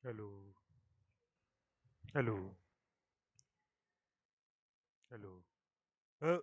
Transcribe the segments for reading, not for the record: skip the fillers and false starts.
Hello, hello, hello. Uh,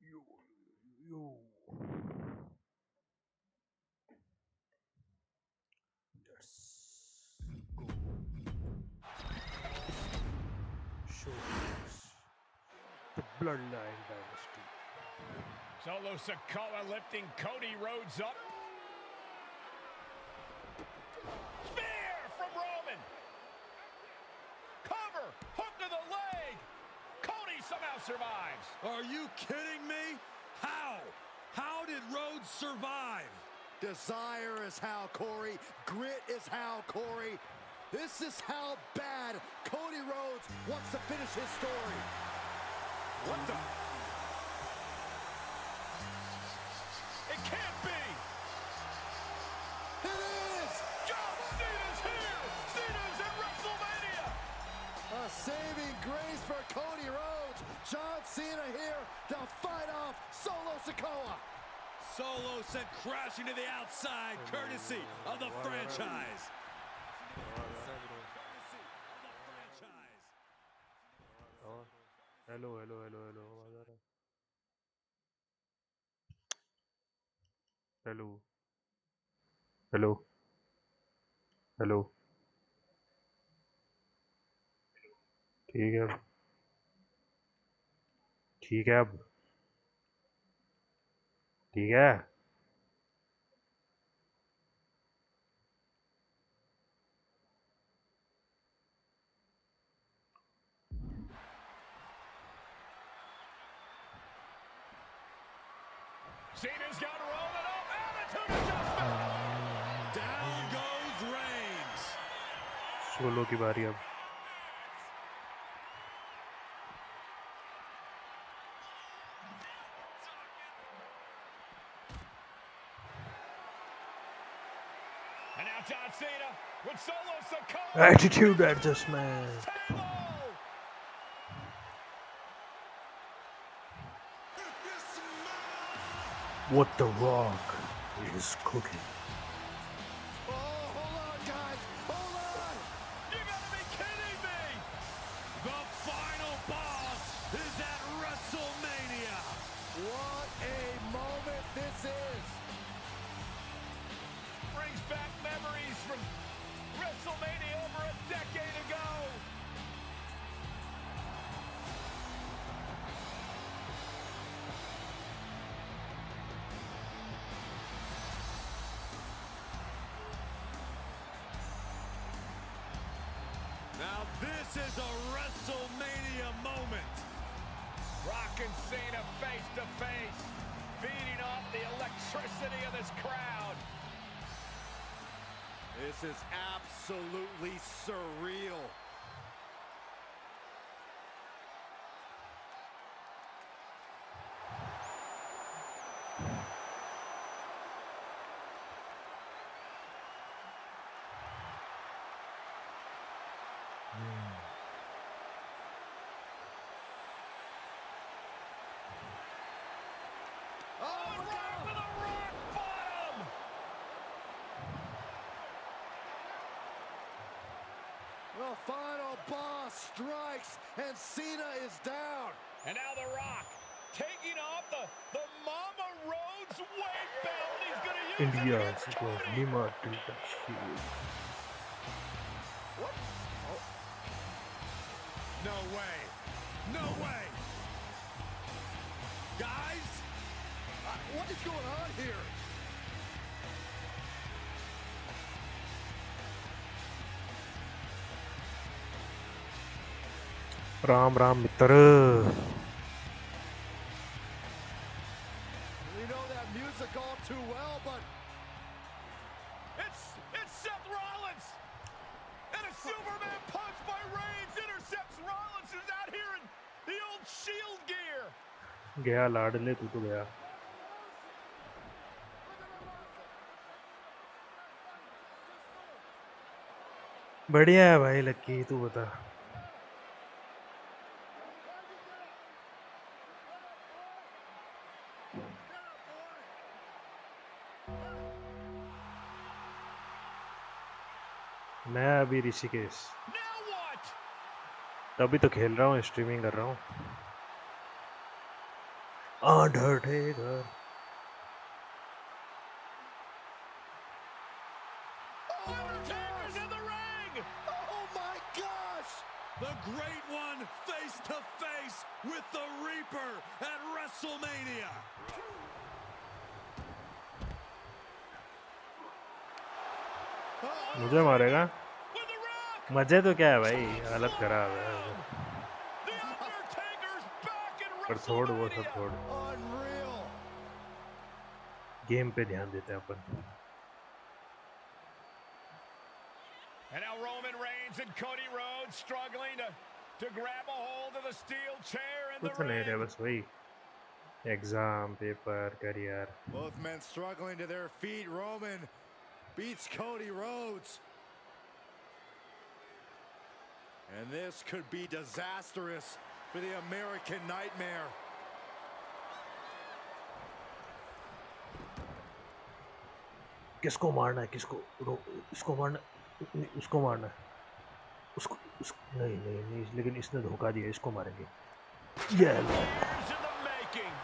yo, yo. Let's go. Showcase the Bloodline Dynasty. Solo Sikoa lifting Cody Rhodes up. Spear from Roman. Cover. Hook to the leg. Cody somehow survives. Are you kidding me? How? How did Rhodes survive? Desire is how, Corey. Grit is how, Corey. This is how bad Cody Rhodes wants to finish his story. What the? It can't be. It is! John Cena's here. Cena's in WrestleMania. A saving grace for Cody Rhodes. John Cena here to fight off Solo Sikoa. Solo sent crashing to the outside, courtesy of the franchise. Hello, hello, hello, hello. आवाज आ रहा है? Hello, hello, hello. ठीक है, ठीक है अब, ठीक है. Cena's got to roll it up. Attitude adjustment. Down goes Reigns. Solo की बारी अब. And now John Cena with Solo Sikoa. Attitude adjustment. What the Rock is cooking. Oh, hold on, guys. Hold on. You gotta be kidding me! The final boss is at WrestleMania. What a moment this is. Brings back memories from WrestleMania over a decade ago. Now this is a WrestleMania moment. Rock and Cena face to face, feeding off the electricity of this crowd. This is absolutely surreal. Oh, right with a rock bottom! The final boss strikes and Cena is down. And now The Rock taking off the Mama Rhodes weight belt. He's gonna use India it against was Cody. Lima to the shield. What? Oh, No way. No way. Guys, what is going on here? Ram Ram Mitra. We know that music all too well, but it's Seth Rollins. And a Superman punch by Reigns intercepts Rollins, who's out here in the old Shield gear. गया लाडले तू तो गया. बढ़िया है भाई लक्की, तू बता. मैं अभी ऋषिकेश. Now what? अभी तो खेल रहा हूँ, स्ट्रीमिंग कर रहा हूँ. Undertaker. Undertaker's in the ring. oh my gosh! The Great One face to face with the Reaper at WrestleMania. मुझे मारेगा. With the Rock. मजे तो क्या है भाई, हालत खराब है. The Undertaker's back in पर छोड़ वो सब WrestleMania. छोड़. Unreal. गेम पे ध्यान देते हैं अपन. And now Roman Reigns and Cody Rhodes struggling to grab a hold of the steel chair in the कुछ नहीं रहा, ring. बस वही exam, paper, career. Both men struggling to their feet. Roman beats Cody Rhodes. And this could be disastrous for the American Nightmare. किसको मारना है, किसको इसको मारना, उसको मारना है, उसको नहीं नहीं नहीं, लेकिन इसने धोखा दिया, इसको मारेंगे. Years in the making.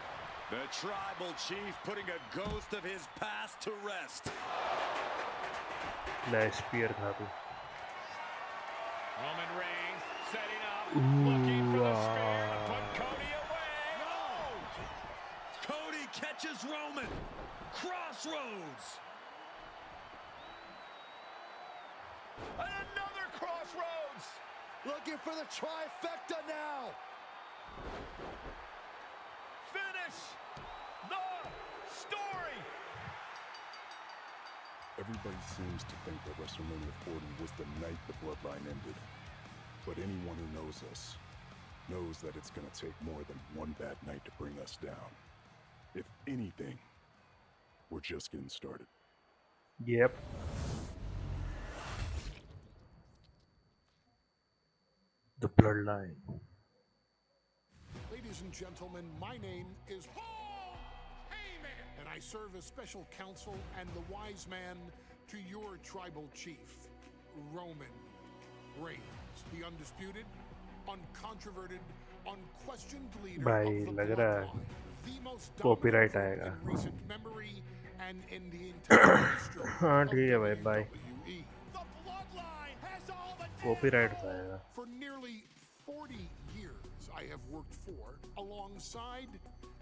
The tribal chief putting a ghost of his past to rest. ले स्पीयर खा तू. Roman Reigns setting up, looking for the spear to put Cody away. No! Cody catches Roman. Crossroads. And another crossroads. Looking for the trifecta now. Finish the story. Everybody seems to think that WrestleMania 40 was the night the Bloodline ended. But anyone who knows us knows that it's going to take more than one bad night to bring us down. If anything, we're just getting started. Yep. The Bloodline. Ladies and gentlemen, my name is Paul Heyman, and I serve as special counsel and the wise man to your tribal chief, Roman Reigns, the undisputed, uncontroverted, unquestioned leader भाई of the लग रहा है Bloodline, the most dominant copyright group आएगा। in recent memory and in the entire history हाँ of ठीक है भाई bye. WWE. The Bloodline has all the copyright आएगा। For nearly 40 years, I have worked for, alongside,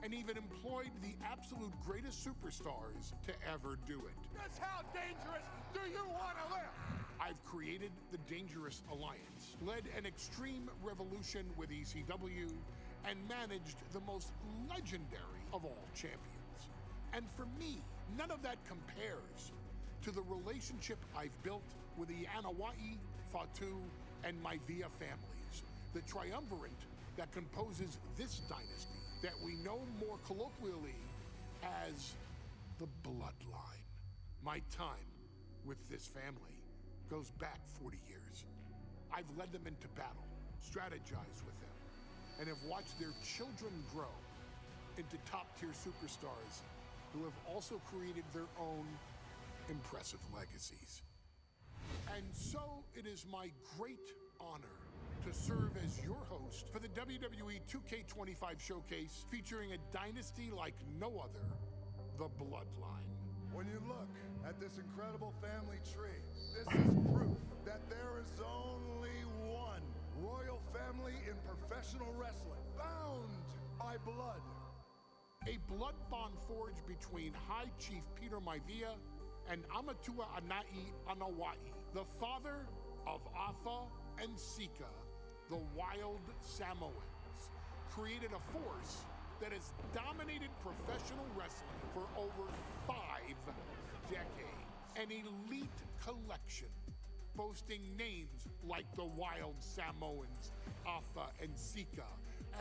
and even employed the absolute greatest superstars to ever do it. Just how dangerous do you want to live? I've created the Dangerous Alliance, led an extreme revolution with ECW, and managed the most legendary of all champions. And for me, none of that compares to the relationship I've built with the Anoa'i, Fatu, and Maivia families, the triumvirate that composes this dynasty that we know more colloquially as the Bloodline. My time with this family goes back 40 years. I've led them into battle, strategized with them, and have watched their children grow into top-tier superstars who have also created their own impressive legacies. And so it is my great honor to serve as your host for the WWE 2K25 showcase featuring a dynasty like no other, the Bloodline. When you look at this incredible family tree, this is proof that there is only one royal family in professional wrestling, bound by blood. A blood bond forged between High Chief Peter Maivia and Amatua Anai Anoa'i, the father of Afa and Sika, the wild Samoans, created a force that has dominated professional wrestling for over 5 decades. An elite collection boasting names like the wild Samoans, Afa and Sika,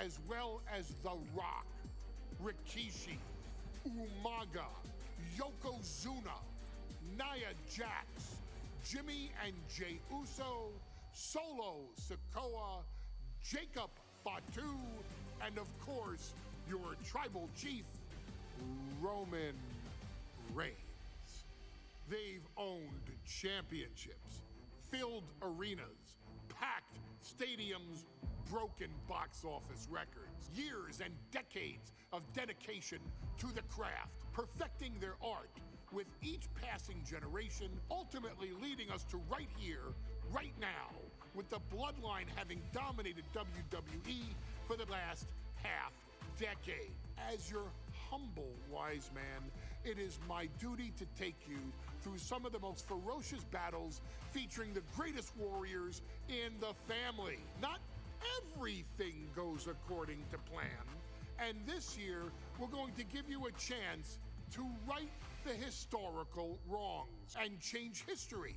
as well as The Rock, Rikishi, Umaga, Yokozuna, Nia Jax, Jimmy and Jey Uso, Solo Sikoa, Jacob Fatu, and of course, your tribal chief, Roman Reigns. They've owned championships, filled arenas, packed stadiums, broken box office records, years and decades of dedication to the craft, perfecting their art with each passing generation, ultimately leading us to right here, right now, with the Bloodline having dominated WWE for the last half decade. As your humble wise man, it is my duty to take you through some of the most ferocious battles featuring the greatest warriors in the family. Not everything goes according to plan, and this year we're going to give you a chance to right the historical wrongs and change history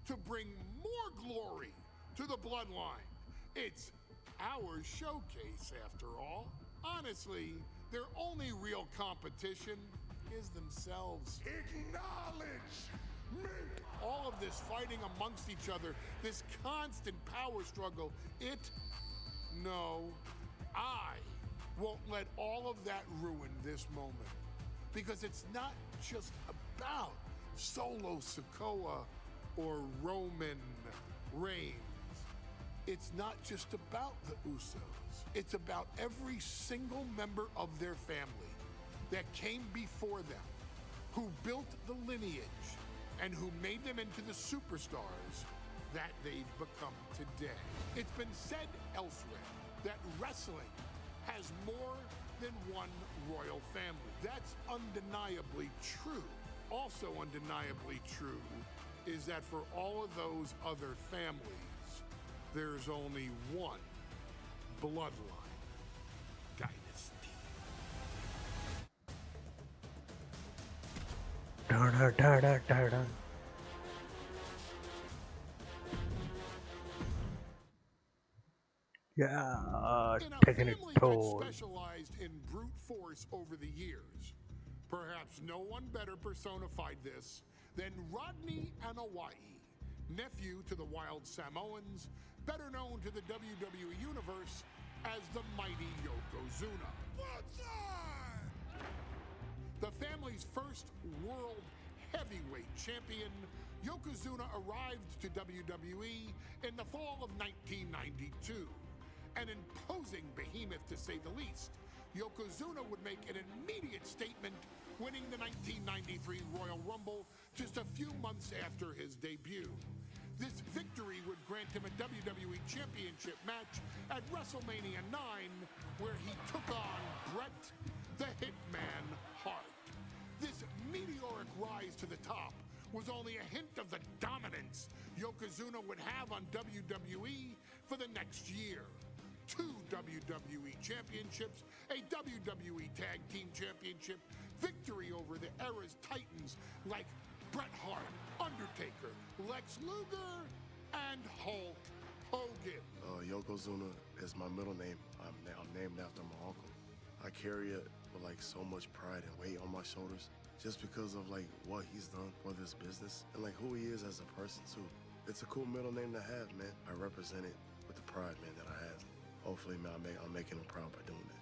to bring more glory to the Bloodline. It's our showcase, after all. Honestly, their only real competition is themselves. Acknowledge me! All of this fighting amongst each other, this constant power struggle, no, I won't let all of that ruin this moment. Because it's not just about Solo Sikoa or Roman Reigns. It's not just about the Usos. It's about every single member of their family that came before them, who built the lineage and who made them into the superstars that they've become today. It's been said elsewhere that wrestling has more than one royal family. That's undeniably true. Also undeniably true is that for all of those other families, there's only one Bloodline dynasty. Da da da da da da. Yeah, In a taking it family toll. that specialized in brute force over the years, perhaps no one better personified this than Rodney Anoa'i, nephew to the Wild Samoans, better known to the WWE Universe as the mighty Yokozuna. The family's first world heavyweight champion, Yokozuna arrived to WWE in the fall of 1992. An imposing behemoth, to say the least, Yokozuna would make an immediate statement, winning the 1993 Royal Rumble just a few months after his debut. This victory would grant him a WWE Championship match at WrestleMania 9, where he took on Bret the Hitman Hart. This meteoric rise to the top was only a hint of the dominance Yokozuna would have on WWE for the next year. 2 WWE Championships, a WWE Tag Team Championship, victory over the era's titans like Bret Hart, Undertaker, Lex Luger, and Hulk Hogan. Yokozuna is my middle name. I'm named after my uncle. I carry it with like so much pride and weight on my shoulders just because of like what he's done for this business and like who he is as a person too. It's a cool middle name to have, man. I represent it with the pride, man, that I have. Hopefully, man, I'm making him proud by doing it.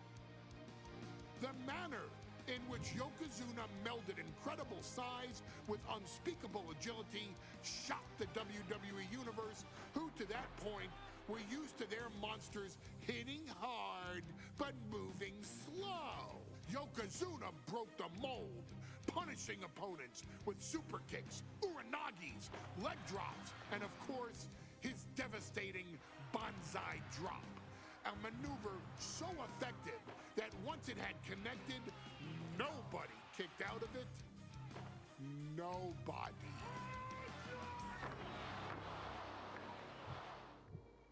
The manner in which Yokozuna melded incredible size with unspeakable agility shocked the WWE Universe, who to that point were used to their monsters hitting hard but moving slow. Yokozuna broke the mold, punishing opponents with super kicks, uranagis, leg drops, and of course, his devastating banzai drop. A maneuver so effective that once it had connected, nobody kicked out of it. Nobody.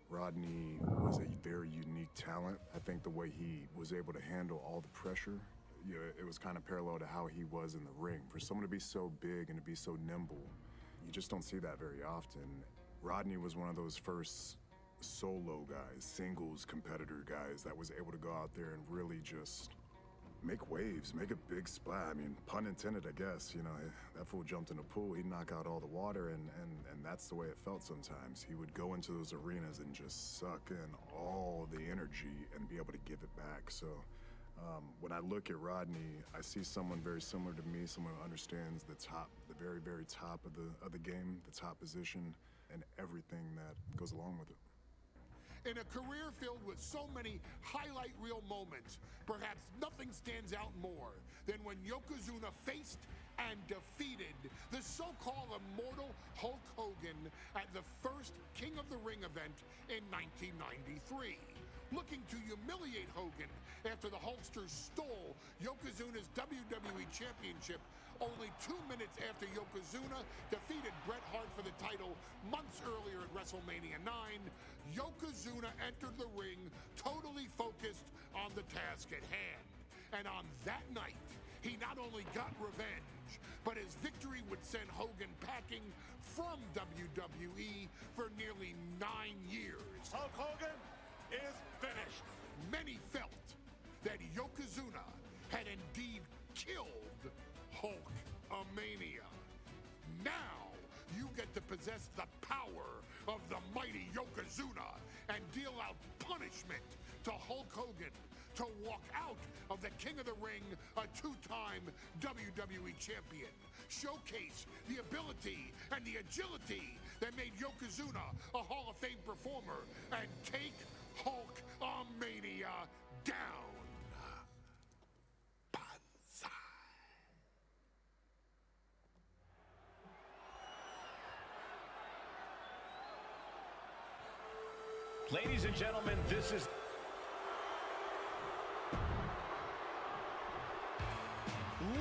Rodney was a very unique talent. I think the way he was able to handle all the pressure, it was kind of parallel to how he was in the ring. For someone to be so big and to be so nimble, you just don't see that very often. Rodney was one of those first solo guys, singles competitor guys that was able to go out there and really just make waves, make a big splash. I mean, pun intended, I guess. You know, that fool jumped in the pool, he'd knock out all the water, and that's the way it felt sometimes. He would go into those arenas and just suck in all the energy and be able to give it back. So when I look at Rodney, I see someone very similar to me, someone who understands the top, the very, very top of the game, the top position, and everything that goes along with it. In a career filled with so many highlight reel moments, perhaps nothing stands out more than when Yokozuna faced and defeated the so-called immortal Hulk Hogan at the first King of the Ring event in 1993. Looking to humiliate Hogan after the Hulkster stole Yokozuna's WWE Championship only 2 minutes after Yokozuna defeated Bret Hart for the title months earlier at WrestleMania 9, Yokozuna entered the ring totally focused on the task at hand. And on that night, he not only got revenge, but his victory would send Hogan packing from WWE for nearly 9 years. Hulk Hogan is finished. Many felt that Yokozuna had indeed killed Hulkamania. Now you get to possess the power of the mighty Yokozuna and deal out punishment to Hulk Hogan to walk out of the King of the Ring, a 2-time WWE champion. Showcase the ability and the agility that made Yokozuna a Hall of Fame performer and take Hulkamania down. Banzai. Ladies and gentlemen, this is...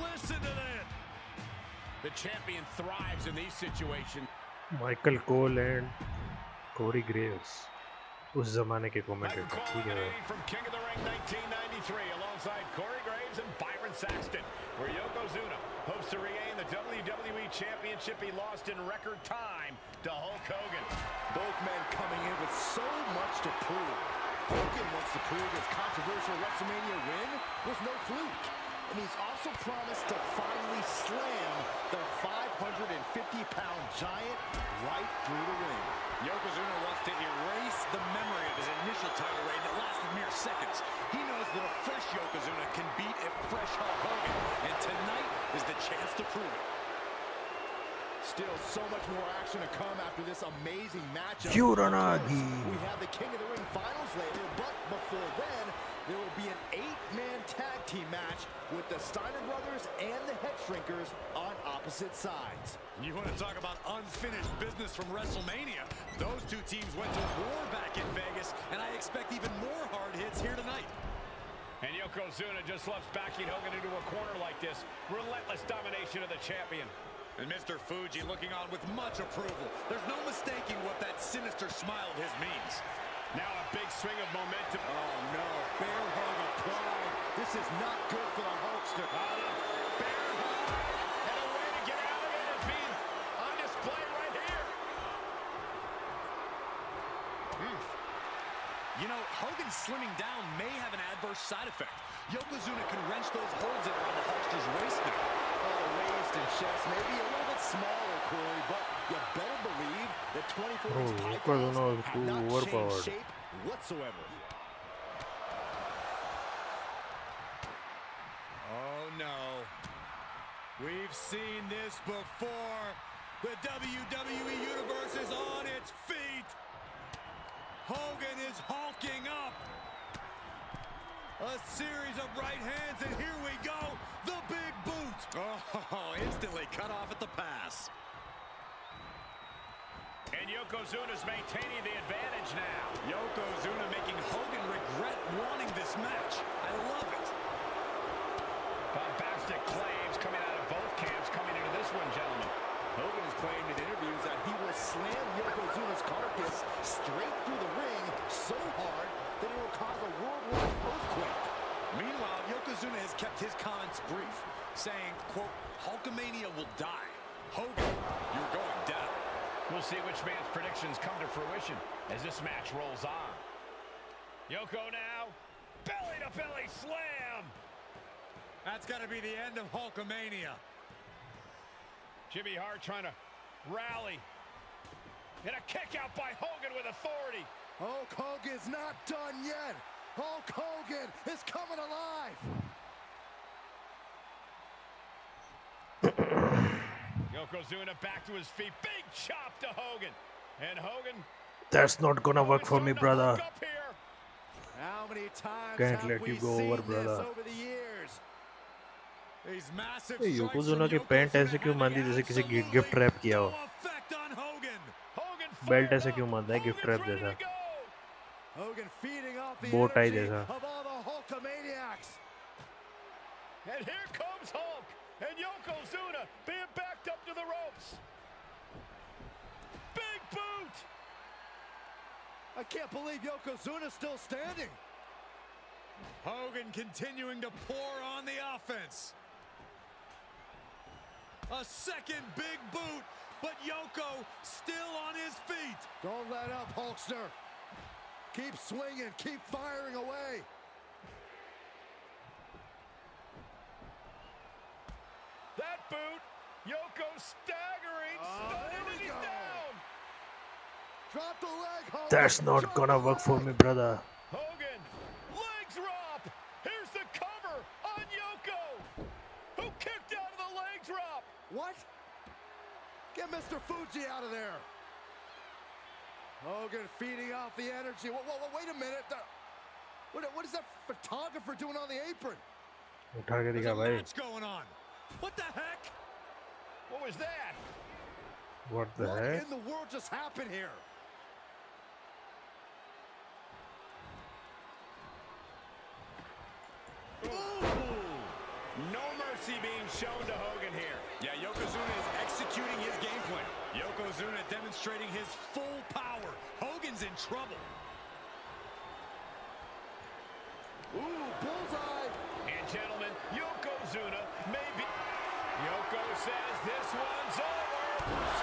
Listen to that! The champion thrives in these situations. Michael Cole and Corey Graves उस जमाने के commentator ठीक है From King of the Ring 1993 alongside Corey Graves and Byron Saxton, where Yokozuna hopes to regain the WWE Championship he lost in record time to Hulk Hogan. Both men coming in with so much to prove. Hogan wants to prove his controversial WrestleMania win was no fluke. and he's also promised to finally slam the 550-pound giant right through the ring. Yokozuna wants to erase the memory of his initial title reign that lasted mere seconds. He knows that a fresh Yokozuna can beat a fresh Hulk Hogan, and tonight is the chance to prove it. Still so much more action to come after this amazing matchup. Furanagi. We have the King of the Ring finals later, but before then, there will be an 8-man tag team match with the Steiner brothers and the Head Shrinkers on opposite sides. You want to talk about unfinished business from WrestleMania? Those two teams went to war back in Vegas, and I expect even more hard hits here tonight. And Yokozuna just loves backing Hogan into a corner like this. Relentless domination of the champion. And Mr. Fuji looking on with much approval. There's no mistaking what that sinister smile of his means. Now a big swing of momentum. Oh no, bear hug applied. This is not good for the Hulkster. Bear hug. And a way to get out of it is being on display right here. You know, Hogan slimming down may have an adverse side effect. Yokozuna can wrench those holds in around the Hulkster's waist now. Waist and chest may be a little bit smaller, Corey, but you better believe that 24-inch pythons have not changed shape whatsoever. Oh no. We've seen this before. The WWE Universe is on its feet. Hogan is hulking up. A series of right hands, and here we go. The big boot. Oh, instantly cut off at the pass. And Yokozuna's maintaining the advantage now. Yokozuna making Hogan regret wanting this match. I love it. Bombastic claims coming out of both camps coming into this one, gentlemen. Hogan has claimed in interviews that he will slam Yokozuna's carcass straight through the ring so hard that it will cause a worldwide earthquake. Meanwhile, Yokozuna has kept his comments brief, saying, quote, Hulkamania will die. Hogan, you're going down. We'll see which man's predictions come to fruition as this match rolls on. Yoko now, belly-to-belly slam. That's got to be the end of Hulkamania. Jimmy Hart trying to rally. And a kick out by Hogan with authority. Hulk Hogan's not done yet. Hulk Hogan is coming alive. Yokozuna back to his feet. Big chop to Hogan. And Hogan. That's not gonna work for me, brother. How many times Can't have let we you go seen over, this brother. over the years? These massive ये strikes Yokozuna from की pant Yokozuna ऐसे क्यों having बांधी जैसे किसी absolutely gift wrap किया हो? no effect on Hogan. Belt ऐसे क्यों बांधा है गिफ्ट रैप जैसा? Hogan feeding off the Bow tie energy जैसा. of all the Hulkamaniacs. And here comes Hulk. And Yokozuna being backed up to the ropes. Big boot. I can't believe Yokozuna's still standing. Hogan continuing to pour on the offense. A second big boot, but Yoko still on his feet. Don't let up, Hulkster. Keep swinging, keep firing away. That boot. Yoko staggering. Stunning, and he's down. Drop the leg, Hogan. That's not gonna work for me, brother. Hogan, leg drop. Here's the cover on Yoko, who kicked out of the leg drop. What? Get Mr. Fuji out of there. Hogan feeding off the energy. Whoa, wait a minute. What is that photographer doing on the apron? उठा के There's दिखा a भाई. match going on. What the heck? What was that? What the What heck? in the world just happened here? No mercy being shown to Hogan here. Yeah, Yokozuna is executing his game plan. Yokozuna demonstrating his full power. Hogan's in trouble. Ooh, bullseye. And gentlemen, Yokozuna may be... Yoko says this one's over.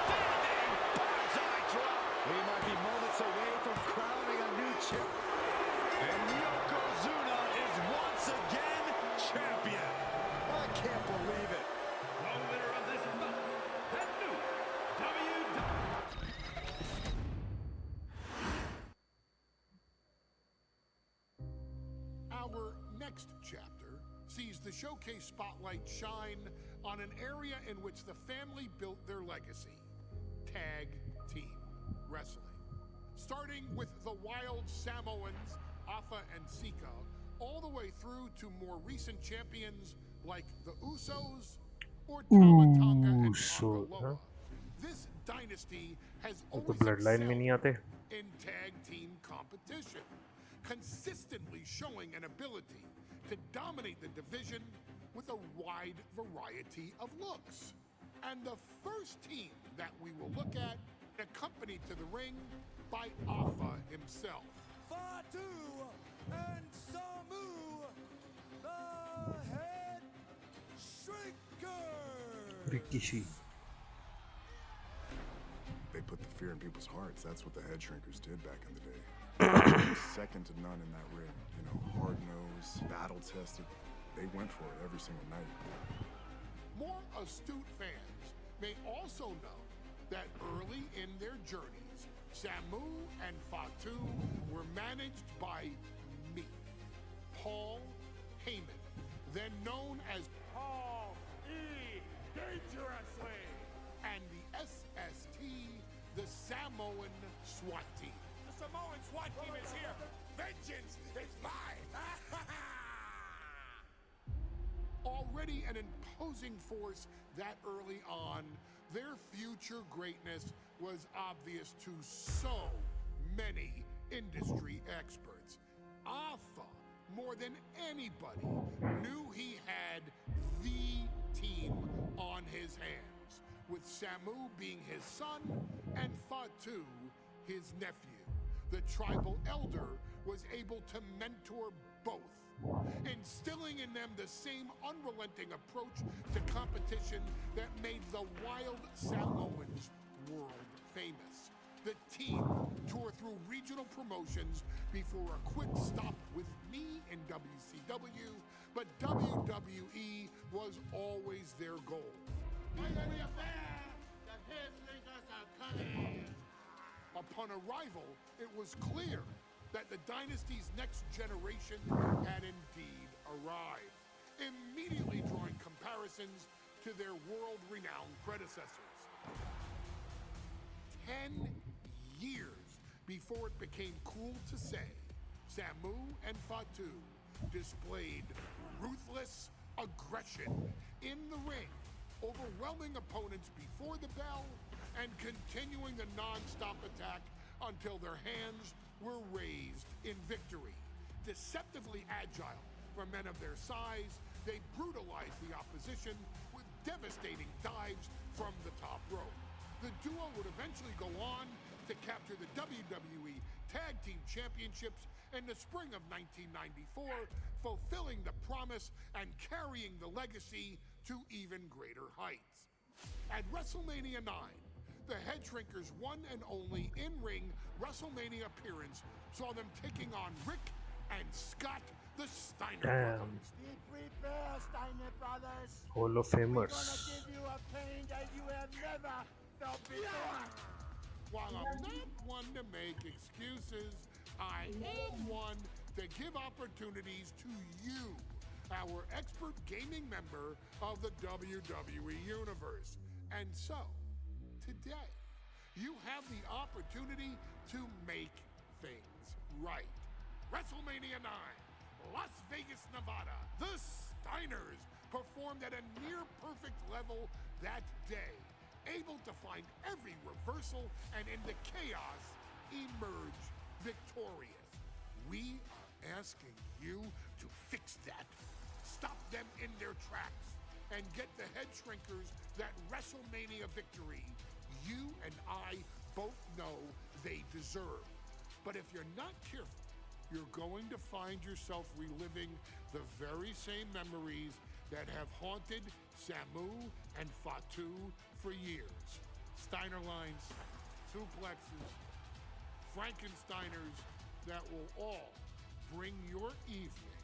Standing bullseye drop. We might be moments away from crowning a new champ. And Yokozuna is once again champion. next chapter sees the showcase spotlight shine on an area in which the family built their legacy: tag team wrestling. Starting with the wild Samoans, Afa and Sika, all the way through to more recent champions like the Usos or Tama Tonga and Usos, Tonga Loa. This dynasty has वो तो always Bloodline में नहीं excelled आते. in tag team competition, consistently showing an ability to dominate the division with a wide variety of looks. And the first team that we will look at, accompanied to the ring by Afa himself. Fatu and Samu, the head shrinkers. Rikishi. They put the fear in people's hearts. That's what the head shrinkers did back in the day. Second to none in that ring. You know, hard-nosed, battle-tested. They went for it every single night. More astute fans may also know that early in their journeys, Samu and Fatu were managed by me, Paul Heyman, then known as Paul E. Dangerously, and the SST, the Samoan SWAT team. The Samoan SWAT team is here. Vengeance is mine. Already an imposing force that early on, their future greatness was obvious to so many industry experts. Afa, more than anybody, knew he had the team on his hands, with Samu being his son and Fatu his nephew. The tribal elder was able to mentor both, instilling in them the same unrelenting approach to competition that made the wild Samoans world famous. The team toured through regional promotions before a quick stop with me in WCW, but WWE was always their goal. Upon arrival, it was clear that the Dynasty's next generation had indeed arrived, immediately drawing comparisons to their world-renowned predecessors. 10 years before it became cool to say, Samu and Fatu displayed ruthless aggression in the ring, overwhelming opponents before the bell and continuing the non-stop attack until their hands were raised in victory. Deceptively agile for men of their size, they brutalized the opposition with devastating dives from the top rope. The duo would eventually go on to capture the WWE Tag Team Championships in the spring of 1994, fulfilling the promise and carrying the legacy to even greater heights. At WrestleMania 9, the Head Shrinkers' one and only in-ring WrestleMania appearance saw them taking on Rick and Scott, the Steiner brothers. Prepare, Steiner brothers. Hall of We're Famers. gonna give you a pain that you have never felt before. While I'm not one to make excuses, I am one to give opportunities to you, our expert gaming member of the WWE Universe. And so, today, you have the opportunity to make things right. WrestleMania 9, Las Vegas, Nevada. The Steiners performed at a near-perfect level that day, able to find every reversal and in the chaos emerge victorious. We are asking you to fix that, stop them in their tracks, and get the Head Shrinkers that WrestleMania victory you and I both know they deserve. But if you're not careful, you're going to find yourself reliving the very same memories that have haunted Samu and Fatu for years. Steiner lines, suplexes, Frankensteiners that will all bring your evening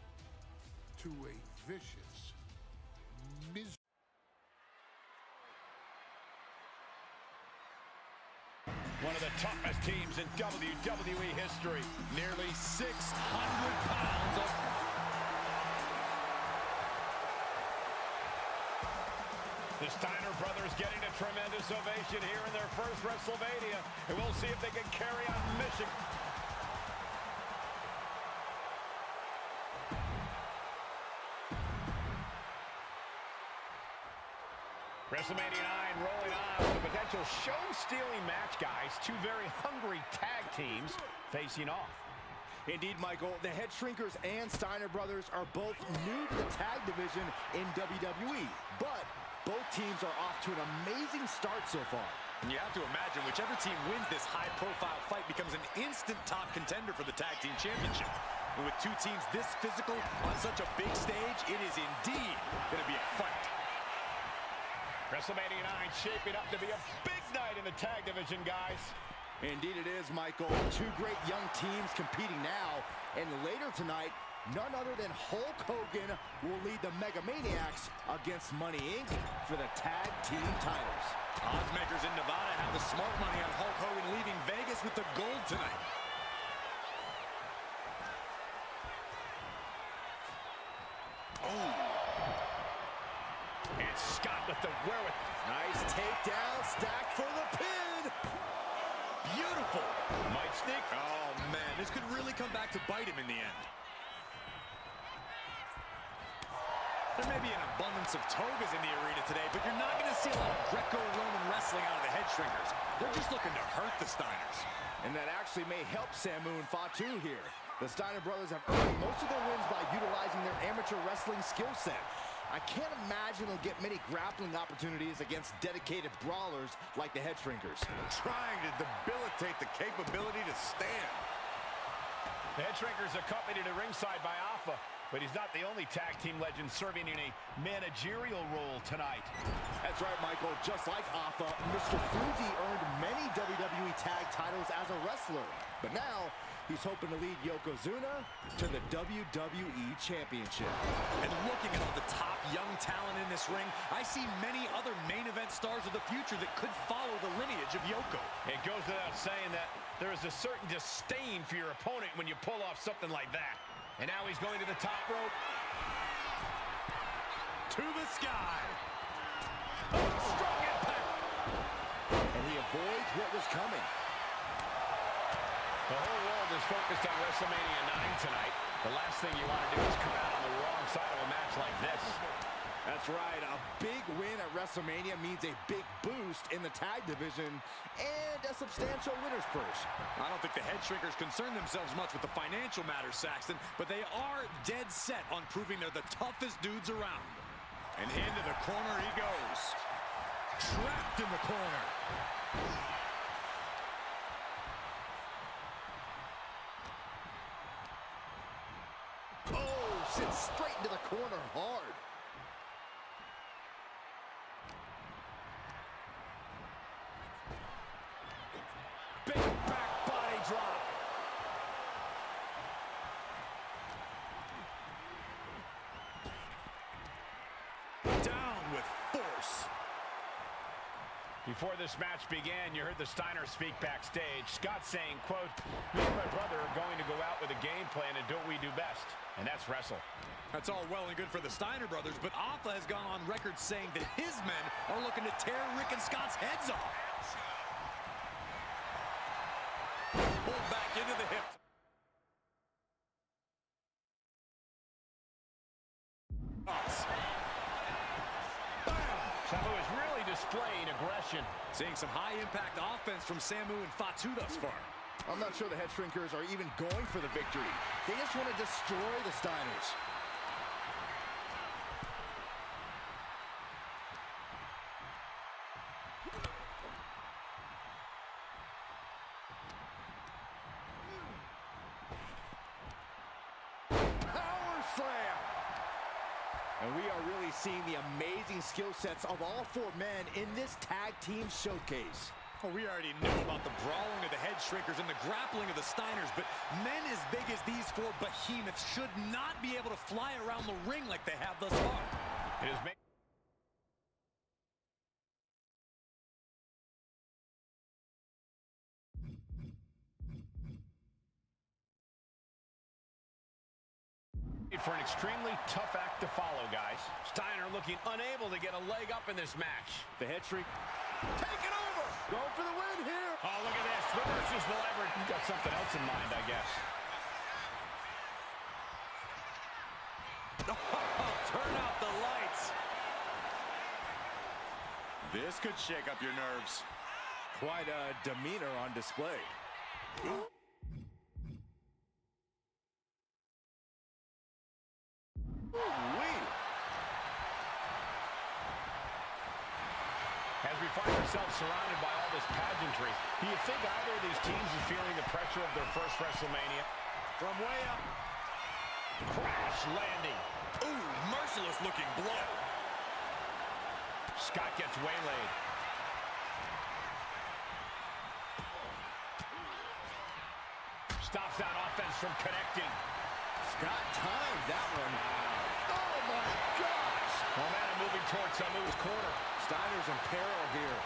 to a vicious, miserable. One of the toughest teams in WWE history. Nearly 600 pounds of... The Steiner brothers getting a tremendous ovation here in their first WrestleMania. And we'll see if they can carry on Michigan. WrestleMania 9 rolling on with a potential show-stealing match, guys. Two very hungry tag teams facing off. Indeed, Michael, the Head Shrinkers and Steiner brothers are both new to the tag division in WWE, but both teams are off to an amazing start so far. And you have to imagine whichever team wins this high-profile fight becomes an instant top contender for the tag team championship. And with two teams this physical on such a big stage, it is indeed going to be a fight. WrestleMania 9 shaping up to be a big night in the tag division, guys. Indeed it is, Michael. Two great young teams competing now. And later tonight, none other than Hulk Hogan will lead the Mega Maniacs against Money Inc. for the tag team titles. Oddsmakers in Nevada have the smart money on Hulk Hogan leaving Vegas with the gold tonight. Oh. And Scott with the wherewithal. Nice takedown, stacked for the pin. Beautiful. Might sneak. Oh, man, this could really come back to bite him in the end. There may be an abundance of togas in the arena today, but you're not going to see a lot of Greco-Roman wrestling out of the Head Shrinkers. They're just looking to hurt the Steiners. And that actually may help Samu and Fatu here. The Steiner brothers have earned most of their wins by utilizing their amateur wrestling skill set. I can't imagine they'll get many grappling opportunities against dedicated brawlers like the Head Shrinkers. Trying to debilitate the capability to stand. The Head Shrinkers accompanied to ringside by Alpha, but he's not the only tag team legend serving in a managerial role tonight. That's right, Michael. Just like Alpha, Mr. Fuji earned many WWE tag titles as a wrestler. But now, he's hoping to lead Yokozuna to the WWE Championship. And looking at all the top young talent in this ring, I see many other main event stars of the future that could follow the lineage of Yoko. It goes without saying that there is a certain disdain for your opponent when you pull off something like that. And now he's going to the top rope. To the sky. Oh, strong impact. And he avoids what was coming. The whole world is focused on WrestleMania 9 tonight. The last thing you want to do is come out on the wrong side of a match like this. That's right. A big win at WrestleMania means a big boost in the tag division and a substantial winner's purse. I don't think the Head Shrinkers concern themselves much with the financial matters, Saxton, but they are dead set on proving they're the toughest dudes around. And into the corner he goes. Trapped in the corner. Oh, sits straight into the corner hard. Big back body drop. Down with force. Before this match began, you heard the Steiner speak backstage. Scott saying, quote, "Me and my brother are going to go out with a game plan and do what we do best, and that's wrestle." That's all well and good for the Steiner brothers, but Alpha has gone on record saying that his men are looking to tear Rick and Scott's heads off. Pulled back into the hip. Samu is really displaying aggression. Seeing some high-impact offense from Samu and Fatu thus far. I'm not sure the Head Shrinkers are even going for the victory. They just want to destroy the Steiners. Power slam! And we are really seeing the amazing skill sets of all four men in this tag team showcase. Well, we already knew about the brawling of the Head Shrinkers and the grappling of the Steiners, but men as big as these four behemoths should not be able to fly around the ring like they have thus far. It is for an extremely tough act to follow, guys. Steiner looking unable to get a leg up in this match. The head shrink. Take it over. Going for the win here. Oh, look at this. Reverses the leverage. He's got something else in mind, I guess. Oh, turn out the lights. This could shake up your nerves. Quite a demeanor on display. As we find ourselves surrounded by all this pageantry, do you think either of these teams is feeling the pressure of their first WrestleMania? From way up. Crash landing. Ooh, merciless looking blow. Scott gets waylaid. Stops that offense from connecting. Scott timed that one. Oh, my gosh. Momentum moving towards Samu's corner. Steiner's in peril here.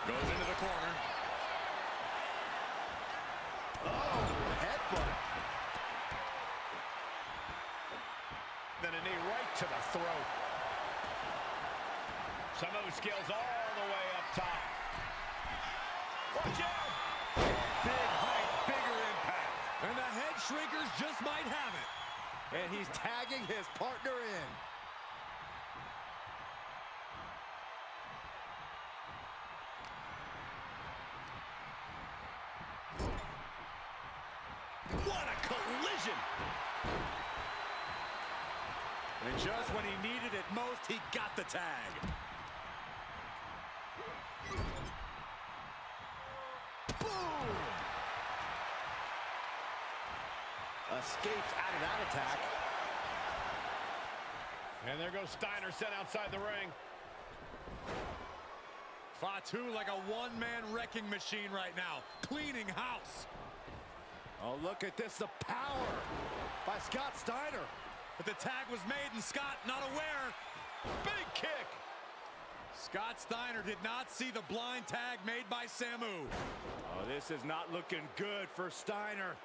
Goes into the corner. Oh, headbutt. Then a knee right to the throat. Samu scales all the way up top. Watch out! Big height, bigger impact. And the head shrinkers just might have it. And he's tagging his partner in. What a collision! And just when he needed it most, he got the tag. Boom! Escapes out of that attack. And there goes Steiner sent outside the ring. Fatu like a one-man wrecking machine right now, cleaning house. Oh, look at this, the power by Scott Steiner. But the tag was made and Scott not aware. Big kick. Scott Steiner did not see the blind tag made by Samu. Oh, this is not looking good for Steiner.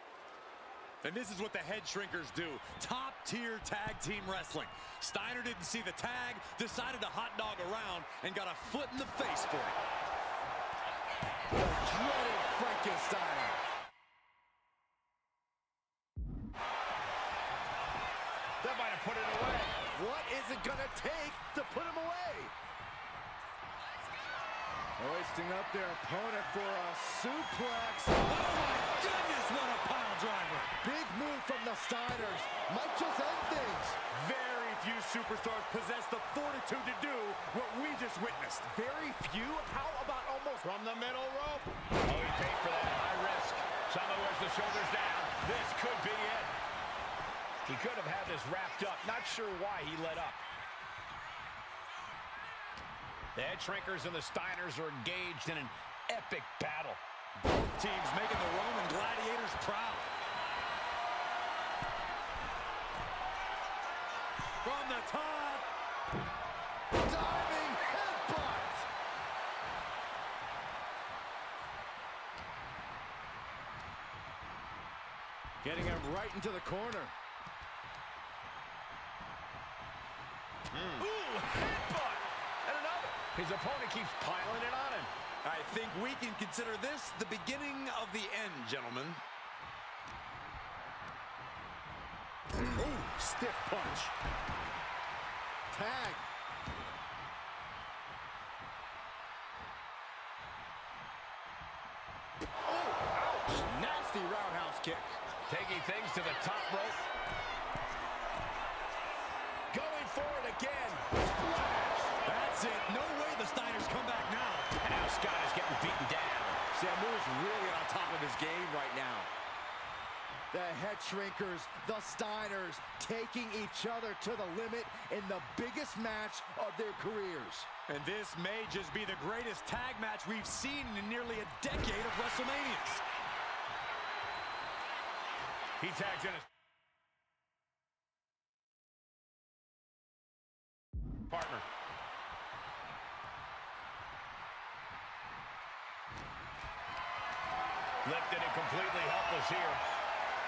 And this is what the head shrinkers do. Top-tier tag team wrestling. Steiner didn't see the tag, decided to hot dog around, and got a foot in the face for it. The dreaded Frankensteiner. That might have put it away. What is it gonna take to put him away? Hoisting up their opponent for a suplex. Oh my goodness, what a pile driver. Big move from the Steiners. Might just end things. Very few superstars possess the fortitude to do what we just witnessed. Very few? How about almost From the middle rope. Oh, he paid for that high risk. Samu wears the shoulders down. This could be it. He could have had this wrapped up. Not sure why he let up. The head shrinkers and the Steiners are engaged in an epic battle. Both teams making the Roman gladiators proud. From the top. diving headbutt? Getting him right into the corner. Ooh, headbutt! And another. His opponent keeps piling it on him. I think we can consider this the beginning of the end, gentlemen. Ooh, stiff punch. Tag. Oh, ouch. Nasty roundhouse kick. Taking things to the top rope. Going for it again. Splash! That's it. No way the Steiners come back now. And now Scott is getting beaten down. Samu's really on top of his game right now. The head shrinkers, the Steiners, taking each other to the limit in the biggest match of their careers. And this may just be the greatest tag match we've seen in nearly a decade of WrestleManias. He tags in his partner. Lifted and completely helpless here.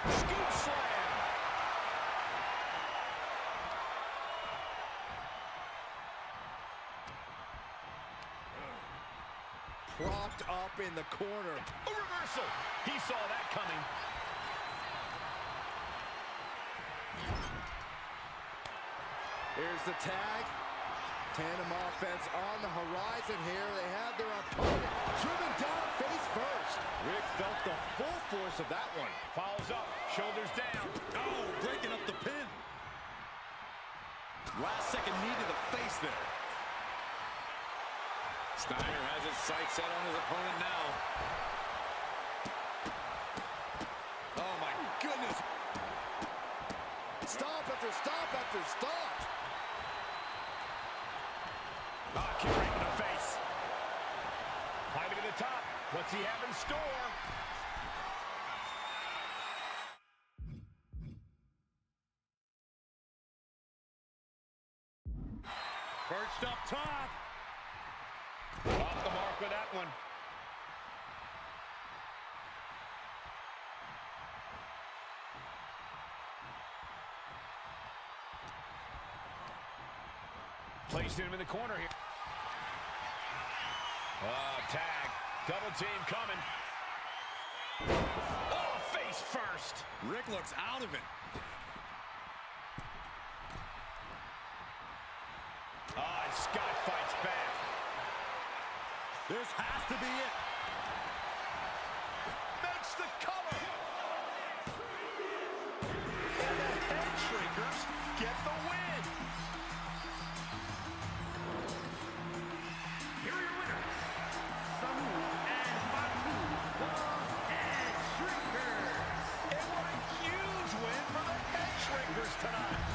Scoop slam. Propped up in the corner. A reversal. He saw that coming. Here's the tag. Tandem offense on the horizon here. They have their opponent driven down face first. Rick felt the full force of that one. Follows up, shoulders down. Oh, breaking up the pin. Last second knee to the face there. Steiner has his sights set on his opponent now. Oh, my goodness. Stop after stop after stop. Ah, kick right in the face. Climbing to the top. What's he have in store? Perched up top. Off the mark with that one. Placed him in the corner here. Tag. Double team coming. Oh, face first. Rick looks out of it. And Scott fights back. This has to be it. Makes the cover. And the head shrinkers get the win. Here are your winners, Samu and Fatu, the Head Shrinkers. And what a huge win for the head shrinkers tonight.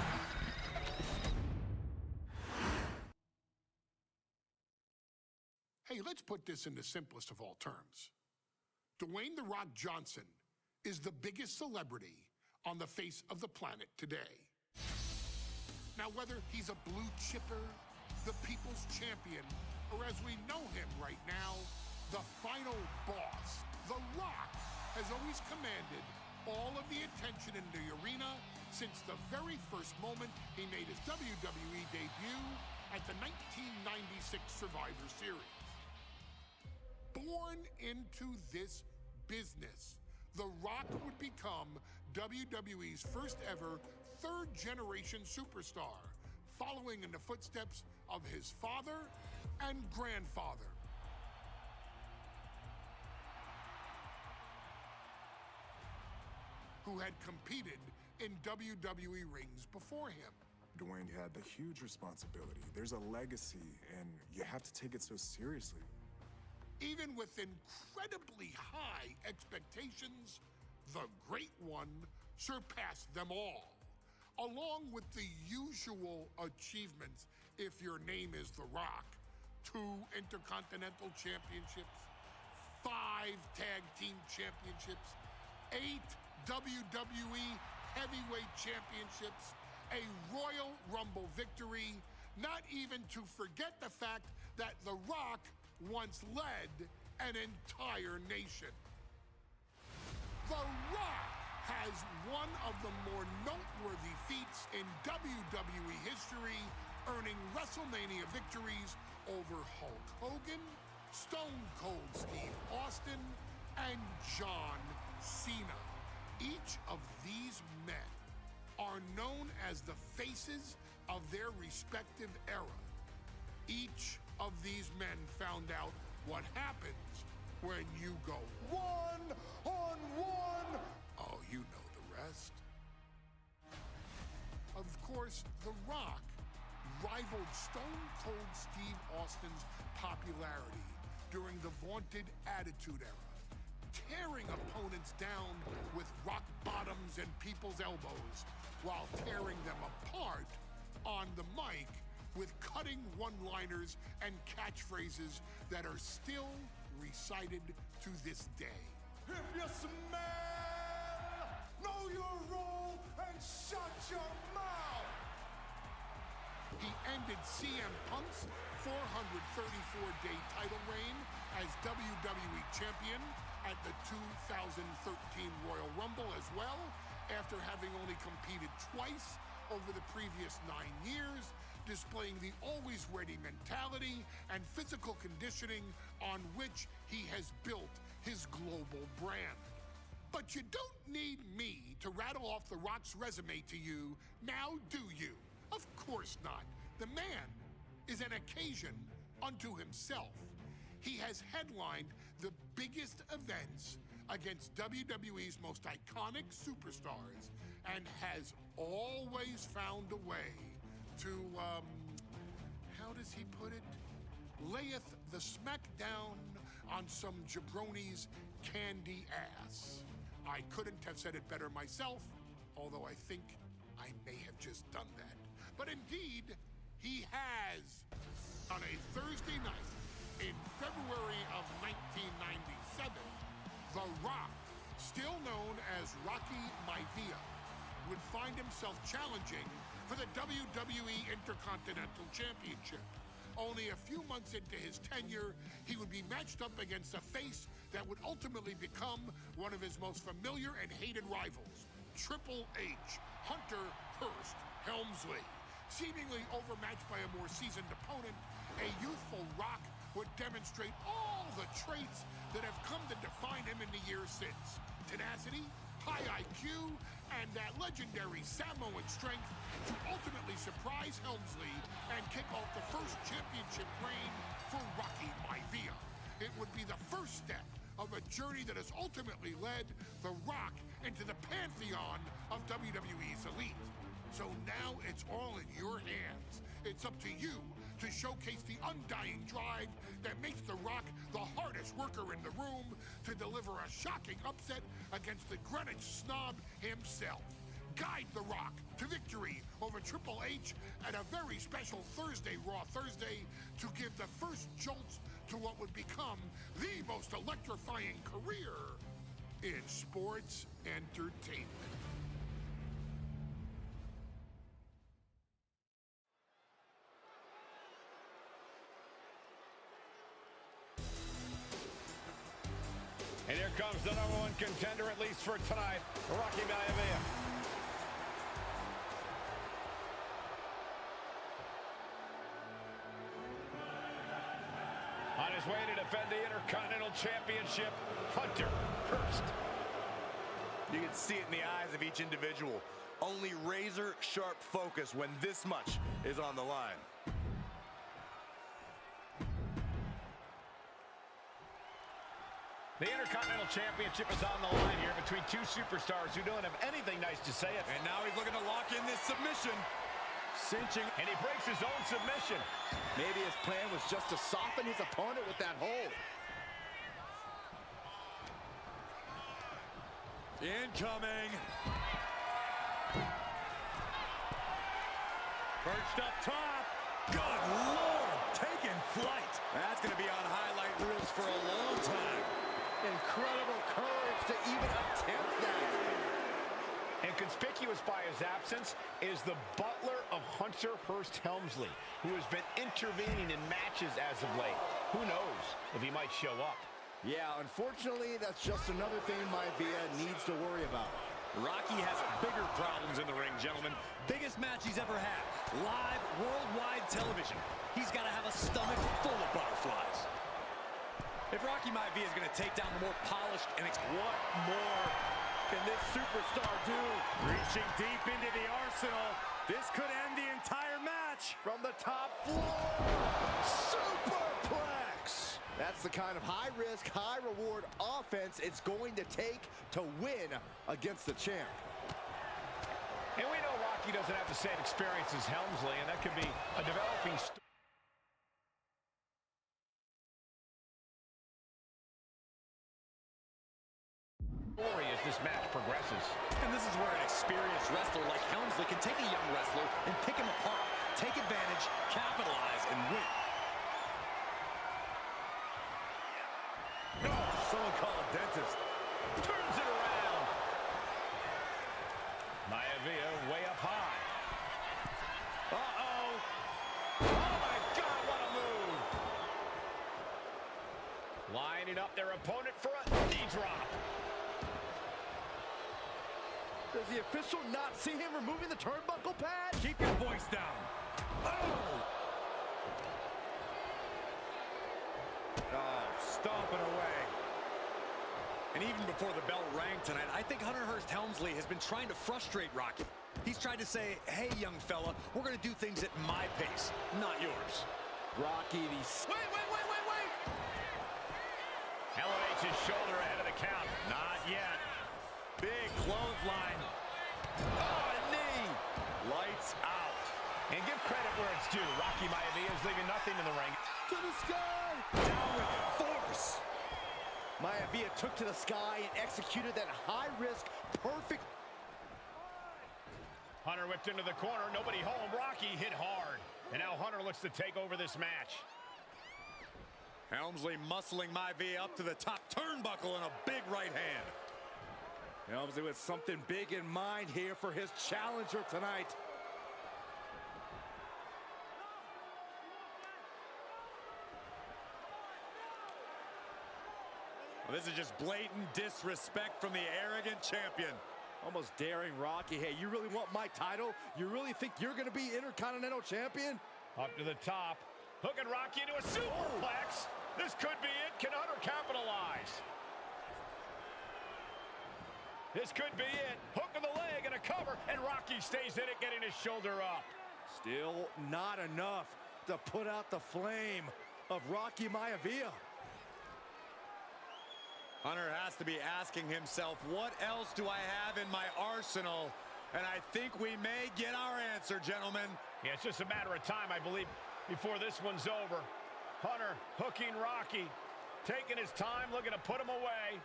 Hey, let's put this in the simplest of all terms. Dwayne "The Rock" Johnson is the biggest celebrity on the face of the planet today. Now, whether he's a blue chipper, the people's champion, or as we know him right now, the final boss, The Rock has always commanded all of the attention in the arena since the very first moment he made his WWE debut at the 1996 Survivor Series. Born into this business, The Rock would become WWE's first ever third-generation superstar, following in the footsteps of his father and grandfather. Who had competed in WWE rings before him. Dwayne had the huge responsibility. There's a legacy, and you have to take it so seriously. Even with incredibly high expectations, the Great One surpassed them all, along with the usual achievements if your name is The Rock. 2 Intercontinental Championships, 5 Tag Team Championships, 8 WWE Heavyweight Championships, a Royal Rumble victory, not even to forget the fact that The Rock once led an entire nation. The Rock has one of the more noteworthy feats in WWE history, earning WrestleMania victories over Hulk Hogan, Stone Cold Steve Austin, and John Cena. Each of these men are known as the faces of their respective era. Each of these men found out what happens when you go one-on-one. Oh, you know the rest. Of course, The Rock rivaled Stone Cold Steve Austin's popularity during the vaunted Attitude Era, tearing opponents down with rock bottoms and people's elbows while tearing them apart on the mic with cutting one-liners and catchphrases that are still recited to this day. If you smell, know your role and shut your mouth. He ended CM Punk's 434-day title reign as WWE Champion at the 2013 Royal Rumble as well, after having only competed twice over the previous 9 years, displaying the always-ready mentality and physical conditioning on which he has built his global brand. But you don't need me to rattle off The Rock's resume to you, now do you? Of course not. The man is an occasion unto himself. He has headlined the biggest events against WWE's most iconic superstars and has always found a way to, how does he put it? Layeth the smackdown on some jabroni's candy ass. I couldn't have said it better myself, although I think I may have just done that. But indeed, he has. On a Thursday night in February of 1997, The Rock, still known as Rocky Maivia, would find himself challenging for the WWE Intercontinental Championship. Only a few months into his tenure, he would be matched up against a face that would ultimately become one of his most familiar and hated rivals, Triple H, Hunter Hearst Helmsley. Seemingly overmatched by a more seasoned opponent, a youthful Rock would demonstrate all the traits that have come to define him in the years since. Tenacity, high IQ, and that legendary Samoan strength to ultimately surprise Helmsley and kick off the first championship reign for Rocky Maivia. It would be the first step of a journey that has ultimately led The Rock into the pantheon of WWE's elite. So now it's all in your hands. It's up to you to showcase the undying drive that makes The Rock the hardest worker in the room to deliver a shocking upset against the Greenwich snob himself. Guide The Rock to victory over Triple H at a very special Thursday, Raw Thursday, to give the first jolts to what would become the most electrifying career in sports entertainment. And here comes the #1 contender, at least for tonight, Rocky Maivia. On his way to defend the Intercontinental Championship, Hunter Hearst. You can see it in the eyes of each individual. Only razor-sharp focus when this much is on the line. The Intercontinental Championship is on the line here between two superstars who don't have anything nice to say. And now he's looking to lock in this submission. Cinching. And he breaks his own submission. Maybe his plan was just to soften his opponent with that hold. Incoming. Perched up top. Good Lord, taking flight. That's going to be on highlight reels for a long time. Incredible courage to even attempt that. And conspicuous by his absence is the butler of Hunter Hearst Helmsley, who has been intervening in matches as of late. Who knows if he might show up. Yeah, unfortunately, that's just another thing Maivia needs to worry about. Rocky has bigger problems in the ring, gentlemen. Biggest match he's ever had. Live, worldwide television. He's got to have a stomach full of butterflies. If Rocky Maivia is going to take down the more polished and what more can this superstar do? Reaching deep into the arsenal. This could end the entire match. From the top floor. Superplex. That's the kind of high-risk, high-reward offense it's going to take to win against the champ. And we know Rocky doesn't have the same experience as Helmsley, and that could be a developing story as this match progresses. And this is where an experienced wrestler like Helmsley can take a young wrestler and pick him apart, take advantage, capitalize, and win. Oh, someone call a dentist. Turns it around. Maivia way up high. Uh-oh. Oh, my God, what a move. Lining up their opponent for a knee drop. Does the official not see him removing the turnbuckle pad? Keep your voice down. Oh! Oh, stomping away. And even before the bell rang tonight, I think Hunter Hearst Helmsley has been trying to frustrate Rocky. He's tried to say, hey, young fella, we're going to do things at my pace, not yours. Rocky, Wait! Elevates his shoulder ahead of the count. Not yet. Big clothesline. Oh, a knee. Lights out. And give credit where it's due. Rocky Maivia is leaving nothing in the ring. to the sky! Down with force. Maivia took to the sky and executed that high-risk, perfect... Hunter whipped into the corner. Nobody home. Rocky hit hard. And now Hunter looks to take over this match. Helmsley muscling Maivia up to the top turnbuckle and a big right hand. Helmsley with something big in mind here for his challenger tonight. Well, this is just blatant disrespect from the arrogant champion. Almost daring Rocky. Hey, you really want my title? You really think you're going to be Intercontinental Champion? Up to the top. Hooking Rocky into a superplex. This could be it. Can Hunter capitalize? This could be it. Hook of the leg and a cover, and Rocky stays in it, getting his shoulder up. Still not enough to put out the flame of Rocky Maivia. Hunter has to be asking himself, what else do I have in my arsenal? And I think we may get our answer, gentlemen. Yeah, it's just a matter of time, I believe, before this one's over. Hunter hooking Rocky, taking his time, looking to put him away.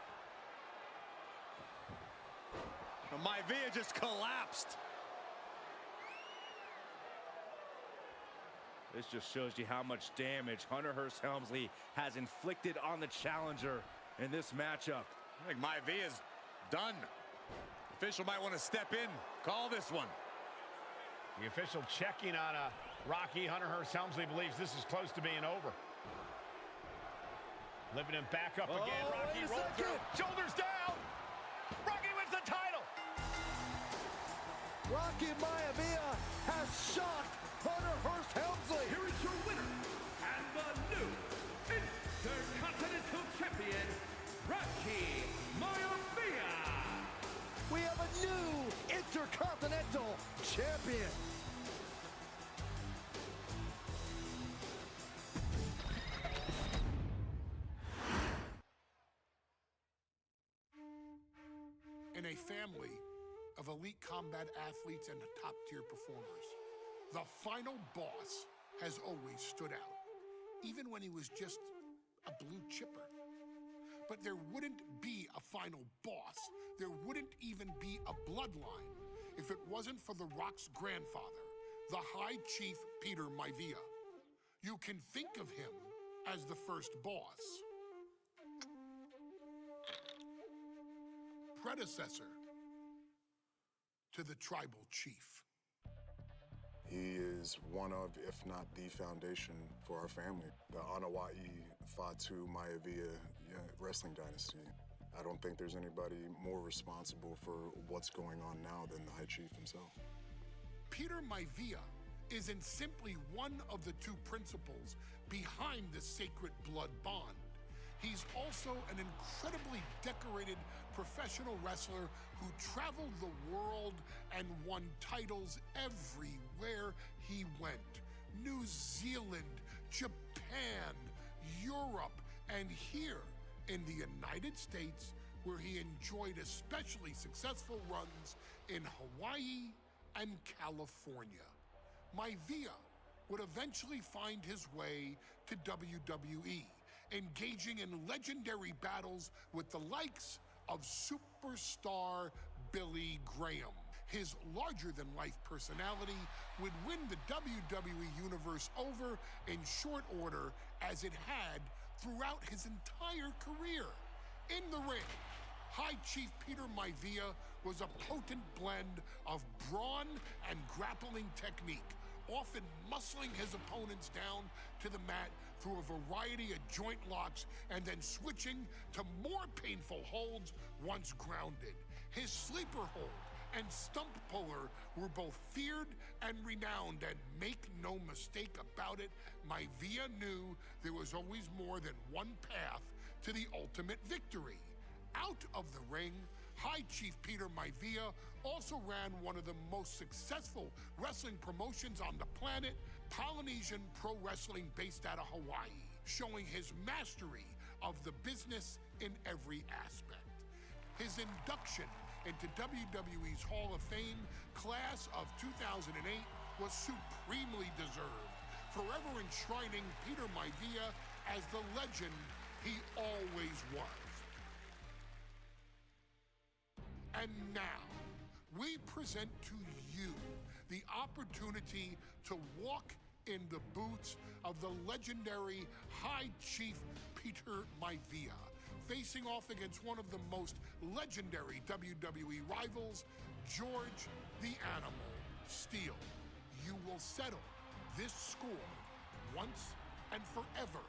Maivia just collapsed. This just shows you how much damage Hunter Hearst Helmsley has inflicted on the challenger in this matchup. I think Maivia's done. The official might want to step in, call this one. The official checking on Rocky. Hunter Hearst Helmsley believes this is close to being over. Lifting him back up again. Rocky rolled through. Shoulders down. Rocky wins the title. Rocky Maivia has shocked Hunter Hearst Helmsley. Here is your winner and the new Intercontinental Champion, Rocky Maivia. We have a new Intercontinental Champion. In a family of elite combat athletes and top-tier performers, the final boss has always stood out, even when he was just a blue chipper. But there wouldn't be a final boss. There wouldn't even be a bloodline if it wasn't for The Rock's grandfather, the High Chief Peter Maivia. You can think of him as the first boss, predecessor to the tribal chief. He is one of, if not the foundation for our family. The Anoa'i Fatu Maivia wrestling dynasty. I don't think there's anybody more responsible for what's going on now than the High Chief himself. Peter Maivia isn't simply one of the two principles behind the sacred blood bond. He's also an incredibly decorated professional wrestler who traveled the world and won titles everywhere he went. New Zealand, Japan, Europe, and here in the United States, where he enjoyed especially successful runs in Hawaii and California. Maivia would eventually find his way to WWE, engaging in legendary battles with the likes of superstar Billy Graham. His larger-than-life personality would win the WWE Universe over in short order, as it had throughout his entire career. In the ring, High Chief Peter Maivia was a potent blend of brawn and grappling technique, often muscling his opponents down to the mat through a variety of joint locks and then switching to more painful holds once grounded. His sleeper hold and stump puller were both feared and renowned, and make no mistake about it, Maivia knew there was always more than one path to the ultimate victory. Out of the ring, High Chief Peter Maivia also ran one of the most successful wrestling promotions on the planet, Polynesian Pro Wrestling, based out of Hawaii, showing his mastery of the business in every aspect. His induction into WWE's Hall of Fame class of 2008 was supremely deserved, forever enshrining Peter Maivia as the legend he always was. And now, we present to you the opportunity to walk in the boots of the legendary High Chief Peter Maivia, facing off against one of the most legendary WWE rivals, George the Animal Steele. You will settle this score once and forever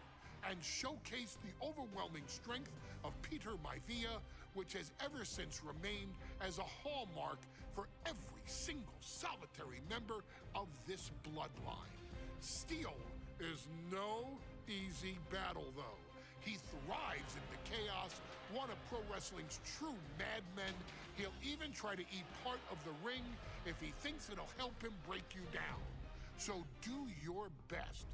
and showcase the overwhelming strength of Peter Maivia, which has ever since remained as a hallmark for every single solitary member of this bloodline. Steele is no easy battle, though. He thrives in the chaos, one of pro wrestling's true madmen. He'll even try to eat part of the ring if he thinks it'll help him break you down. So do your best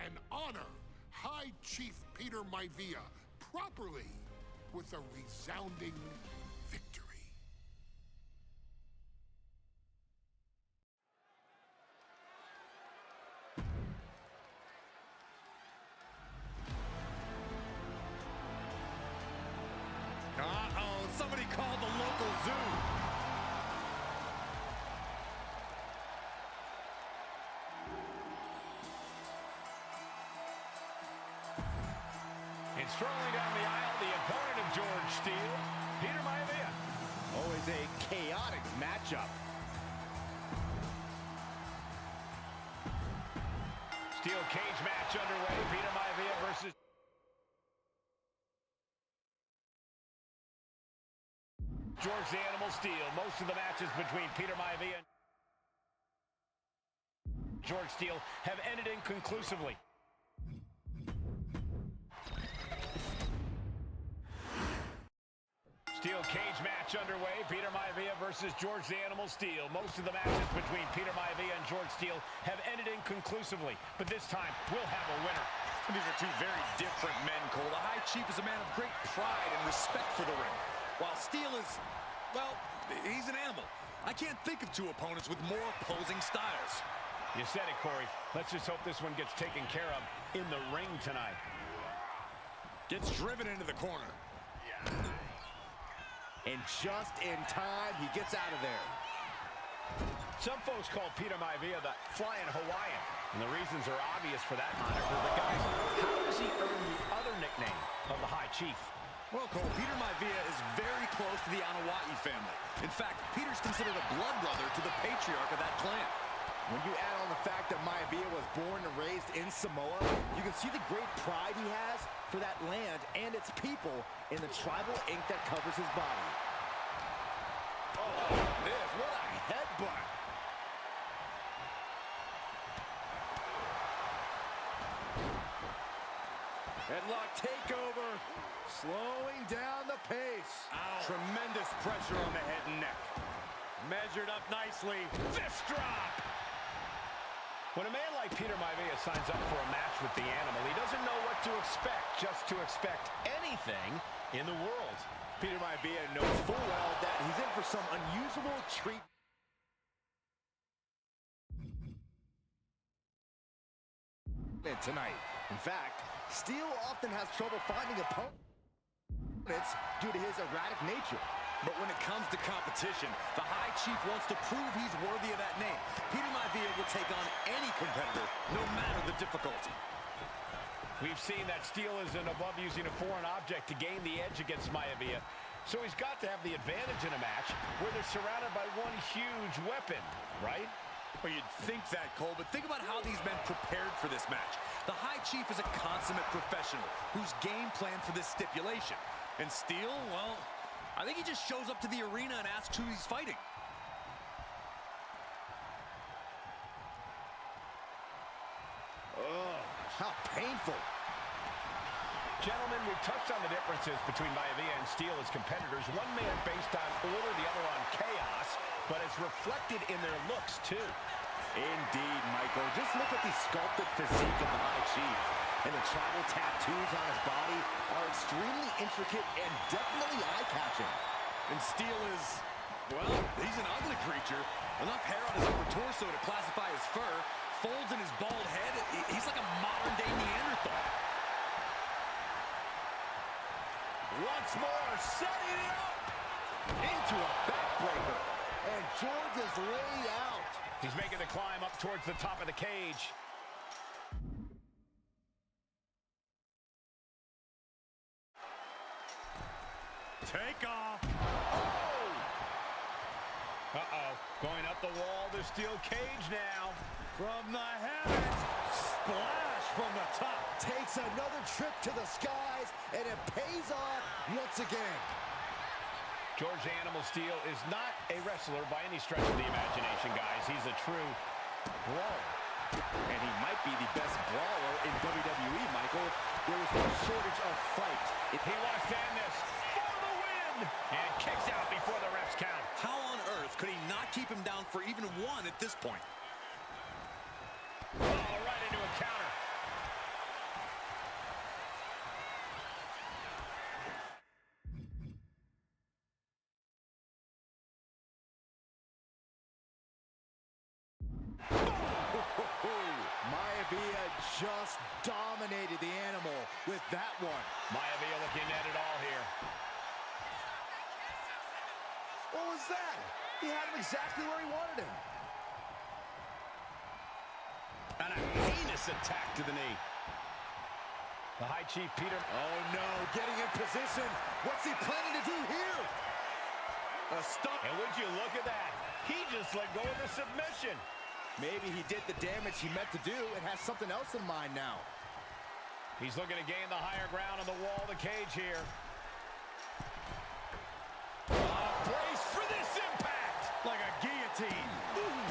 and honor High Chief Peter Maivia properly with a resounding victory. Uh-oh, somebody called the local zoo. And strolling down the aisle, the opponent of George Steele, Peter Maivia. Always a chaotic matchup. Steel cage match underway. Peter Maivia versus George the Animal Steele. Most of the matches between Peter Maivia and George Steele have ended inconclusively. Steel cage match underway. Peter Maivia versus George the Animal Steele. Most of the matches between Peter Maivia and George Steele have ended inconclusively, but this time we'll have a winner. These are two very different men, Cole. The High Chief is a man of great pride and respect for the ring, while Steele is, well, he's an animal. I can't think of two opponents with more opposing styles. You said it, Corey. Let's just hope this one gets taken care of in the ring tonight. Gets driven into the corner. And just in time, he gets out of there. Some folks call Peter Maivia the Flying Hawaiian, and the reasons are obvious for that moniker. But guys, how does he earn the other nickname of the High Chief? Well, Cole, Peter Maivia is very close to the Anawa'i family. In fact, Peter's considered a blood brother to the patriarch of that clan. When you add on the fact that Maivia was born and raised in Samoa, you can see the great pride he has for that land and its people in the tribal ink that covers his body. Oh, this, what a headbutt. Headlock takeover, slowing down the pace. Ow. Tremendous pressure on the head and neck. Measured up nicely. Fist drop! When a man like Peter Maivia signs up for a match with the Animal, he doesn't know what to expect, just to expect anything in the world. Peter Maivia knows full well that he's in for some unusual treat. Tonight. In fact, Steele often has trouble finding opponents due to his erratic nature. But when it comes to competition, the High Chief wants to prove he's worthy of that name. Peter Maivia will take on any competitor, no matter the difficulty. We've seen that Steele isn't above using a foreign object to gain the edge against Maivia. So he's got to have the advantage in a match where they're surrounded by one huge weapon, right? Well, you'd think that, Cole, but think about how these men prepared for this match. The High Chief is a consummate professional who's game planned for this stipulation. And Steel, well, I think he just shows up to the arena and asks who he's fighting. Oh, how painful. Gentlemen, we've touched on the differences between Maivia and Steel as competitors. One man based on order, the other on chaos, but it's reflected in their looks, too. Indeed, Michael. Just look at the sculpted physique of the High Chief. And the tribal tattoos on his body are extremely intricate and definitely eye-catching. And Steel is, well, he's an ugly creature. Enough hair on his upper torso to classify as fur. Folds in his bald head. He's like a modern-day Neanderthal. Once more, setting it up into a backbreaker. And George is laid out. He's making the climb up towards the top of the cage. Take off. Oh! Uh-oh. Going up the wall, the steel cage now. From the heavens. Splash from the top. Takes another trip to the skies, and it pays off once again. George Animal Steel is not a wrestler by any stretch of the imagination, guys. He's a true brawler. And he might be the best brawler in WWE, Michael. There is no shortage of fight. He wants to end this for the win. And kicks out before the refs count. How on earth could he not keep him down for even one at this point? Oh, right into a counter. Maivia just dominated the animal with that one. Maivia looking at it all here. What was that? He had him exactly where he wanted him. And a heinous attack to the knee. The High Chief, Peter. Oh, no, getting in position. What's he planning to do here? A stump. And would you look at that? He just let go of the submission. Maybe he did the damage he meant to do and has something else in mind now. He's looking to gain the higher ground on the wall of the cage here. Brace for this impact. Like a guillotine. Ooh.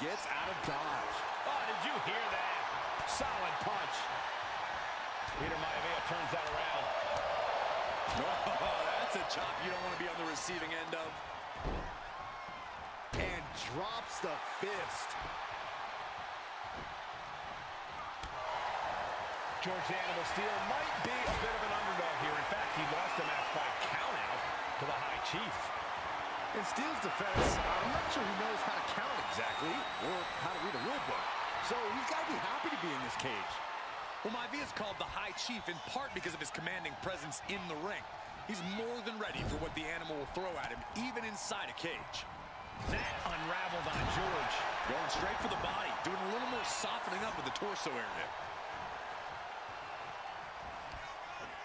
Gets out of dodge. Oh, did you hear that? Solid punch. Peter Maivia turns that around. Oh, that's a chop you don't want to be on the receiving end of. And drops the fist. George Animal Steel might be a bit of an underdog here. In fact, he lost the match by countout to the High Chief. In Steel's defense, I'm not sure he knows how to count exactly or how to read a rule book. So he's got to be happy to be in this cage. Well, Maivia is called the High Chief in part because of his commanding presence in the ring. He's more than ready for what the animal will throw at him, even inside a cage. That unraveled on George. Going straight for the body, doing a little more softening up with the torso area.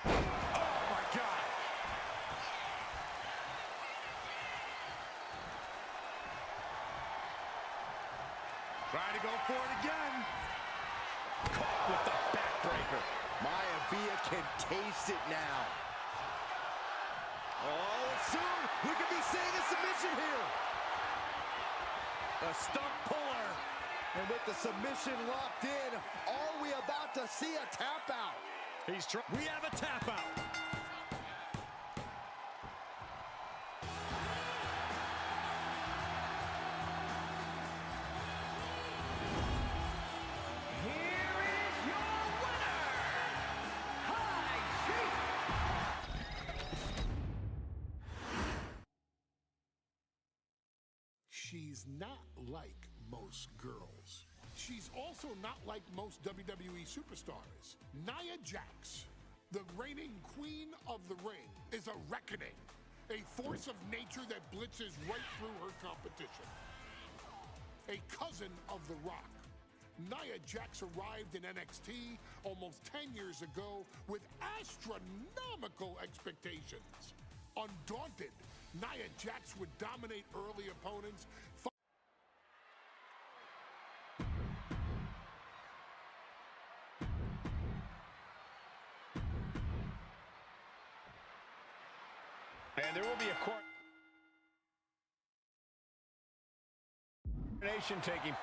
Oh, my God. Trying to go for it again. Caught with the backbreaker. Maivia can taste it now. Oh, and soon we could be seeing a submission here. A stump puller. And with the submission locked in, are we about to see a tap out? We have a tap out. Here is your winner, High Chief. She's not like most girls. She's also not like most WWE superstars. Nia Jax, the reigning queen of the ring, is a reckoning, a force of nature that blitzes right through her competition. A cousin of The Rock, Nia Jax arrived in NXT almost 10 years ago with astronomical expectations. Undaunted, Nia Jax would dominate early opponents. And there will be a coordination taking.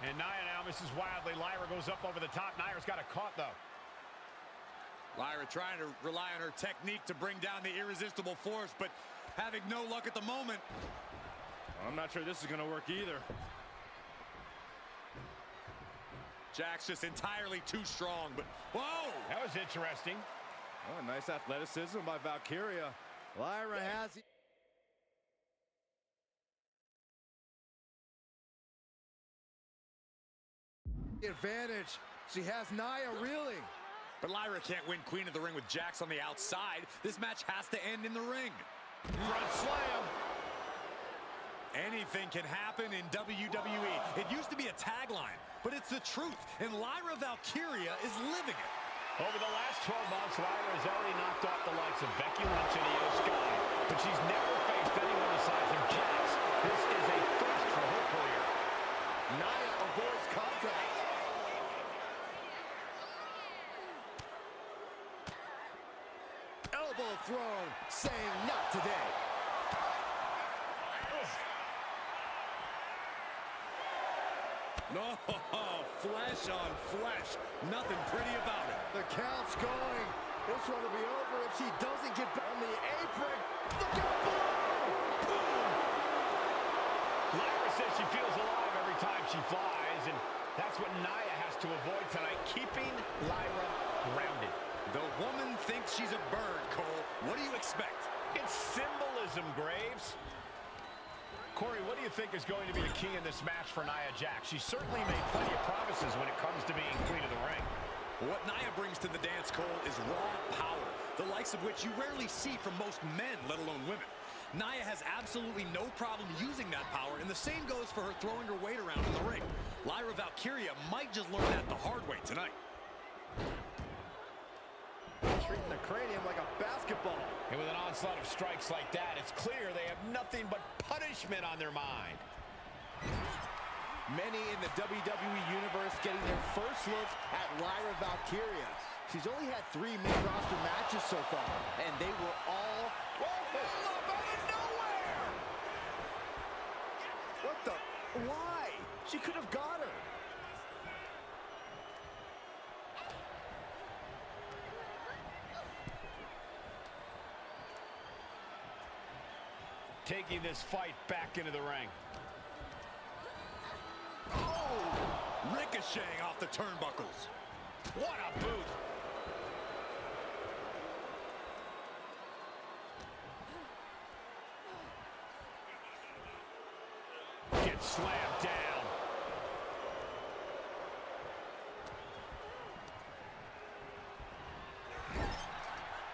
And Nia now misses wildly. Lyra goes up over the top. Nia's got it caught, though. Lyra trying to rely on her technique to bring down the irresistible force, but having no luck at the moment. I'm not sure this is going to work either. Jax just entirely too strong, but whoa! That was interesting. Oh, nice athleticism by Valkyria. Lyra has the advantage. She has Nia reeling. But Lyra can't win Queen of the Ring with Jax on the outside. This match has to end in the ring. Front slam. Anything can happen in WWE. It used to be a tagline, but it's the truth, and Lyra Valkyria is living it. Over the last 12 months, Lyra has already knocked off the likes of Becky Lynch and Io Sky, but she's never faced anyone the size of Jax. This is a first for her career. Nia avoids contact. Elbow thrown, saying not today. No, flesh on flesh. Nothing pretty about it. The count's going. This one will be over if she doesn't get back on the apron. Look out! Boom! Boom! Lyra says she feels alive every time she flies, and that's what Nia has to avoid tonight, keeping Lyra grounded. The woman thinks she's a bird, Cole. What do you expect? It's symbolism, Graves. Corey, what do you think is going to be the key in this match for Nia Jax? She certainly made plenty of promises when it comes to being Queen of the Ring. What Nia brings to the dance, Cole, is raw power, the likes of which you rarely see from most men, let alone women. Nia has absolutely no problem using that power, and the same goes for her throwing her weight around in the ring. Lyra Valkyria might just learn that the hard way tonight. Treating the cranium like a basketball. And with an onslaught of strikes like that, it's clear they have nothing but punishment on their mind. Many in the WWE Universe getting their first look at Lyra Valkyria. She's only had 3 main roster matches so far, and they were all up out of nowhere! What the? Why? She could have got her. Taking this fight back into the ring. Oh! Ricocheting off the turnbuckles. What a boot! Gets slammed down.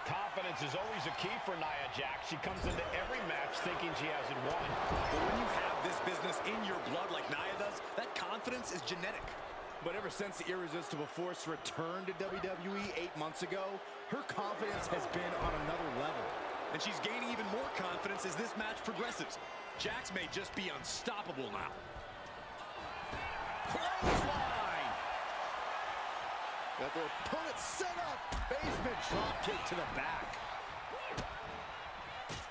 Confidence is always a key for Nia Jax. She comes into every match thinking she hasn't won. But when you have this business in your blood like Nia does, that confidence is genetic. But ever since the Irresistible Force returned to WWE 8 months ago, her confidence has been on another level. And she's gaining even more confidence as this match progresses. Jax may just be unstoppable now. Clothesline! Got their opponent set up. Basement dropkick to the back.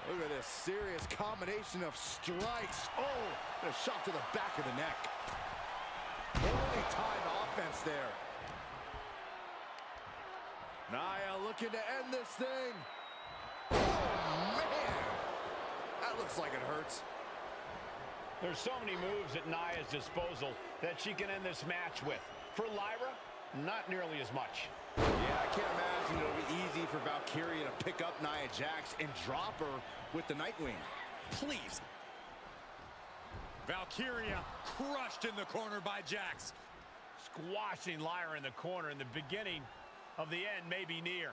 Look at this serious combination of strikes. Oh, and a shot to the back of the neck. Holy time offense there. Nia looking to end this thing. Oh, man. That looks like it hurts. There's so many moves at Nia's disposal that she can end this match with. For Lyra, not nearly as much. Yeah, I can't imagine it'll be easy for Valkyria to pick up Nia Jax and drop her with the Nightwing. Please. Valkyria crushed in the corner by Jax. Squashing Lyra in the corner, and the beginning of the end may be near.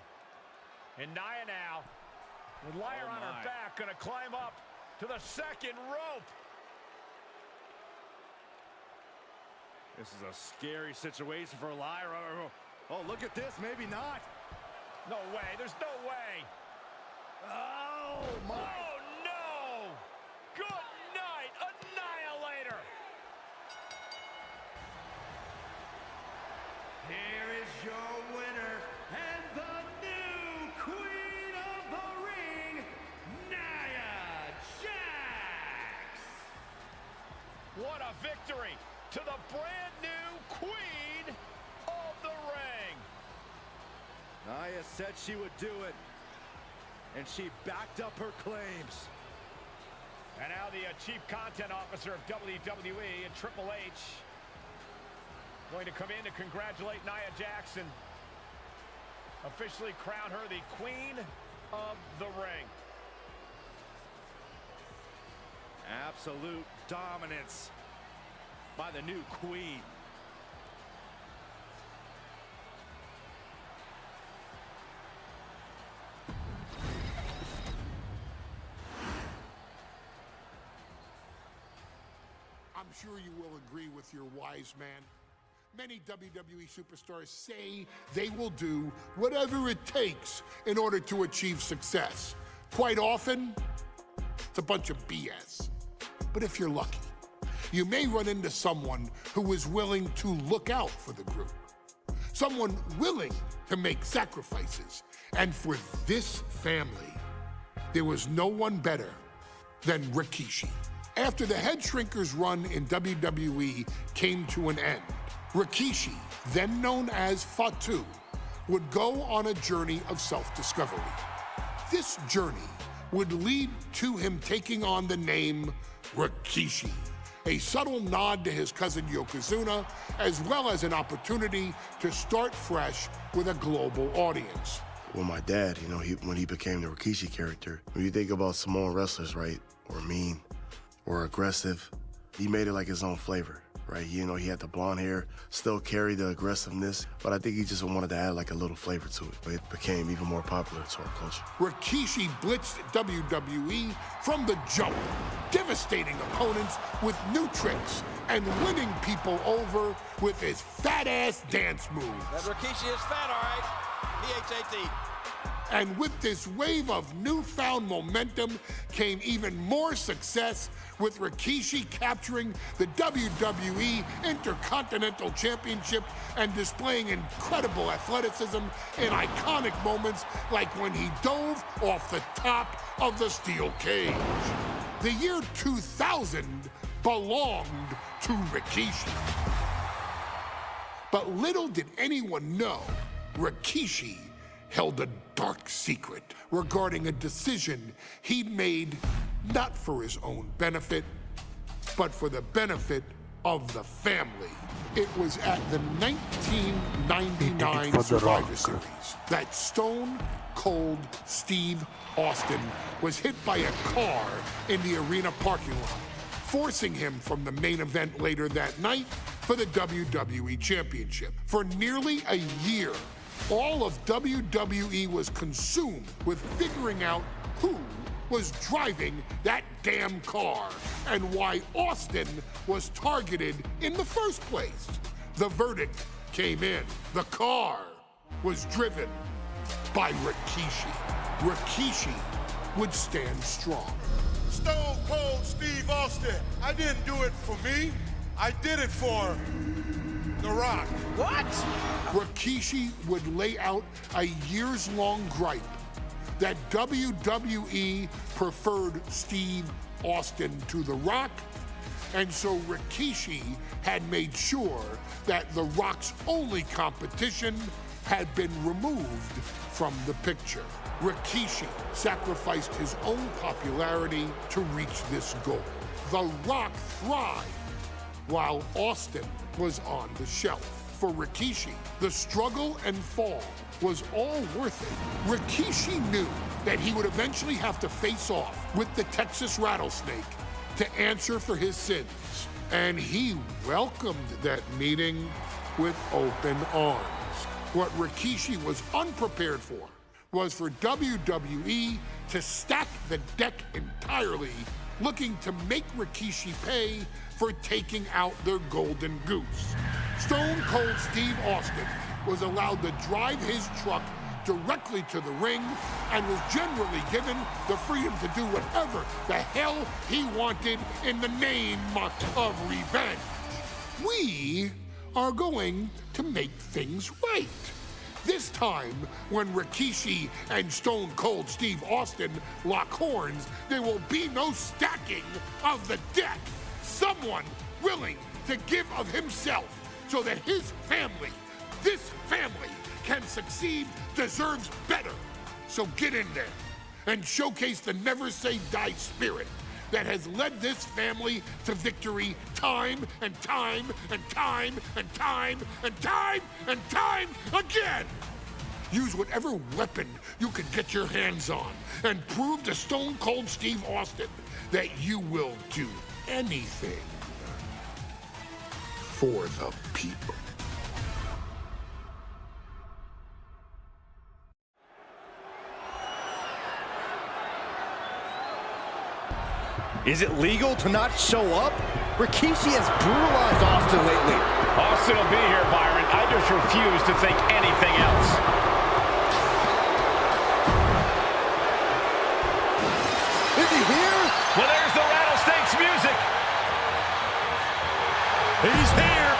And Nia now, with Lyra on her back, gonna climb up to the second rope. This is a scary situation for Lyra. Oh, look at this. Maybe not. No way. There's no way. Oh, my. Oh, Good night, Annihilator. Here is your winner and the new Queen of the Ring, Nia Jax. What a victory to the brand new Queen of the Ring. Nia said she would do it, and she backed up her claims. And now the Chief Content Officer of WWE and Triple H going to come in to congratulate Nia Jax and officially crown her the Queen of the Ring. Absolute dominance by the new Queen. I'm sure you will agree with your wise man. Many WWE superstars say they will do whatever it takes in order to achieve success. Quite often, it's a bunch of BS. But if you're lucky, you may run into someone who is willing to look out for the group. Someone willing to make sacrifices. And for this family, there was no one better than Rikishi. After the Head Shrinkers run in WWE came to an end, Rikishi, then known as Fatu, would go on a journey of self-discovery. This journey would lead to him taking on the name Rikishi, a subtle nod to his cousin Yokozuna, as well as an opportunity to start fresh with a global audience. Well, my dad, you know, when he became the Rikishi character, when you think about Samoan wrestlers, right, or mean, or aggressive, he made it like his own flavor, right? You know, he had the blonde hair, still carried the aggressiveness, but I think he just wanted to add like a little flavor to it. But it became even more popular to our culture. Rikishi blitzed WWE from the jump, devastating opponents with new tricks and winning people over with his fat-ass dance moves. That Rikishi is fat, all right. P-H-A-T. And with this wave of newfound momentum came even more success, with Rikishi capturing the WWE Intercontinental Championship and displaying incredible athleticism in iconic moments like when he dove off the top of the steel cage. The year 2000 belonged to Rikishi. But little did anyone know, Rikishi held a dark secret regarding a decision he'd made not for his own benefit, but for the benefit of the family. It was at the 1999 Survivor Series that Stone Cold Steve Austin was hit by a car in the arena parking lot, forcing him from the main event later that night for the WWE Championship. For nearly a year, all of WWE was consumed with figuring out who was driving that damn car and why Austin was targeted in the first place. The verdict came in. The car was driven by Rikishi. Rikishi would stand strong. Stone Cold Steve Austin. I didn't do it for me. I did it for The Rock. What? Rikishi would lay out a years-long gripe that WWE preferred Steve Austin to The Rock, and so Rikishi had made sure that The Rock's only competition had been removed from the picture. Rikishi sacrificed his own popularity to reach this goal. The Rock thrived while Austin was on the shelf. For Rikishi, the struggle and fall was all worth it. Rikishi knew that he would eventually have to face off with the Texas Rattlesnake to answer for his sins, and he welcomed that meeting with open arms. What Rikishi was unprepared for was for WWE to stack the deck entirely, looking to make Rikishi pay for taking out their golden goose. Stone Cold Steve Austin was allowed to drive his truck directly to the ring and was generally given the freedom to do whatever the hell he wanted in the name of revenge. We are going to make things right. This time, when Rikishi and Stone Cold Steve Austin lock horns, there will be no stacking of the deck. Someone willing to give of himself so that his family, this family, can succeed, deserves better. So get in there and showcase the never say die spirit that has led this family to victory time and time and time and time and time and time again. Use whatever weapon you can get your hands on and prove to Stone Cold Steve Austin that you will do anything for the people. Is it legal to not show up? Rikishi has brutalized Austin lately. Austin will be here, Byron. I just refuse to think anything else. Is he here? Well, there's the Rattlesnakes music. He's here.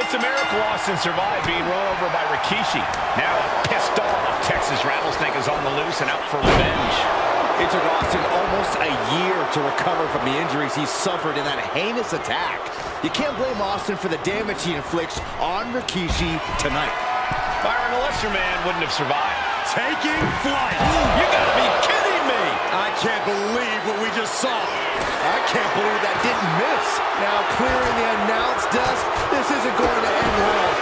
It's a miracle Austin survived being run over by Rikishi. Now a pissed off Texas Rattlesnake is on the loose and out for revenge. It took Austin almost a year to recover from the injuries he suffered in that heinous attack. You can't blame Austin for the damage he inflicts on Rikishi tonight. Byron, a lesser man wouldn't have survived. Taking flight. You gotta be kidding me. I can't believe what we just saw. I can't believe that didn't miss. Now clearing the announce desk, this isn't going to end well.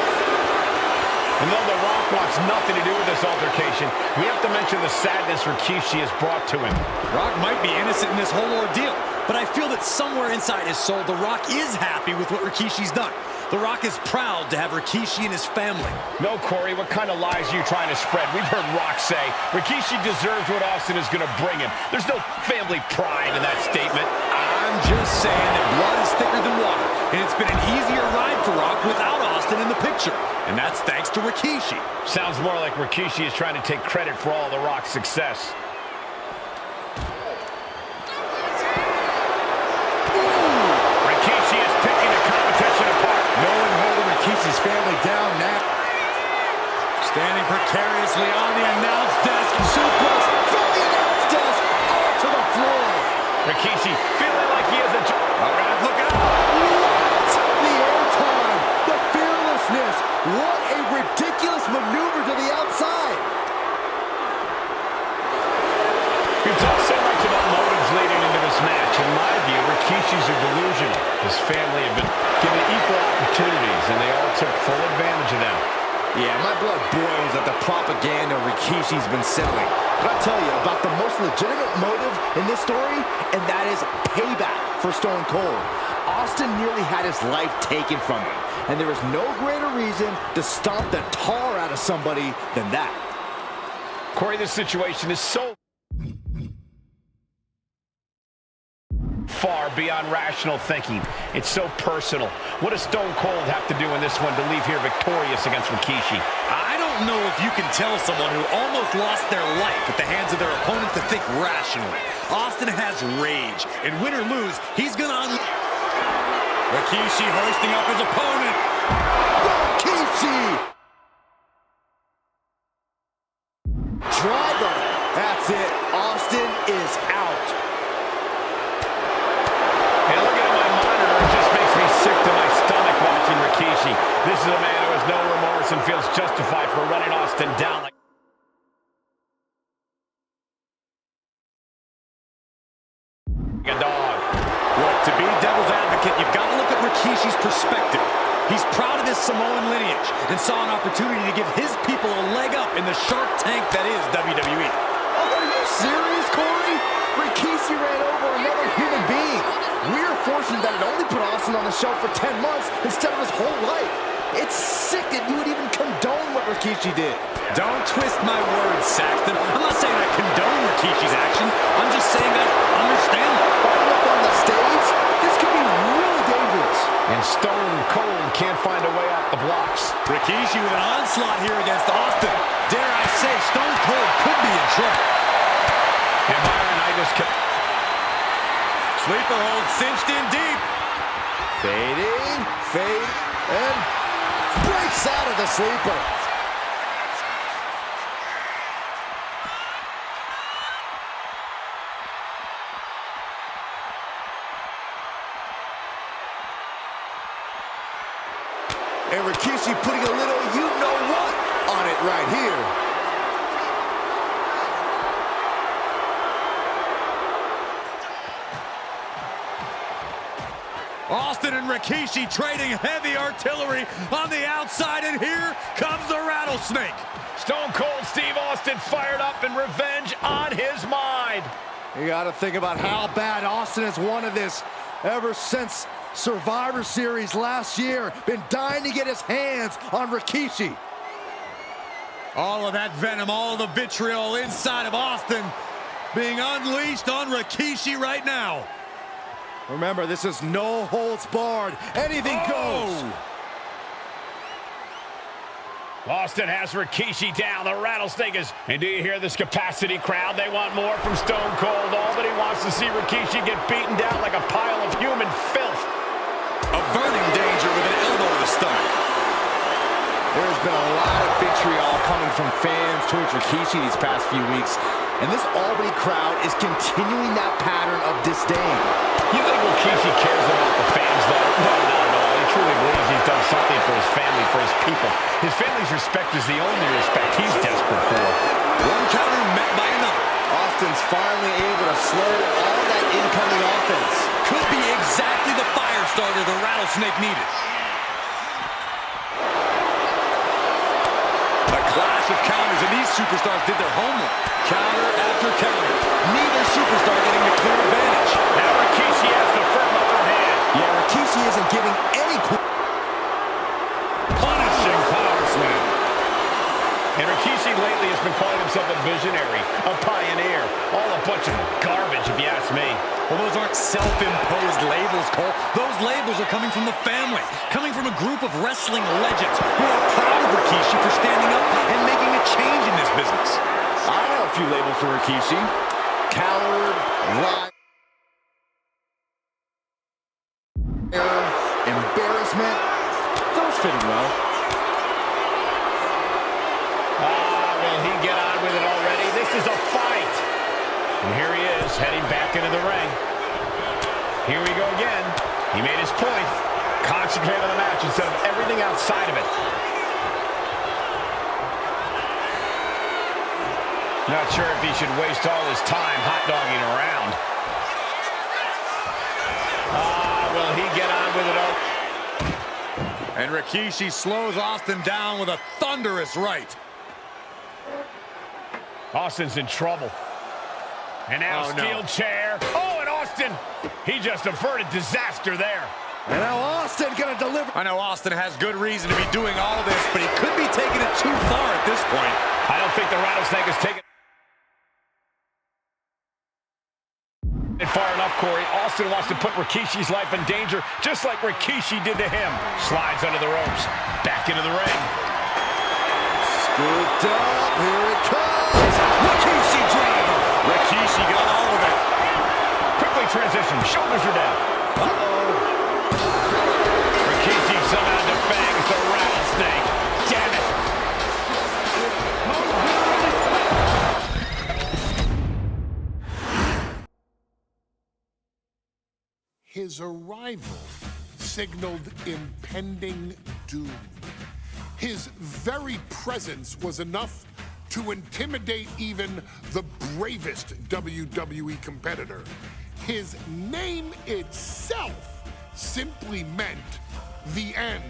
And though The Rock wants nothing to do with this altercation, we have to mention the sadness Rikishi has brought to him. Rock might be innocent in this whole ordeal, but I feel that somewhere inside his soul, The Rock is happy with what Rikishi's done. The Rock is proud to have Rikishi and his family. No, Corey, what kind of lies are you trying to spread? We've heard Rock say Rikishi deserves what Austin is going to bring him. There's no family pride in that statement. I'm just saying that blood is thicker than water, and it's been an easier ride for Rock without Austin in the picture. And that's thanks to Rikishi. Sounds more like Rikishi is trying to take credit for all The Rock's success. Rikishi is picking the competition apart. No one holding Rikishi's family down now. Standing precariously on the announce desk. Suplex from the announce desk onto the floor. Rikishi feeling like he has a... All right, look out. What? The airtime, the fearlessness. What a ridiculous maneuver to the outside. You talk so much about motives leading into this match. In my view, Rikishi's are delusional. His family have been given equal opportunities, and they all took full advantage of them. Yeah, my blood boils at the propaganda Rikishi's been selling. But I'll tell you about the most legitimate motive in this story, and that is payback for Stone Cold. Austin nearly had his life taken from him, and there is no greater reason to stomp the tar out of somebody than that. Corey, this situation is so far beyond rational thinking. It's so personal. What does Stone Cold have to do in this one to leave here victorious against Rikishi? I don't know if you can tell someone who almost lost their life at the hands of their opponent to think rationally. Austin has rage, and win or lose, he's gonna Rikishi hoisting up his opponent. Rikishi! Driver. That's it. Austin is out. And looking at my monitor, it just makes me sick to my stomach watching Rikishi. This is a man who has no remorse and feels justified for running Austin down like a dog. Look, to be devil's advocate, you've got to look at Rikishi's perspective. He's proud of his Samoan lineage and saw an opportunity to give his people a leg up in the Shark Tank that is WWE. Oh, are you serious, Corey? Rikishi ran over another human being. We're fortunate that it only put Austin on the shelf for 10 months instead of his whole life. It's sick that you would even condone what Rikishi did. Don't twist my words, Saxton. I'm not saying I condone Rikishi's action. I'm just saying I understand it. Fighting up on the stage, this could be really dangerous. And And Stone Cold can't find a way off the blocks. Rikishi with an onslaught here against Austin. Dare I say, Stone Cold could be in trouble. And Byron, I just kept... Sleeper hold cinched in deep. Fading, and breaks out of the sleeper. And Rikishi putting a little you-know-what on it right here. Austin and Rikishi trading heavy artillery on the outside, and here comes the rattlesnake. Stone Cold Steve Austin fired up and revenge on his mind. You got to think about how bad Austin has wanted this ever since Survivor Series last year. Been dying to get his hands on Rikishi. All of that venom, all of the vitriol inside of Austin being unleashed on Rikishi right now. Remember, this is no holds barred. Anything goes. Austin has Rikishi down. The rattlesnake is... And do you hear this capacity crowd? They want more from Stone Cold. All that he wants to see Rikishi get beaten down like a pile of human filth. Averting danger with an elbow to the stomach. There's been a lot of vitriol coming from fans towards Rikishi these past few weeks, and this Albany crowd is continuing that pattern of disdain. You think Rikishi cares about the fans, though? No, not at all. He truly believes he's done something for his family, for his people. His family's respect is the only respect he's desperate for. One counter met by another. Austin's finally able to slow all that incoming offense. Could be exactly the fire starter the rattlesnake needed. A clash of counters, and these superstars did their homework. Counter after counter. Neither superstar getting the clear advantage. Now Rikishi has the firm upper hand. Yeah, Rikishi isn't giving any... Punishing power slam. And Rikishi lately has been calling himself a visionary, a pioneer. All a bunch of garbage, if you ask me. Well, those aren't self-imposed labels, Cole. Those labels are coming from the family, coming from a group of wrestling legends who are proud of Rikishi for standing up and making a change in this business. I have a few labels for Rikishi. Coward, liar, embarrassment. Those fitting well. Will he get on with it already? This is a fight. And here he is, heading back into the ring. Here we go again. He made his point. Concentrate on the match instead of everything outside of it. Not sure if he should waste all his time hot-dogging around. Will he get on with it all? And Rikishi slows Austin down with a thunderous right. Austin's in trouble. And now steel chair. Oh, and Austin, he just averted disaster there. And now Austin gonna deliver. I know Austin has good reason to be doing all this, but he could be taking it too far at this point. I don't think the rattlesnake is taking it far enough, Corey. Austin wants to put Rikishi's life in danger, just like Rikishi did to him. Slides under the ropes. Back into the ring. Scooped up. Here it comes. Rikishi driver. Rikishi got all of it. Quickly transition. Shoulders are down. Rikishi somehow defangs the rattlesnake. Damn it. His arrival signaled impending doom. His very presence was enough to intimidate even the bravest WWE competitor. His name itself simply meant the end.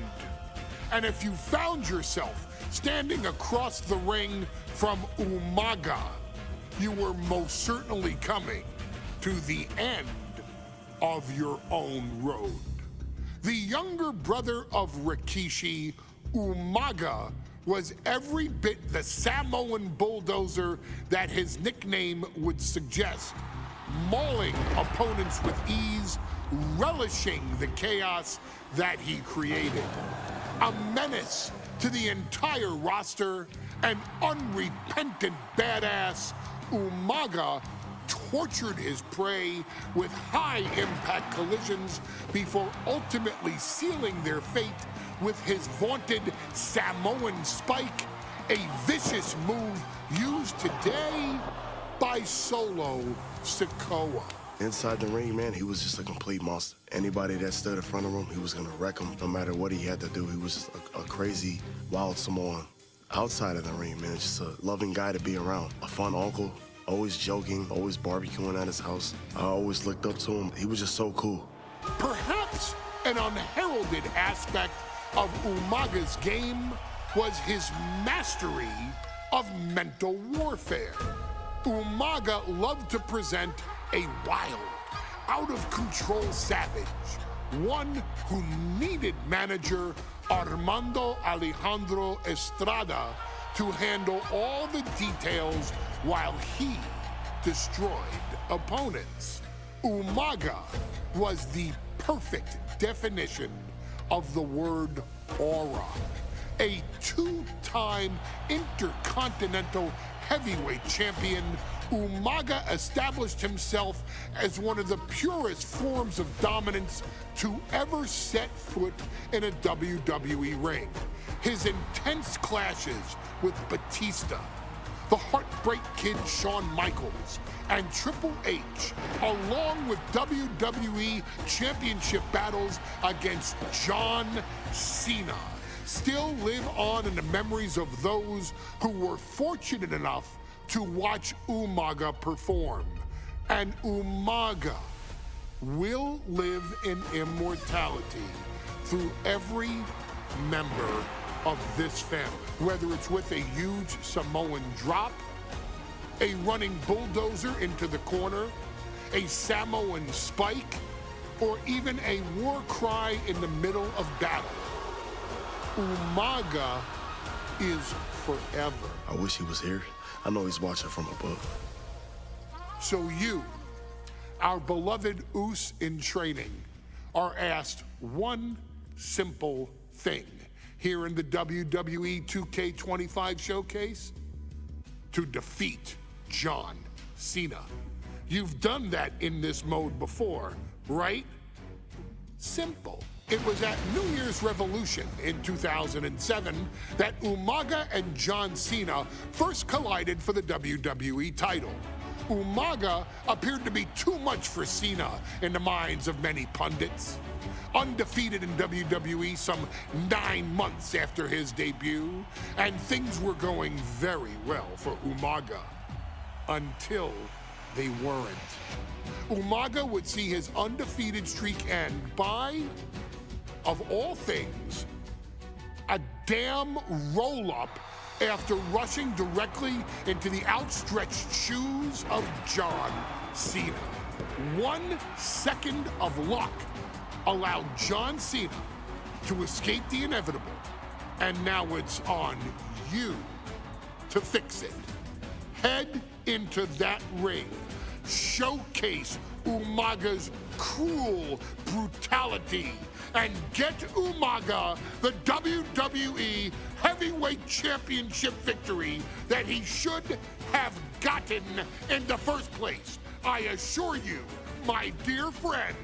And if you found yourself standing across the ring from Umaga, you were most certainly coming to the end of your own road. The younger brother of Rikishi, Umaga, was every bit the Samoan bulldozer that his nickname would suggest. mauling opponents with ease, relishing the chaos that he created. A menace to the entire roster, an unrepentant badass, Umaga tortured his prey with high-impact collisions before ultimately sealing their fate with his vaunted Samoan spike, a vicious move used today by Solo Sikoa. Inside the ring, man, he was just a complete monster. Anybody that stood in front of him, he was gonna wreck him no matter what he had to do. He was just a crazy, wild Samoan. Outside of the ring, man, just a loving guy to be around. A fun uncle, always joking, always barbecuing at his house. I always looked up to him. He was just so cool. Perhaps an unheralded aspect of Umaga's game was his mastery of mental warfare. Umaga loved to present a wild, out-of-control savage, one who needed manager Armando Alejandro Estrada to handle all the details while he destroyed opponents. Umaga was the perfect definition of the word aura. A two-time intercontinental heavyweight champion, Umaga established himself as one of the purest forms of dominance to ever set foot in a WWE ring. His intense clashes with Batista, the Heartbreak Kid Shawn Michaels, and Triple H, along with WWE Championship battles against John Cena, still live on in the memories of those who were fortunate enough to watch Umaga perform. And Umaga will live in immortality through every member of this family, whether it's with a huge Samoan drop, a running bulldozer into the corner, a Samoan spike, or even a war cry in the middle of battle. Umaga is forever. I wish he was here. I know he's watching from above. So you, our beloved Us in training, are asked one simple thing here in the WWE 2K25 showcase: to defeat John Cena. You've done that in this mode before, right? Simple. It was at New Year's Revolution in 2007 that Umaga and John Cena first collided for the WWE title. Umaga appeared to be too much for Cena in the minds of many pundits. Undefeated in WWE some 9 months after his debut, and things were going very well for Umaga. Until they weren't. Umaga would see his undefeated streak end by, of all things, a damn roll-up after rushing directly into the outstretched shoes of John Cena. 1 second of luck allowed John Cena to escape the inevitable, and now it's on you to fix it. Head into that ring, showcase Umaga's cruel brutality, and get Umaga the WWE Heavyweight Championship victory that he should have gotten in the first place. I assure you, my dear friend,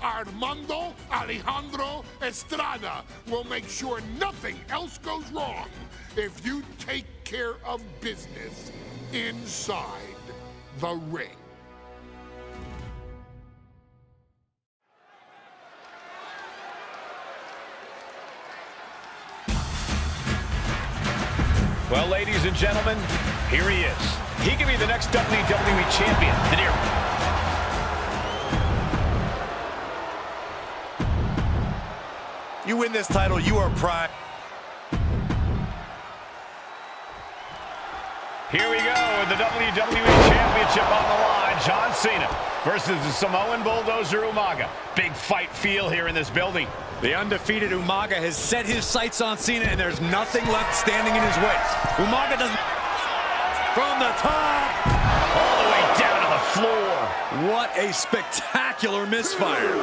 Armando Alejandro Estrada will make sure nothing else goes wrong if you take care of business inside the ring. Well, ladies and gentlemen, here he is. He can be the next WWE champion. And here. You win this title, you are prime. Here we go with the WWE Championship on the line. John Cena versus the Samoan Bulldozer Umaga. Big fight feel here in this building. The undefeated Umaga has set his sights on Cena, and there's nothing left standing in his way. Umaga doesn't... From the top! All the way down to the floor. What a spectacular misfire.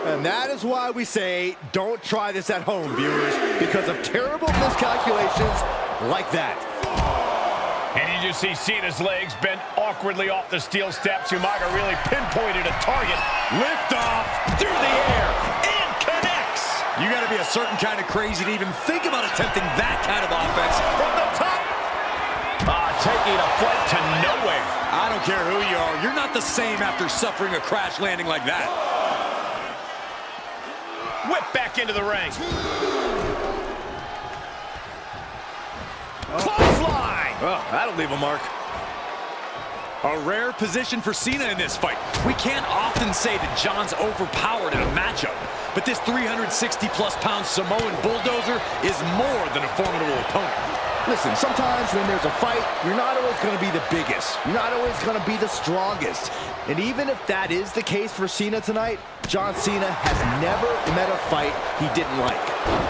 And that is why we say, don't try this at home, viewers, because of terrible miscalculations like that. And you just see Cena's legs bent awkwardly off the steel steps. Umaga really pinpointed a target. Lift off through the air and connects. You got to be a certain kind of crazy to even think about attempting that kind of offense from the top. Taking a flight to nowhere. I don't care who you are. You're not the same after suffering a crash landing like that. Whip back into the ring. Clothesline. Oh, that'll leave a mark. A rare position for Cena in this fight. We can't often say that John's overpowered in a matchup, but this 360-plus pound Samoan bulldozer is more than a formidable opponent. Listen, sometimes when there's a fight, you're not always going to be the biggest. You're not always going to be the strongest. And even if that is the case for Cena tonight, John Cena has never met a fight he didn't like.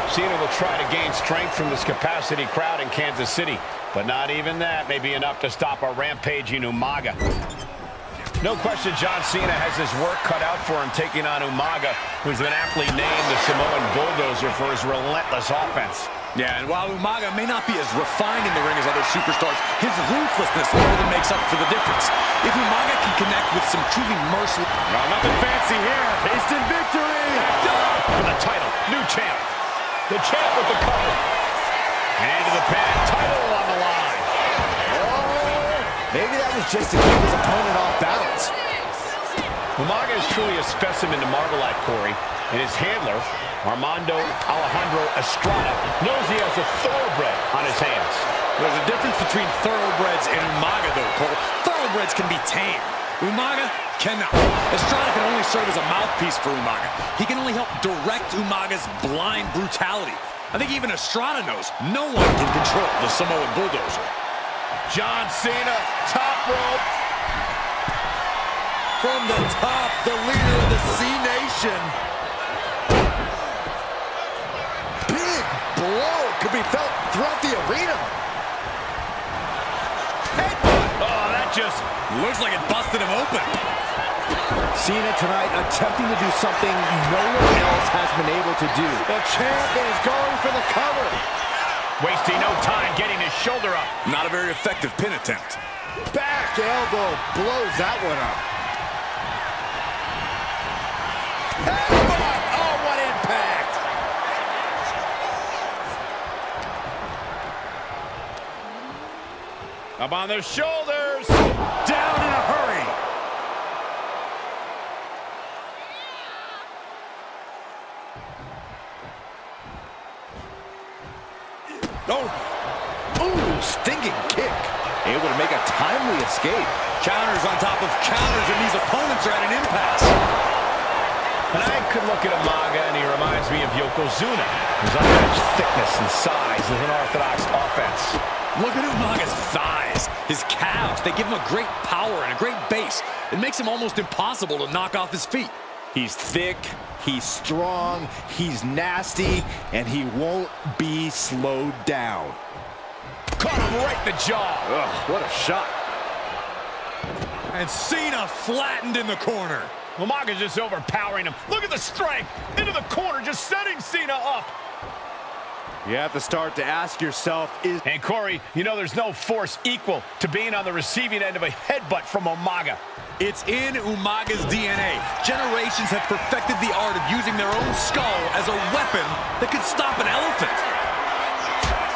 Cena will try to gain strength from this capacity crowd in Kansas City, but not even that may be enough to stop a rampaging Umaga. No question John Cena has his work cut out for him taking on Umaga, who's been aptly named the Samoan bulldozer for his relentless offense. Yeah, and while Umaga may not be as refined in the ring as other superstars, his ruthlessness more than makes up for the difference. If Umaga can connect with some truly merciless... No, nothing fancy here. Instant victory. For the title, new champ. The champ with the cover. And into the pin, title on the line. Maybe that was just to keep his opponent off balance. Umaga is truly a specimen to marvel at, Corey. And his handler, Armando Alejandro Estrada, knows he has a thoroughbred on his hands. There's a difference between thoroughbreds and Umaga, though, Cole. Thoroughbreds can be tamed. Umaga cannot. Estrada can only serve as a mouthpiece for Umaga. He can only help direct Umaga's blind brutality. I think even Estrada knows no one can control the Samoan bulldozer. John Cena, top rope. From the top, the leader of the C-Nation. Big blow could be felt throughout the arena. Headbutt. Oh, that just looks like it busted him open. Cena tonight attempting to do something no one else has been able to do. The champ is going for the cover. Wasting no time getting his shoulder up. Not a very effective pin attempt. Back elbow blows that one up. Headbutt! Oh, what impact! Up on their shoulders. Down in a hurry. Oh! Ooh, stinging kick. Able to make a timely escape. Counters on top of counters, and these opponents are at an impasse. And I could look at Umaga, and he reminds me of Yokozuna, whose unmatched thickness and size is an orthodox offense. Look at Umaga's thighs, his calves. They give him a great power and a great base. It makes him almost impossible to knock off his feet. He's thick, he's strong, he's nasty, and he won't be slowed down. Caught him right in the jaw. Ugh, what a shot. And Cena flattened in the corner. Umaga's just overpowering him. Look at the strength. Into the corner, just setting Cena up. You have to start to ask yourself, is... And Corey, you know there's no force equal to being on the receiving end of a headbutt from Umaga. It's in Umaga's DNA. Generations have perfected the art of using their own skull as a weapon that could stop an elephant.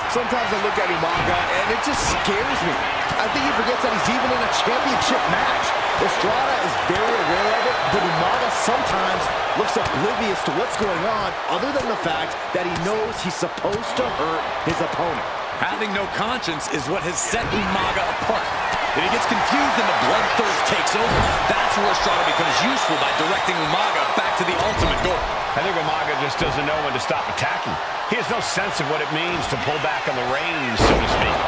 Sometimes I look at Umaga and it just scares me. I think he forgets that he's even in a championship match. Estrada is very aware of it, but Umaga sometimes looks oblivious to what's going on, other than the fact that he knows he's supposed to hurt his opponent. Having no conscience is what has set Umaga apart. If he gets confused and the bloodthirst takes over, that's where Estrada becomes useful by directing Umaga back to the ultimate goal. I think Umaga just doesn't know when to stop attacking. He has no sense of what it means to pull back on the reins, so to speak.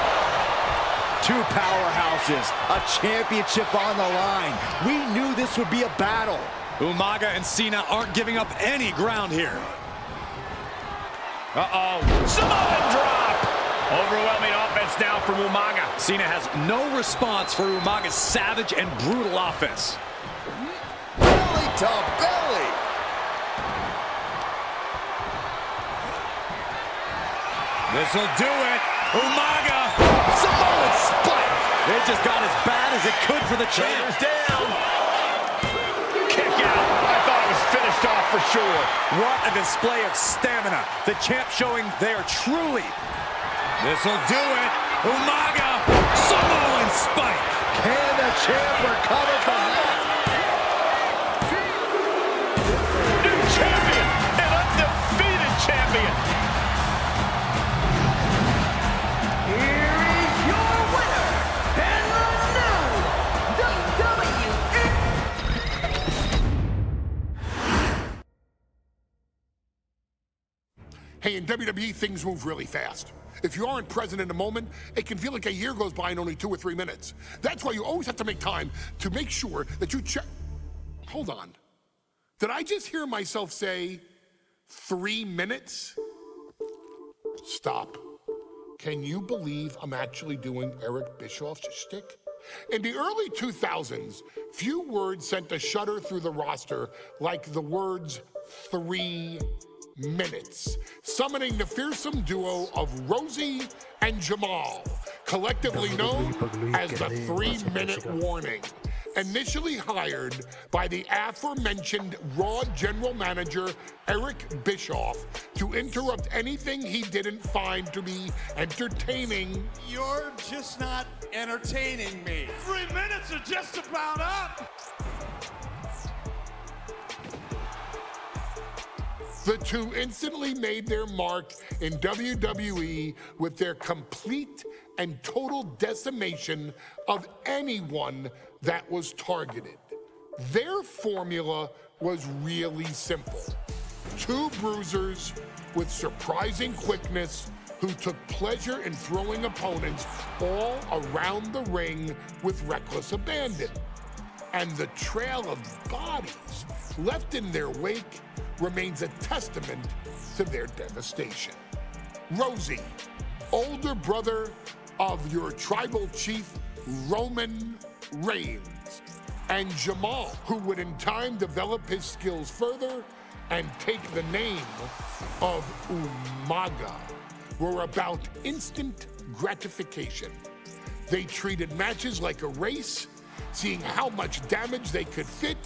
Two powerhouses, a championship on the line. We knew this would be a battle. Umaga and Cena aren't giving up any ground here. Uh-oh. Samoan drop! Overwhelming offense now from Umaga. Cena has no response for Umaga's savage and brutal offense. Belly to belly. This'll do it. Umaga. Samoan spike. It just got as bad as it could for the champ. Down. Kick out. I thought it was finished off for sure. What a display of stamina. The champ showing they are truly. This'll do it. Umaga. Samoan spike. Can the champ recover from that? New champion. An undefeated champion. Here is your winner, and the WWE. Hey, in WWE, things move really fast. If you aren't present in the moment, it can feel like a year goes by in only 2 or 3 minutes. That's why you always have to make time to make sure that you check. Hold on. Did I just hear myself say 3 minutes? Stop. Can you believe I'm actually doing Eric Bischoff's shtick? In the early 2000s, few words sent a shudder through the roster like the words 3 minutes, summoning the fearsome duo of Rosie and Jamal, collectively known as the 3-minute warning. Initially hired by the aforementioned Raw general manager Eric Bischoff to interrupt anything he didn't find to be entertaining. You're just not entertaining me. 3 minutes are just about up. The two instantly made their mark in WWE with their complete and total decimation of anyone that was targeted. Their formula was really simple. 2 bruisers with surprising quickness who took pleasure in throwing opponents all around the ring with reckless abandon. And the trail of bodies left in their wake remains a testament to their devastation. Rosie, older brother of your tribal chief, Roman Reigns, and Jamal, who would in time develop his skills further and take the name of Umaga, were about instant gratification. They treated matches like a race, seeing how much damage they could fit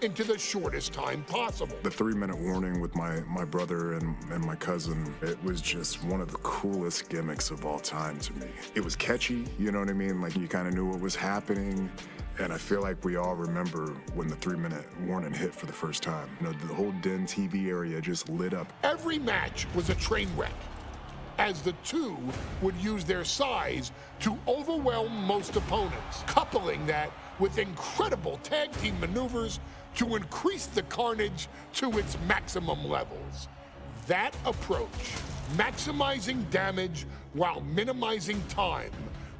into the shortest time possible. The 3-minute warning with my brother and my cousin, it was just one of the coolest gimmicks of all time to me. It was catchy, you know what I mean? Like, you kind of knew what was happening. And I feel like we all remember when the 3-minute warning hit for the first time. You know, the whole Den TV area just lit up. Every match was a train wreck, as the two would use their size to overwhelm most opponents, coupling that with incredible tag team maneuvers to increase the carnage to its maximum levels. That approach, maximizing damage while minimizing time,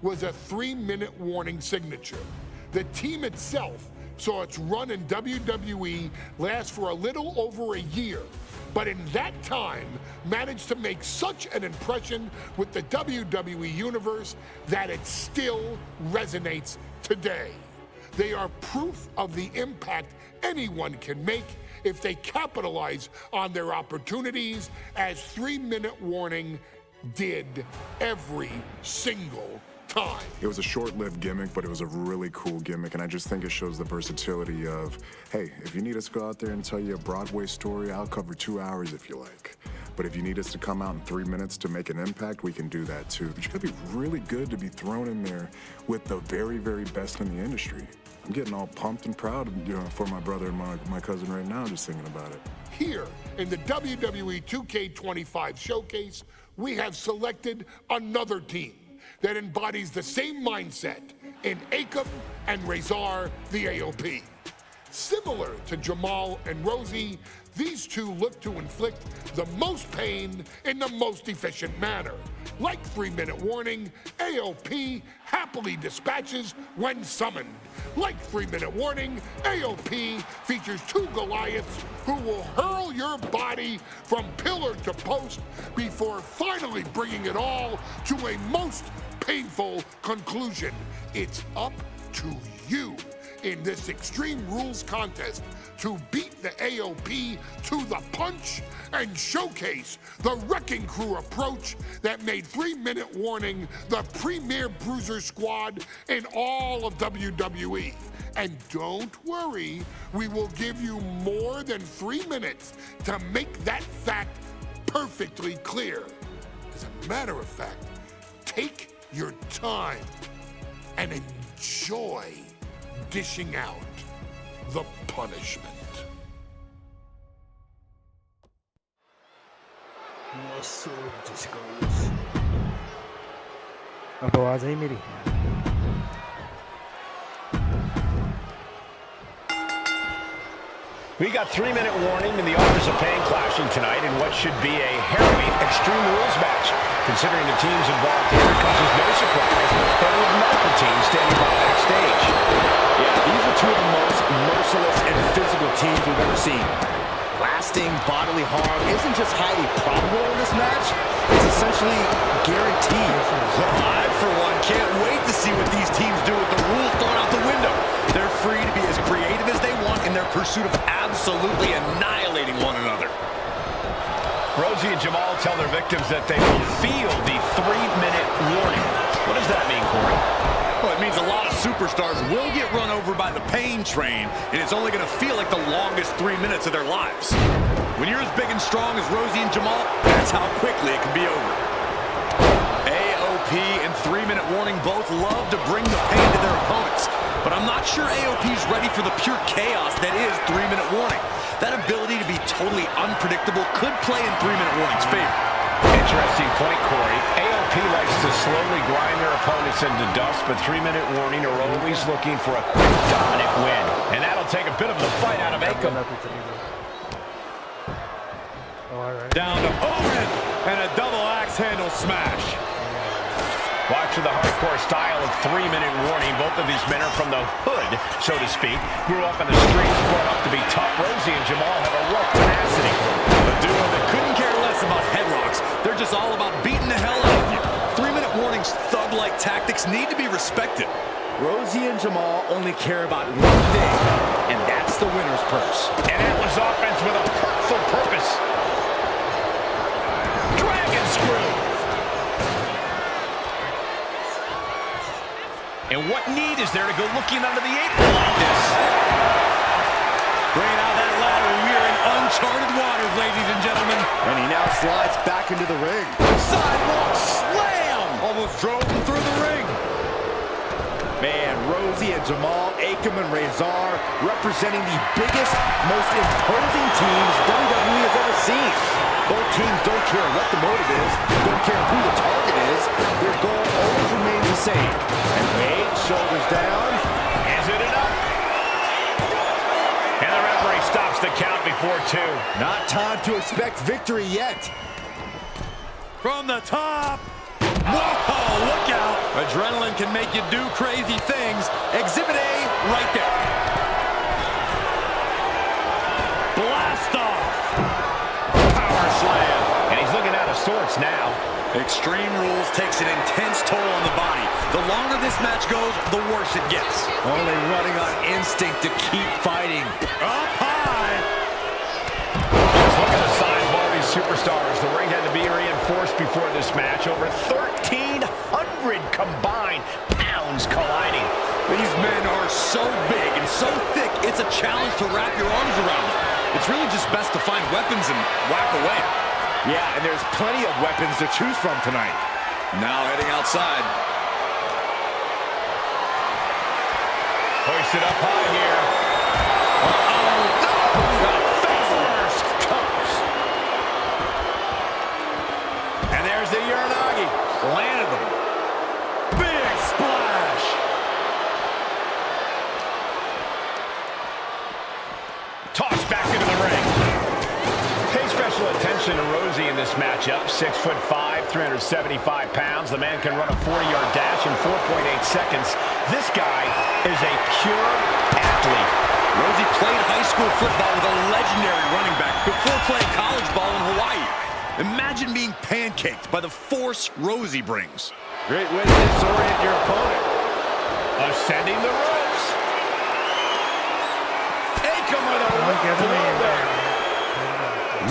was a 3-minute warning signature. The team itself saw its run in WWE last for a little over a year, but in that time managed to make such an impression with the WWE Universe that it still resonates today. They are proof of the impact anyone can make if they capitalize on their opportunities, as 3-minute warning did every single time. It was a short-lived gimmick, but it was a really cool gimmick, and I just think it shows the versatility of, hey, if you need us to go out there and tell you a Broadway story, I'll cover 2 hours if you like. But if you need us to come out in 3 minutes to make an impact, we can do that too. But you gotta be really good to be thrown in there with the very, very best in the industry. I'm getting all pumped and proud, you know, for my brother and my cousin right now, just thinking about it. Here in the WWE 2K25 showcase, we have selected another team that embodies the same mindset in Akam and Razor the AOP. Similar to Jamal and Rosie, these two look to inflict the most pain in the most efficient manner, Like 3-minute warning, AOP happily dispatches when summoned. Like 3-minute warning, AOP features 2 Goliaths who will hurl your body from pillar to post before finally bringing it all to a most painful conclusion. It's up to you in this Extreme Rules contest to beat the AOP to the punch and showcase the Wrecking Crew approach that made 3-minute warning the premier bruiser squad in all of WWE. And don't worry, we will give you more than 3 minutes to make that fact perfectly clear. As a matter of fact, take your time and enjoy dishing out the punishment. अब आवाज आई मेरी We got 3-minute warning in the Authors of Pain clashing tonight in what should be a harrowing Extreme Rules match. Considering the teams involved here, it comes as no surprise that we have multiple teams standing by backstage. Yeah, these are 2 of the most merciless and physical teams we've ever seen. Lasting bodily harm isn't just highly probable in this match, it's essentially guaranteed. Well, I, for one, can't wait to see what these teams do with the rules thrown out the window. They're free to be as creative as they want in their pursuit of absolutely annihilating one another. Rosie and Jamal tell their victims that they will feel the 3-minute warning. What does that mean, Corey? Well, it means a lot of superstars will get run over by the pain train, and it's only going to feel like the longest 3 minutes of their lives. When you're as big and strong as Rosie and Jamal, that's how quickly it can be over. AOP and 3-minute warning both love to bring the pain to their opponents, but I'm not sure AOP's ready for the pure chaos that is 3-minute warning. That ability to be totally unpredictable could play in 3-minute warning's favor. Interesting point, Corey. AOP likes to slowly grind their opponents into dust, but 3-minute warning are always looking for a quick, dominant win. And that'll take a bit of the fight out of Akam. Down to Owen, and a double axe handle smash. Watching the hardcore style of 3-minute warning, both of these men are from the hood, so to speak. Grew up in the streets, brought up to be tough. Rosie and Jamal have a rough tenacity. A duo that couldn't care less about headlocks. They're just all about beating the hell out of you. 3-minute warning's thug-like tactics need to be respected. Rosie and Jamal only care about one thing, and that's the winner's purse. And that was offense with a hurtful purpose. Dragon screw. And what need is there to go looking under the apron like this? Bringing out that ladder, we are in uncharted waters, ladies and gentlemen. And he now slides back into the ring. Sidewalk slam! Almost drove him through the ring. Man, Rosie and Jamal, Akam and Razor representing the biggest, most imposing teams WWE has ever seen. Both teams don't care what the motive is, don't care who the target is. Their goal always remains the same. And wait, shoulders down. Is it enough? And the referee stops the count before 2. Not time to expect victory yet. From the top. Whoa, look out. Adrenaline can make you do crazy things. Exhibit A right there. Blast off. Power slam. And he's looking out of sorts now. Extreme Rules takes an intense toll on the body. The longer this match goes, the worse it gets. Only running on instinct to keep fighting. Up high. Just look at the size of all these superstars. The ring had to be reinforced before this match. Over 1,300 combined pounds colliding. These men are so big and so thick, it's a challenge to wrap your arms around them. It's really just best to find weapons and whack away. Yeah, and there's plenty of weapons to choose from tonight. Now heading outside. Hoisted up high here. Uh-oh. No! Face first comes. And there's the Uranagi. Landed them. Big splash. Tossed back into the ring. Pay special attention Anderson and Rosie in this matchup. 6'5", 375 pounds. The man can run a 40-yard dash in 4.8 seconds. This guy is a pure athlete. Rosie played high school football with a legendary running back before playing college ball in Hawaii. Imagine being pancaked by the force Rosie brings. Great way to disorient your opponent. Ascending the ropes. Acom with a rope there.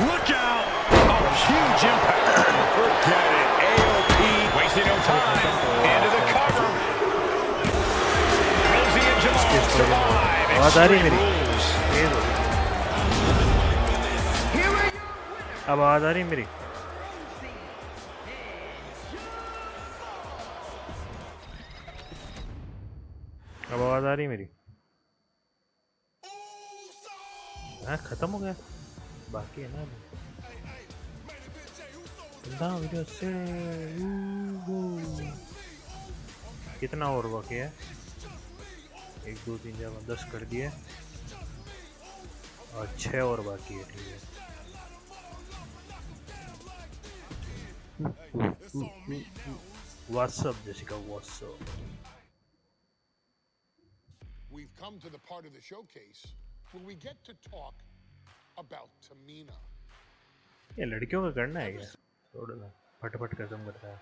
Look out. Oh, huge impact. Forget it. AOP. Wasting no time. Into the cover. Rosie and Jamal survive. Extreme rules. अब आवाज आ रही मेरी? अब आवाज आ रही मेरी? हाँ खत्म हो गया, बाकी है ना वीडियो से। कितना और बाकी है? 1 2 3 4 5 10 कर दिए और 6 और बाकी है। ठीक है, What's up, Jessica? What's up? We've come to the part of the showcase where we get to talk about Tamina. ये लड़कियों का करना है क्या? छोड़ो ना, फटाफट खत्म करता है।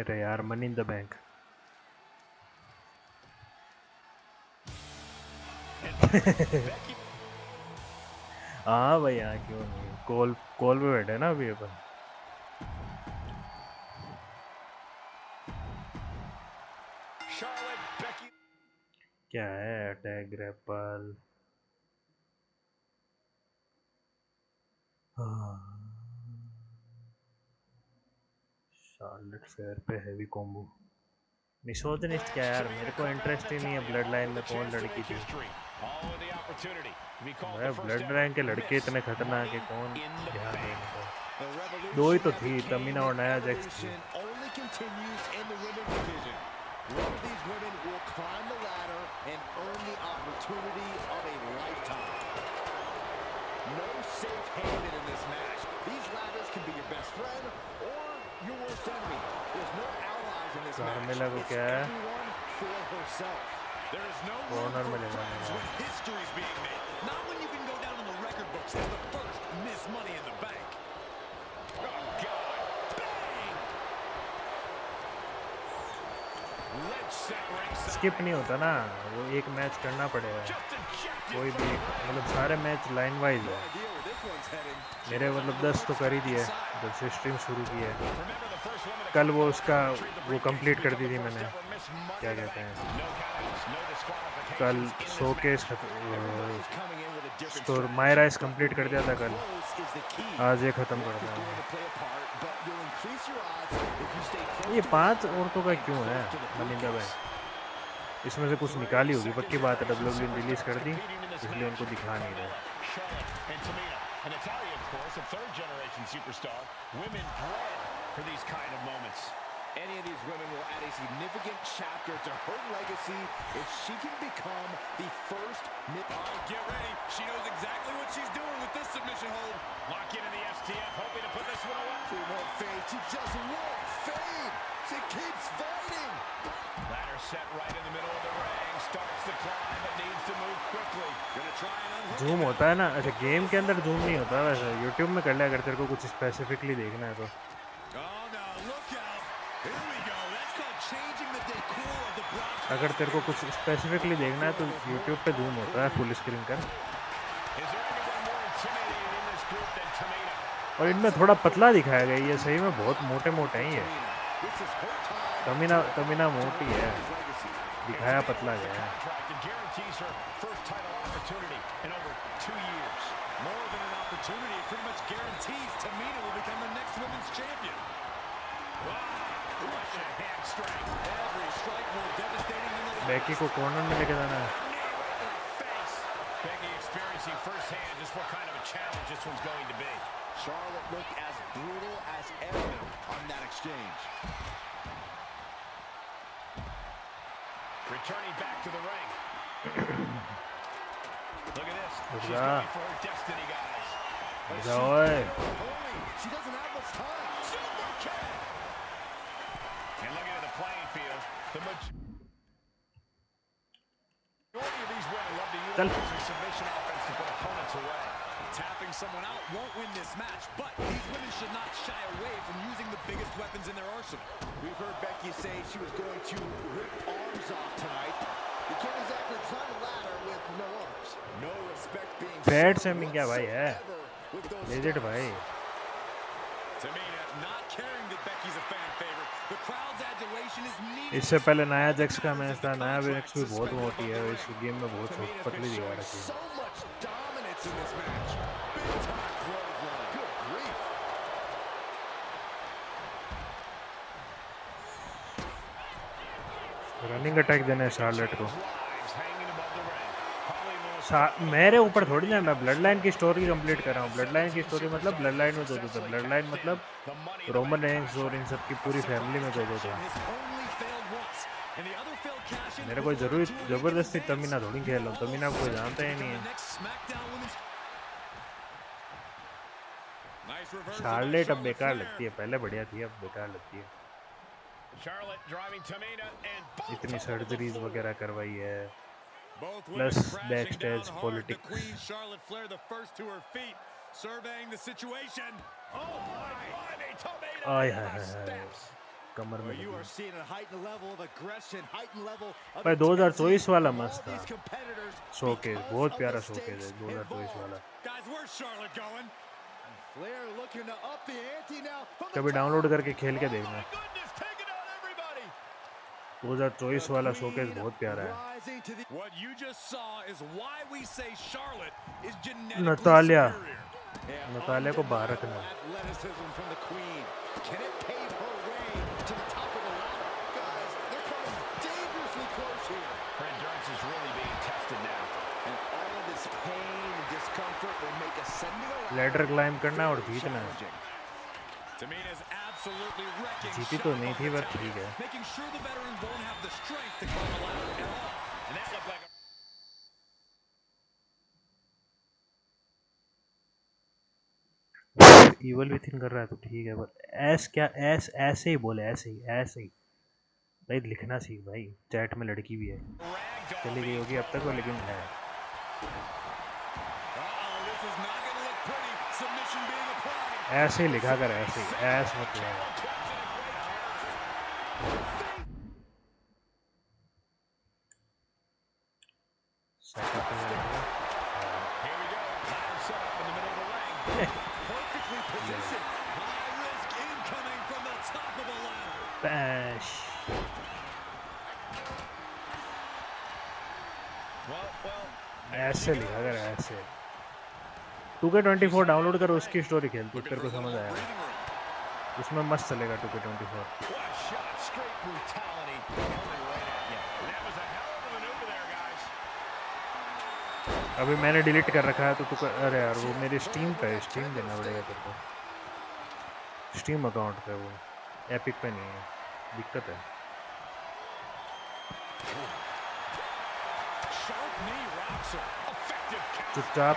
अरे यार, मनी इन द बैंक। हाँ भाई, यहाँ क्यों नहीं? कॉल पे बैठे ना अभी अपन। क्या है? Attack, grapple. शार्लेट फेयर पे हैवी कॉम्बो। मिसोजिनिस्ट क्या यार, मेरे को इंटरेस्ट ही नहीं है ब्लड लाइन में कौन लड़की थी। ब्लड लाइन के लड़के इतने खतरनाक है, कौन ध्यान देगा। 2 ही तो थी, तमीना और नया जैक्स थी। One of these women will climb the ladder and earn the opportunity of a lifetime. No safe haven in this match. These ladders can be your best friend or your worst enemy. There's no allies in this match. It's everyone for herself. There is no room for friends when history is being made. Not when you can go down in the record books as the first Miss Money in the Bank. Oh, God. Skip नहीं होता ना, वो एक match करना पड़ेगा। कोई भी मतलब सारे मैच लाइन वाइज है। मेरे मतलब 10 तो कर ही दिए जब से स्ट्रीम शुरू की है। कल वो उसका वो कंप्लीट कर दी थी मैंने, क्या कहते हैं, कल शोकेस स्टोर मायराइस कंप्लीट कर दिया था कल। आज ये ख़त्म कर दिया। ये 5 औरतों का क्यों है मनिंदा भाई? इसमें से कुछ निकाली होगी पक्की बात है। WWE ने रिलीज कर दी इसलिए उनको दिखा नहीं रहे। Any of these women will add a significant chapter to her legacy if she can become the first. Get ready. She knows exactly what she's doing with this submission hold. Lock into the STF, hoping to put this one away. She won't fade. She just won't fade. She keeps fighting. Ladder set right in the middle of the ring. Starts to climb, but needs to move quickly. Gonna try and unhook. Zoom होता है ना? अच्छा, game के अंदर zoom नहीं होता वैसे। YouTube में कर ले अगर तेरे को कुछ स्पेसिफिकली देखना है तो। अगर तेरे को कुछ स्पेसिफिकली देखना है तो YouTube पे जूम होता है फुल स्क्रीन का। और इनमें थोड़ा पतला दिखाया गया, ये सही में बहुत मोटे मोटे हैं ये। तमीना मोटी है, दिखाया पतला गया है। बैकी को कॉर्नर में लेके जाना है। Charlotte looked as brutal as ever on that exchange. Returning back to the ring. Look at this. She's going for her destiny, guys. Joy. She doesn't have much time. Super kick. And looking at the playing field, the majority of these women love to utilize their submission offense to put opponents away. Tapping someone out won't win this match, but these women should not shy away from using the biggest weapons in their arsenal. We've heard Becky say she was going to rip arms off tonight. You can't exactly climb a ladder with no arms. No respect being Bad shaming क्या भाई है? Legit भाई. Tamina not caring that Becky's a fan favorite. The crowd's adulation is needed. इससे पहले नया जेक्स का match था. नया जेक्स भी बहुत मोटी है. इस गेम में बहुत पतली दिखा रखी है. So much dominance in this match. Big time clothesline. Good grief. Running attack देना है शार्लेट को. मेरे ऊपर थोड़ी ना. मैं ब्लड लाइन की स्टोरी कंप्लीट कर रहा हूँ. ब्लड लाइन की स्टोरी मतलब ब्लड लाइन में दो थे. ब्लड लाइन मतलब रोमन रेंस और इन सब की पूरी फैमिली में दो थे. मेरे को जबरदस्ती तमीना थोड़ी खेल रहा हूँ. तमीना को कोई जानता ही नहीं है. शार्लेट अब बेकार लगती है. पहले बढ़िया थी, अब बेकार लगती है. इतनी सर्जरीज वगैरह करवाई है, प्लस बैक स्टेज पॉलिटिक्स. आय हाय हाय कमर में. भाई 2024 वाला मस्त था. शोकेस बहुत प्यारा शोकेस है 2024 वाला. कभी डाउनलोड करके खेल के देखना. 2024 वाला शोकेस बहुत प्यारा है. नतालिया को बाहर रखना. लैडर क्लाइम करना और जीतना है. जीती तो नहीं थी पर ठीक है. इवल विथिन कर रहा है तो ठीक है. पर ऐस क्या ऐसे ही बोले. ऐसे ही भाई लिखना सीख भाई. चैट में लड़की भी है. चली गई होगी अब तक वो, लेकिन है. ऐसे ही लिखा कर. ऐसे ही ऐस मत लिखा. Bash. ऐसे लिखा कर. ऐसे 2K24 डाउनलोड करो, उसकी स्टोरी खेल तो तेरे को समझ आएगा. उसमें मस्त चलेगा 2K24. अभी मैंने डिलीट कर रखा है तो तू. अरे यार वो मेरी स्टीम पे है. स्टीम देना पड़ेगा तेरे को. स्टीम अकाउंट पे वो, एपिक पे नहीं है. दिक्कत है. चुपचाप.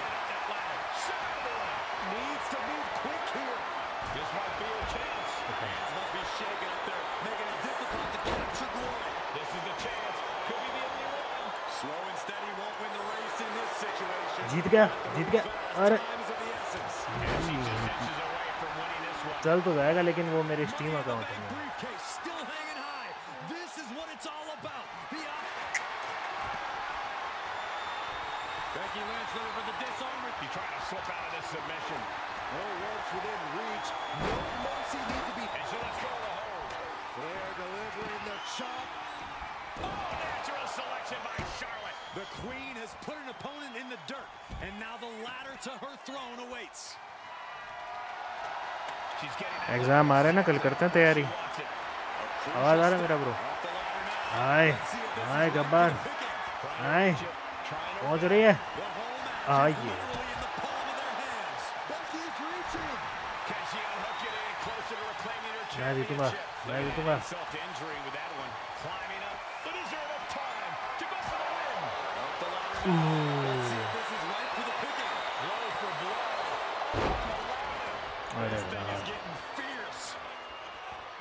जीत गया. अरे चल तो जाएगा, लेकिन वो मेरे स्टीम अकाउंट में. Becky Lynch looking for the disarmament. He's trying to slip out of this submission. No ropes within reach. No mercy need to be. And she lets go of the hold. Flair delivering the chop. Oh, natural selection by Charlotte. The Queen has put an opponent in the dirt, and now the ladder to her throne awaits. Exam आ रहे हैं ना, कल करते हैं तैयारी. आवाज आ रहा है मेरा ब्रो? हाय गब्बर. हाय पहुंच रही है. आइए. मैं जीतूंगा.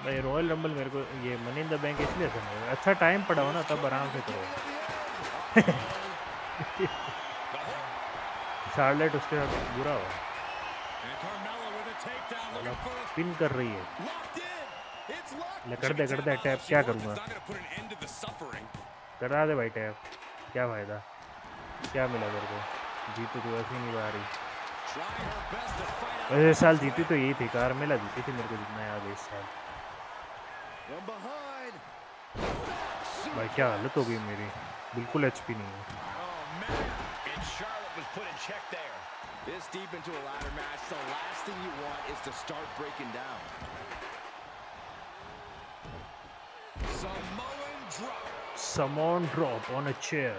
भाई रॉयल रंबल मेरे को ये मनी इन द बैंक इसलिए समझ अच्छा टाइम पड़ा हो ना तब आराम से करो। शार्लेट उसके साथ बुरा हो पिन कर रही है। कर दे टैप क्या करूँगा करा दे भाई टैप क्या फायदा क्या मिला तेरे को जीतो तो ऐसी नहीं आ रही। वैसे साल जीती तो यही थी कारमेला जीती थी मेरे को जितना याद है इस साल। भाई क्या हालत हो गई मेरी बिल्कुल एचपी नहीं है। This deep into a ladder match, the last thing you want is to start breaking down. Samoan drop on a chair.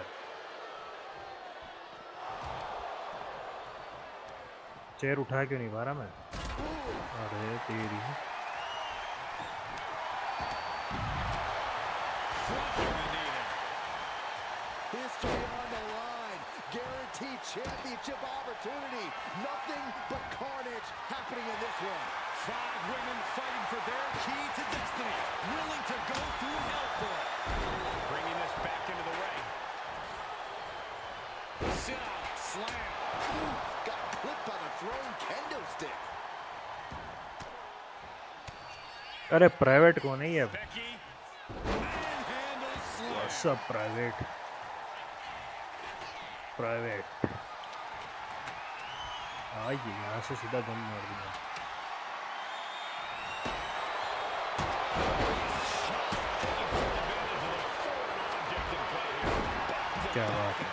Chair उठा क्यों नहीं पा रहा मैं? अरे तेरी History on the line, guaranteed championship opportunity. Nothing but carnage happening in this one. 5 women fighting for their key to destiny, willing to go through hell for it. Bringing this back into the ring. Sit out, slam. Got clipped by the thrown kendo stick. अरे private कौन है ये? सब private आइए यहाँ से सीधा दम मार दिया। क्या बात है।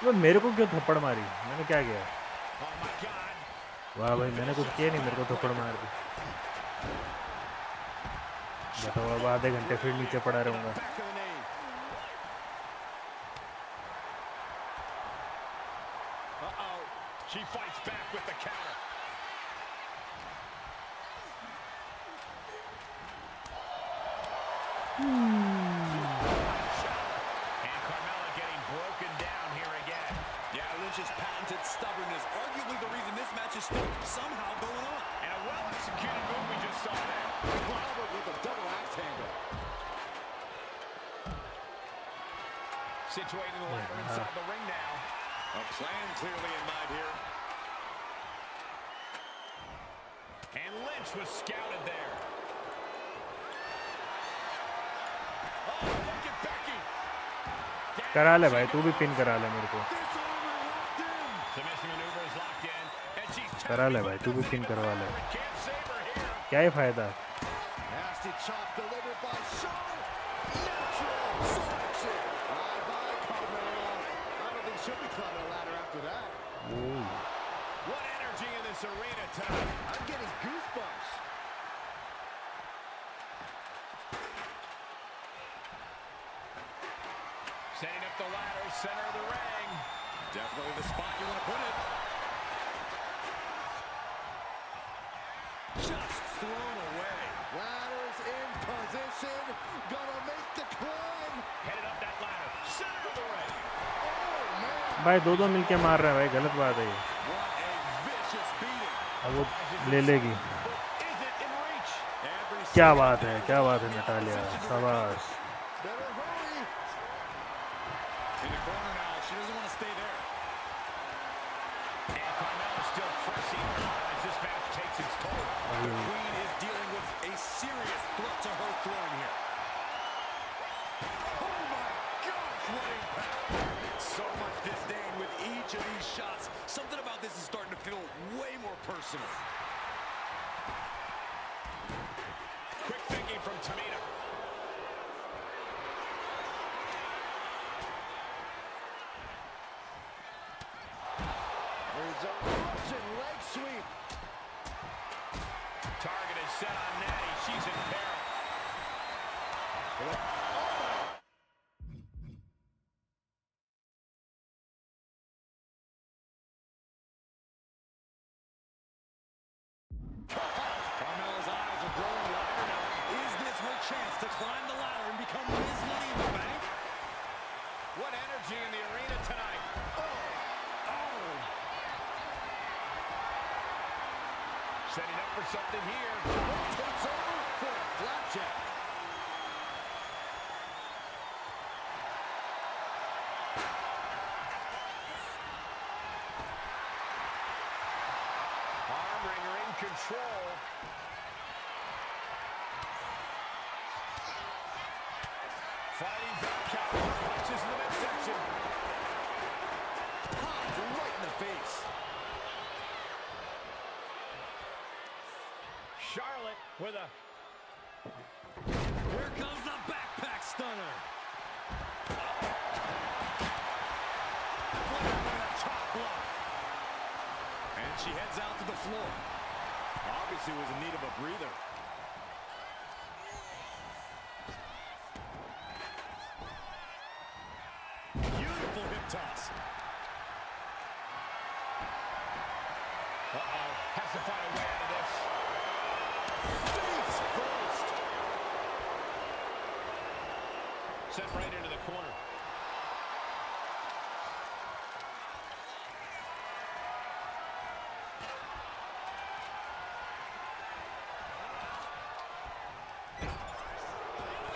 वो मेरे को क्यों थप्पड़ मारी? मैंने क्या किया? वाह भाई मैंने कुछ किया नहीं मेरे को थप्पड़ मार दी। बताओ अब आधे घंटे फिर नीचे पड़ा रहूंगा। She fights back with the counter. And Carmella getting broken down here again. Yeah, Lynch's patented stubbornness, arguably the reason this match is still somehow going on. And a well-executed move we just saw there. Robert with a double axe handle. Situating the ladder inside the ring now. A plan clearly in mind here. And Lynch was scouted there. Oh, look at Becky. करा ले भाई तू भी pin करा ले मेरे को। Submission maneuver is locked in. And she's करा ले भाई तू भी पिन करवा ले। क्या ही फायदा? Nasty chop delivered by Shawn. Natural selection. Bye-bye, Carmella. I don't think she'll be climbing a ladder after that. What energy in this arena tonight. I'm getting goosebumps. Setting up the ladder, center of the ring. Definitely the spot you want to put it. Just thrown away. Ladders in position. Gonna make the climb. Headed up that ladder. Center of the ring. Oh, man. भाई दो मिलके मार रहा है भाई गलत बात है ये। What a vicious beating. अब वो ले लेगी। Is it in reach? क्या बात है नटालिया शाबाश। Better hurry. In the corner now, she doesn't want to stay there. And Carmella still pressing as this match takes its toll. The Queen is dealing with a serious threat to her throne here. Oh my gosh, what impact. So much disdain with each of these shots. Something about this is starting to feel way more personal. Quick thinking from Tamina. There's a Russian leg sweep. Target is set on Natty. She's in peril. Carmella's eyes are growing wider now. Is this her chance to climb the ladder and become Miz Money in the Bank. What energy in the arena tonight. Oh. Setting up for something here. Takes over for a flapjack. Arm wringer in control. Fighting back, counter punches in the midsection. Popped right in the face. Charlotte with a... Here comes the backpack stunner. Flair with a chop block. And she heads out to the floor. Obviously was in need of a breather. Beautiful hip toss. Uh-oh. Has to find a way out of this. Face first. Sent right into the corner.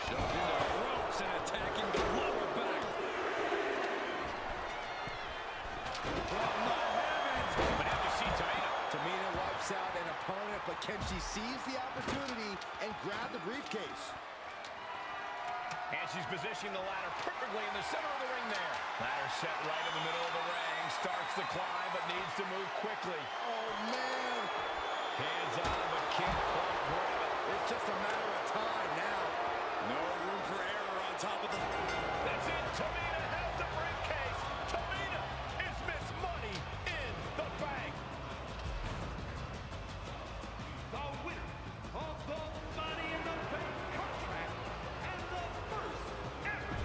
Shoved into the ropes and attacking the lower back. From the heavens. But now we see Tamina. Tamina wipes out an opponent, but can she seize the opportunity and grab the briefcase? And she's positioning the ladder perfectly in the center of the ring there. Ladder set right in the middle of the ring. Starts to climb, but needs to move quickly. Oh, man. Hands on, but can't quite grab it. It's just a matter of time now. No room for error on top of the... That's it. Tamina has the briefcase. Tamina is Miss Money in the Bank. The winner of the Money in the Bank contract and the first ever.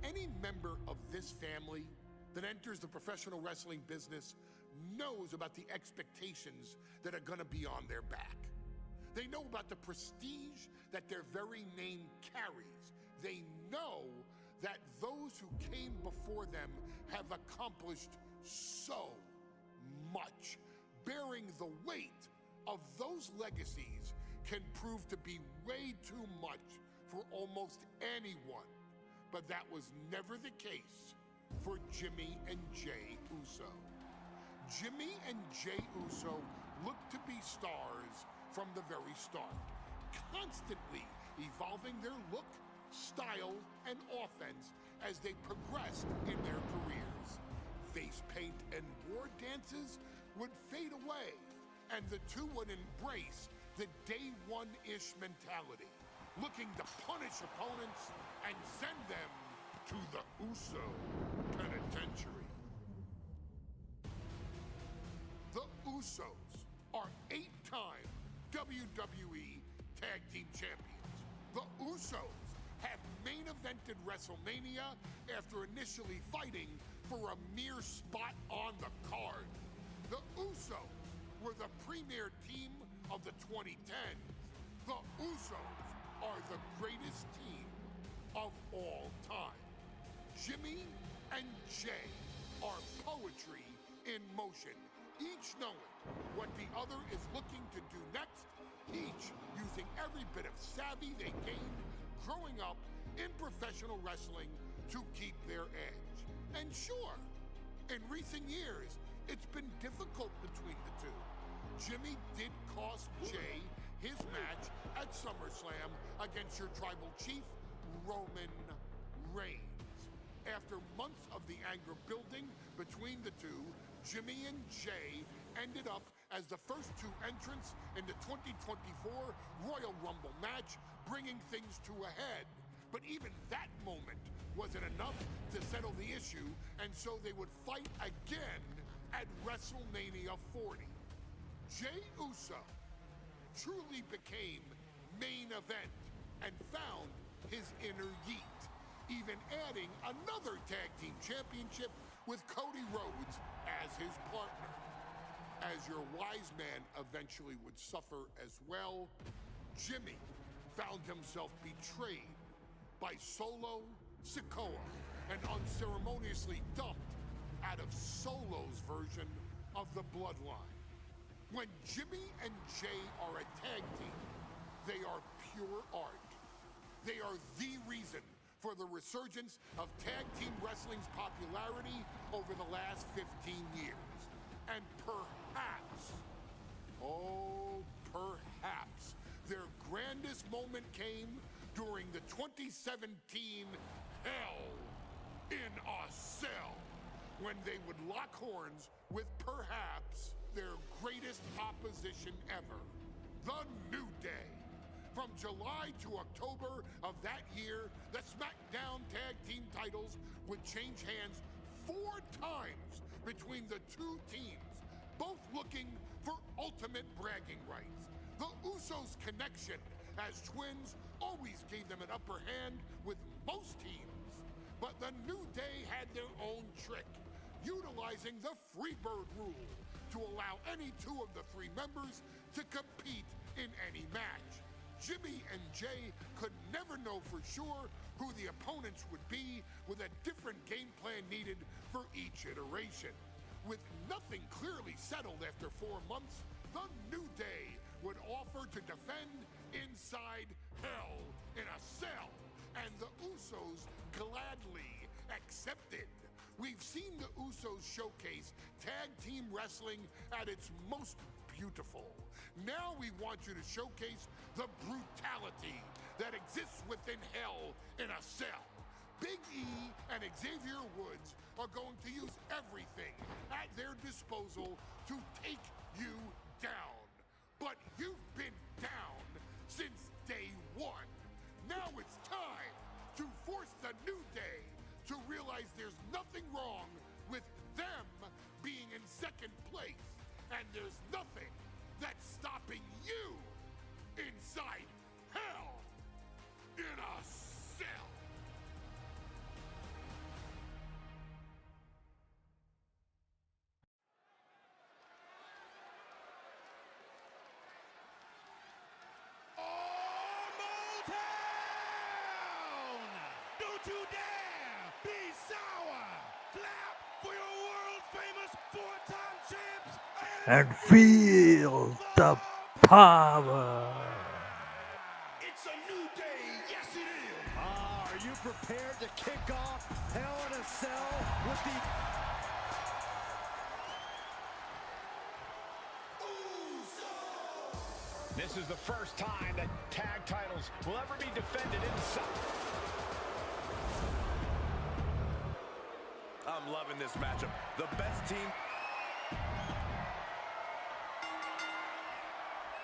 Any member of this family that enters the professional wrestling business knows about the expectations that are going to be on their back. They know about the prestige that their very name carries. They know that those who came before them have accomplished so much. Bearing the weight of those legacies can prove to be way too much for almost anyone. But that was never the case for Jimmy and Jey Uso. Jimmy and Jey Uso looked to be stars from the very start, constantly evolving their look, style, and offense as they progressed in their careers. Face paint and war dances would fade away, and the two would embrace the day one-ish mentality, looking to punish opponents and send them to the Uso penitentiary. The Usos are 8-time WWE Tag Team Champions. The Usos have main evented WrestleMania after initially fighting for a mere spot on the card. The Usos were the premier team of the 2010s. The Usos are the greatest team of all time. Jimmy and Jey are poetry in motion, each knowing what the other is looking to do next, each using every bit of savvy they gained growing up in professional wrestling to keep their edge. And sure, in recent years, it's been difficult between the two. Jimmy did cost Jey his match at SummerSlam against your tribal chief, Roman Reigns. After months of the anger building between the two, Jimmy and Jey ended up as the first two entrants in the 2024 Royal Rumble match, bringing things to a head. But even that moment wasn't enough to settle the issue, and so they would fight again at WrestleMania 40. Jey Uso truly became main event and found his inner yeet, even adding another tag team championship with Cody Rhodes as his partner. as your wise man eventually would suffer as well, Jimmy found himself betrayed by Solo Sikoa and unceremoniously dumped out of Solo's version of the Bloodline. When Jimmy and Jay are a tag team, they are pure art. They are the reason for the resurgence of tag team wrestling's popularity over the last 15 years. And perhaps, oh, perhaps, their grandest moment came during the 2017 Hell in a Cell, when they would lock horns with perhaps their greatest opposition ever, The New Day. From July to October of that year, the SmackDown Tag Team titles would change hands 4 times between the two teams, both looking for ultimate bragging rights. The Usos' connection as twins always gave them an upper hand with most teams, but the New Day had their own trick, utilizing the Freebird rule to allow any 2 of the 3 members to compete in any match. Jimmy and Jay could never know for sure who the opponents would be, with a different game plan needed for each iteration. With nothing clearly settled after 4 months, the New Day would offer to defend inside Hell in a Cell, and the Usos gladly accepted. We've seen the Usos showcase tag team wrestling at its most beautiful. Now we want you to showcase the brutality that exists within Hell in a Cell. Big E and Xavier Woods are going to use everything at their disposal to take you down. But you've been down since day 1. Now it's time to force the New Day to realize there's nothing wrong with them being in second place, and there's nothing that's stopping you inside Hell in a Cell. Don't you dare be sour. Clap for your world-famous 4-time champs And feel the power. It's a new day. Yes, it is. Are you prepared to kick off Hell in a Cell with the... This is the first time that tag titles will ever be defended inside. I'm loving this matchup. The best team.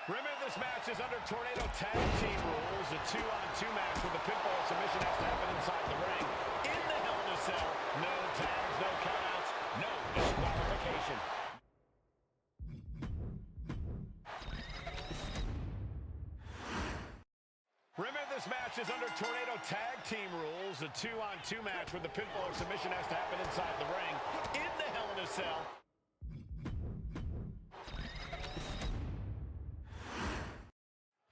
Remember, this match is under Tornado Tag Team rules. A 2-on-2 match with the pinfall submission has to happen inside the ring. In the Hell in a Cell, no tags, no countouts, no disqualification. Remember, this match is under Tornado Tag Team rules. A 2-on-2 match with the pinfall or submission has to happen inside the ring. In the Hell in a Cell.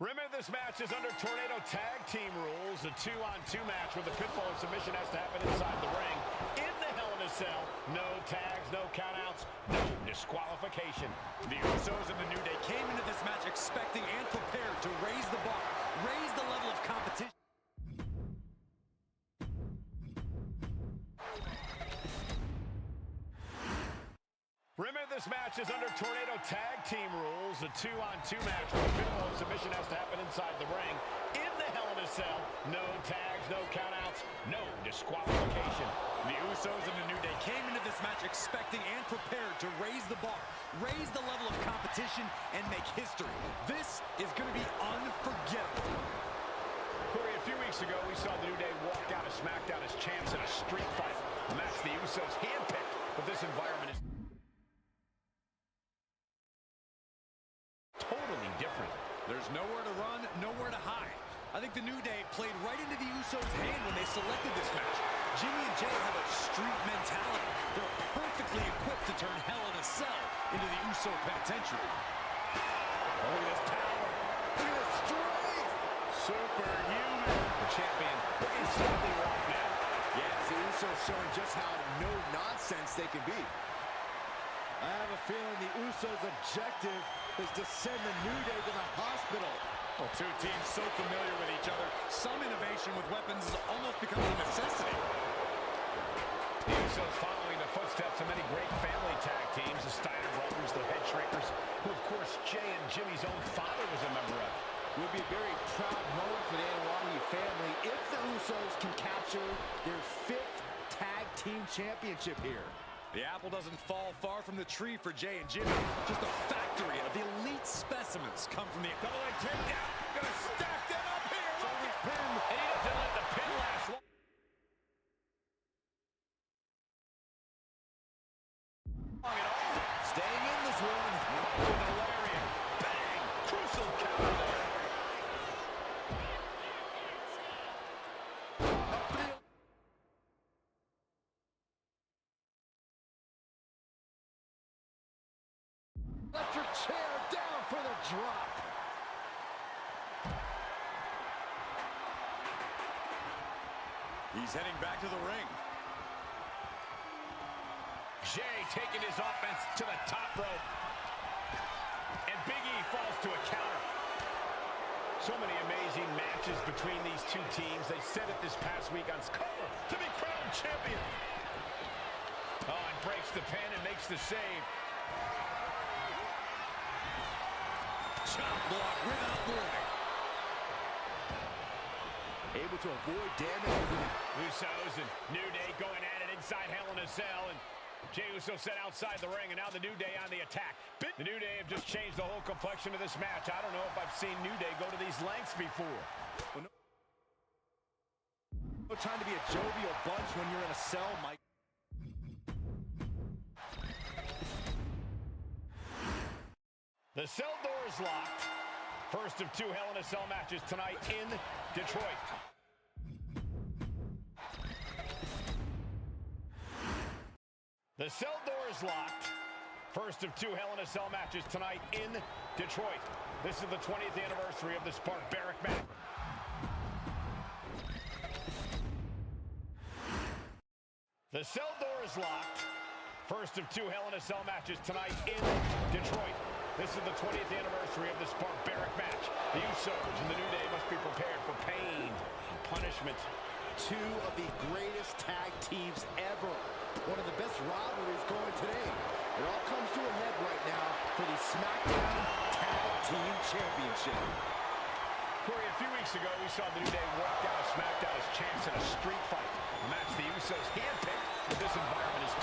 Remember, this match is under Tornado Tag Team rules. A 2-on-2 match with the pinfall or submission has to happen inside the ring. In the Hell in a Cell, no tags, no countouts, no disqualification. The Usos and the New Day came into this match expecting and prepared to raise the bar, raise the level of competition. Remember, this match is under Tornado Tag Team rules. A 2-on-2 match with a pinfall or submission has to happen inside the ring. In the Hell in a Cell, no tags, no countouts, no disqualification. The Usos and the New Day came into this match expecting and prepared to raise the bar, raise the level of competition, and make history. This is going to be unforgettable. Corey, a few weeks ago, we saw the New Day walk out of SmackDown as champs in a street fight. A match the Usos handpicked, but this environment is totally different. There's nowhere to run, nowhere to hide. I think the New Day played right into the Usos' hand when they selected this match. Jimmy and Jay have a street mentality. They're perfectly equipped to turn Hell in a Cell into the Uso penitentiary. Oh, look at this power. Look at this strength. Superhuman. The champion looking slightly rough now. Yes, the Usos showing just how no-nonsense they can be. I have a feeling the Usos' objective is to send the New Day to the hospital. Well, two teams so familiar with each other, some innovation with weapons is almost becoming a necessity. The Usos following the footsteps of many great family tag teams, the Steiner brothers, the Head Shrinkers, who of course Jay and Jimmy's own father was a member of. It would be a very proud moment for the Anwani family if the Usos can capture their 5th tag team championship here. The apple doesn't fall far from the tree for Jay and Jimmy. Just a factory of elite specimens come from the double leg takedown. Gonna stack them up here. Look at pin. And he doesn't let the pin last long. Staying in this one. With a lariat. Bang. Crucial counter there. Electric chair down for the drop. He's heading back to the ring. Jay taking his offense to the top rope. And Big E falls to a counter. So many amazing matches between these two teams. They said it this past week on cover to be crowned champion. Oh, and breaks the pin and makes the save. Chop block without warning. Able to avoid damage. Usos and New Day going at it inside Hell in a Cell. And Jey Uso set outside the ring, and now the New Day on the attack. The New Day have just changed the whole complexion of this match. I don't know if I've seen New Day go to these lengths before. Well, no time to be a jovial bunch when you're in a cell, Mike. The cell door is locked. First of 2 Hell in a Cell matches tonight in Detroit. The cell door is locked. First of 2 Hell in a Cell matches tonight in Detroit. This is the 20th anniversary of this barbaric match. The cell door is locked. First of 2 Hell in a Cell matches tonight in Detroit. This is the 20th anniversary of this barbaric match. The Usos and the New Day must be prepared for pain and punishment. 2 of the greatest tag teams ever. One of the best rivalries going today. It all comes to a head right now for the SmackDown Tag Team Championship. Corey, a few weeks ago, we saw the New Day walk down to SmackDown as champs in a street fight. A match the Usos handpicked, but this environment is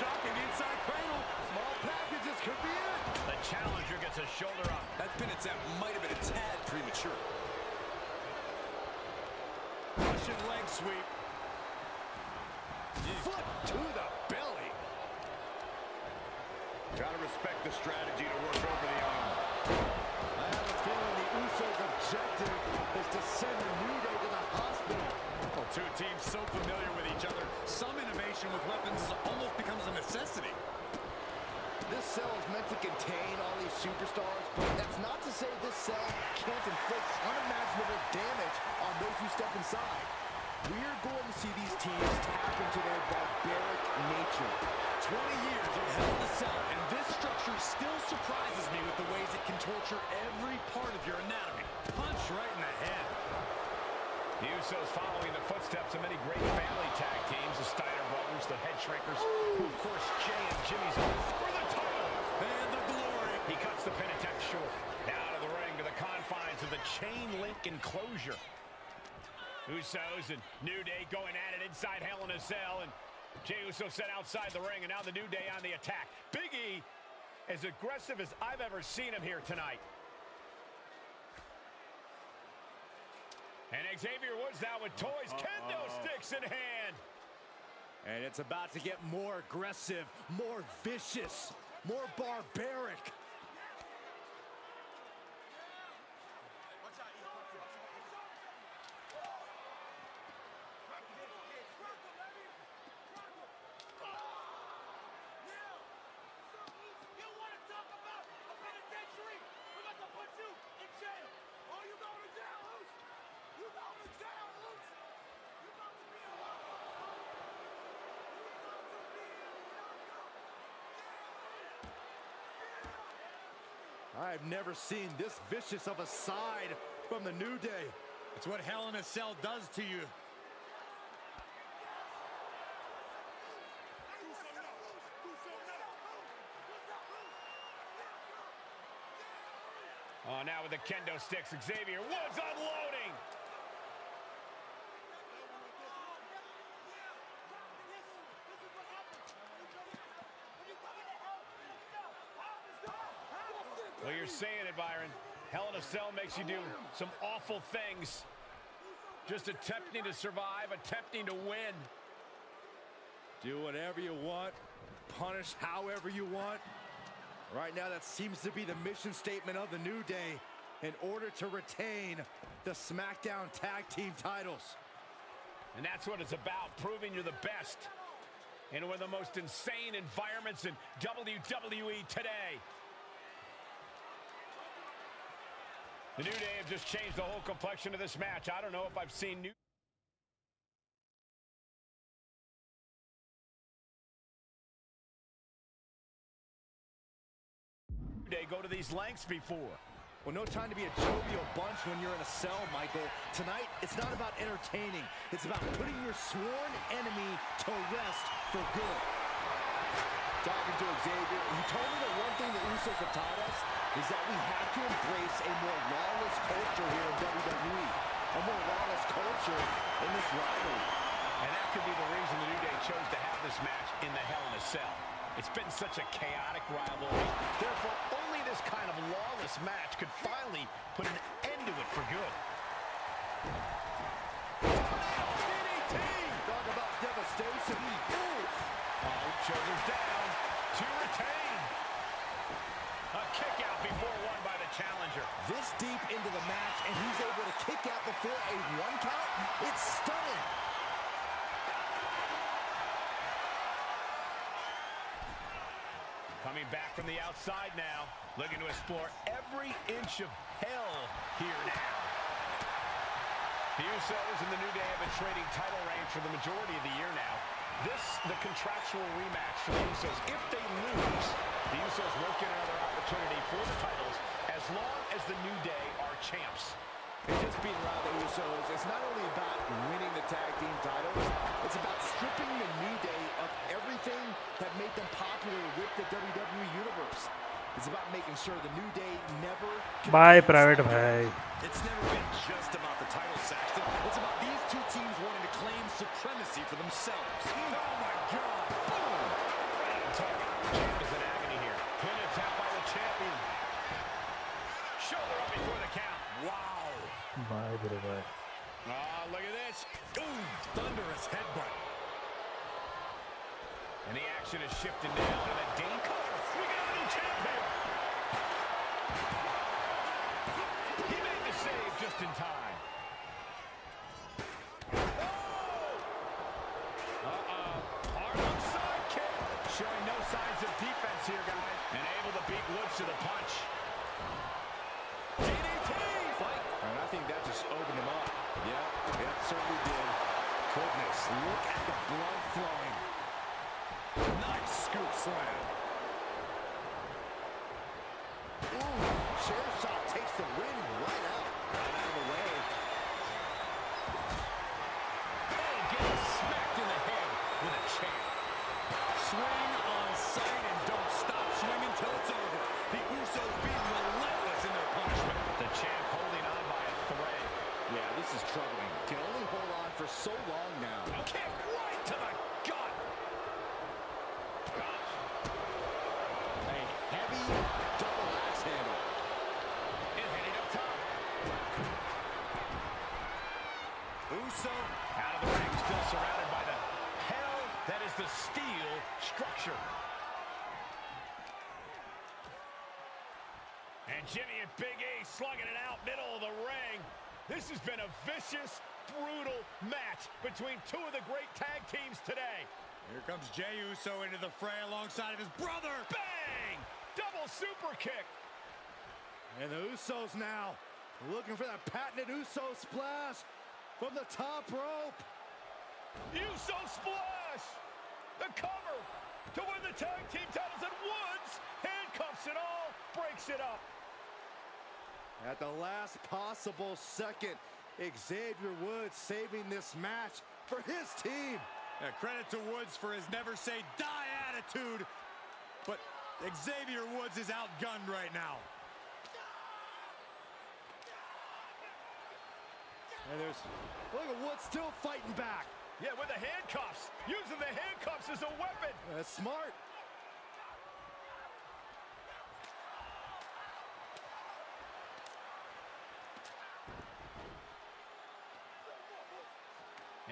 shocking inside cradle. Small packages could be it. The challenger gets a shoulder up. That pin attempt might have been a tad premature. Russian leg sweep. Foot to the belly. Gotta respect the strategy to work over the arm. I have a feeling the Usos' objective is to send the New Day to the hospital. Well, 2 teams so familiar with each other, some innovation with weapons almost becomes a necessity. This cell is meant to contain all these superstars, but that's not to say this cell can't inflict unimaginable damage on those who step inside. We're going to see these teams tap into their barbaric nature. 20 years of Hell in a Cell, and this structure still surprises me with the ways it can torture every part of your anatomy. Punch right in the head. The Usos following the footsteps of many great family tag teams, the Steiner brothers, the Head Shrinkers, who of course Jay and Jimmy's own for the title and the glory. He cuts the pin attempt short. Out of the ring to the confines of the chain link enclosure. Usos and New Day going at it inside Hell in a Cell, and Jey Uso set outside the ring, and now the New Day on the attack. Big E, as aggressive as I've ever seen him here tonight. And Xavier Woods now with toys, kendo sticks in hand. And it's about to get more aggressive, more vicious, more barbaric. I've never seen this vicious of a side from the New Day. It's what Hell in a Cell does to you. Oh, now with the kendo sticks, Xavier Woods unloading. Well, you're saying it, Byron. Hell in a Cell makes you do some awful things. Just attempting to survive, attempting to win. Do whatever you want, punish however you want. Right now, that seems to be the mission statement of the New Day in order to retain the SmackDown Tag Team titles. And that's what it's about, proving you're the best in one of the most insane environments in WWE today. The New Day have just changed the whole complexion of this match. I don't know if I've seen New Day go to these lengths before. Well, no time to be a jovial bunch when you're in a cell, Michael. Tonight, it's not about entertaining. It's about putting your sworn enemy to rest for good. Talking to Xavier, he told me that one thing the Usos have taught us is that we have to embrace a more lawless culture here in WWE. A more lawless culture in this rivalry. And that could be the reason the New Day chose to have this match in the Hell in a Cell. It's been such a chaotic rivalry. Therefore, only this kind of lawless match could finally put an end to it for good. DDT! Talk about devastation. Oof. Shoulders down to retain. A kick out before one by the challenger. This deep into the match, and he's able to kick out before a 1 count? It's stunning. Coming back from the outside now, looking to explore every inch of hell here now. The Usos and the New Day have been trading title reigns for the majority of the year now. This, the contractual rematch for the Usos. If they lose, the Usos won't get another opportunity for the titles as long as the New Day are champs. And just being around the Usos, it's not only about winning the tag team titles, it's about stripping the New Day of everything that made them popular with the WWE Universe. It's about making sure the New Day never... Bye, private bhai. It's never been just about the title, Saxton. It's about these two teams wanting to claim supremacy for themselves. Oh, my God. Boom. Right on target. Champ is in agony here. Pin attack by the champion. Shoulder up before the count. Wow. Bye, brother. Oh, look at this. Ooh, thunderous headbutt. And the action is shifting now to the Dane Cutter. We got a new champion. He made the save just in time. Harlem sidekick. Showing no signs of defense here, guys. And able to beat Woods to the punch. DDT. Fight. And I think that just opened him up. Yeah, it certainly did. Goodness, look at the blood flowing. Nice scoop slam. Ooh, chair shot takes the wind right out. Right out of the way. Oh, getting smacked in the head with a chair. Swing on sight and don't stop swinging till it's over. The Usos being relentless in their punishment. The champ holding on by a thread. Yeah, this is troubling. Can only hold on for so long now. A kick right to the gut. Gosh. A heavy double axe handle. And heading up top. Uso Out of the ring, still surrounded by the hell that is the steel structure. And Jimmy and Big E slugging it out middle of the ring. This has been a vicious, brutal match between two of the great tag teams today. Here comes Jey Uso into the fray alongside of his brother. Bang! Double super kick. And the Usos now looking for that patented Uso splash from the top rope. Uso splash! The cover to win the tag team titles, and Woods handcuffs it all, breaks it up. At the last possible second, Xavier Woods saving this match for his team. Yeah, credit to Woods for his never say die attitude, but Xavier Woods is outgunned right now. And look at Woods still fighting back. Yeah, with the handcuffs. Using the handcuffs as a weapon. That's smart.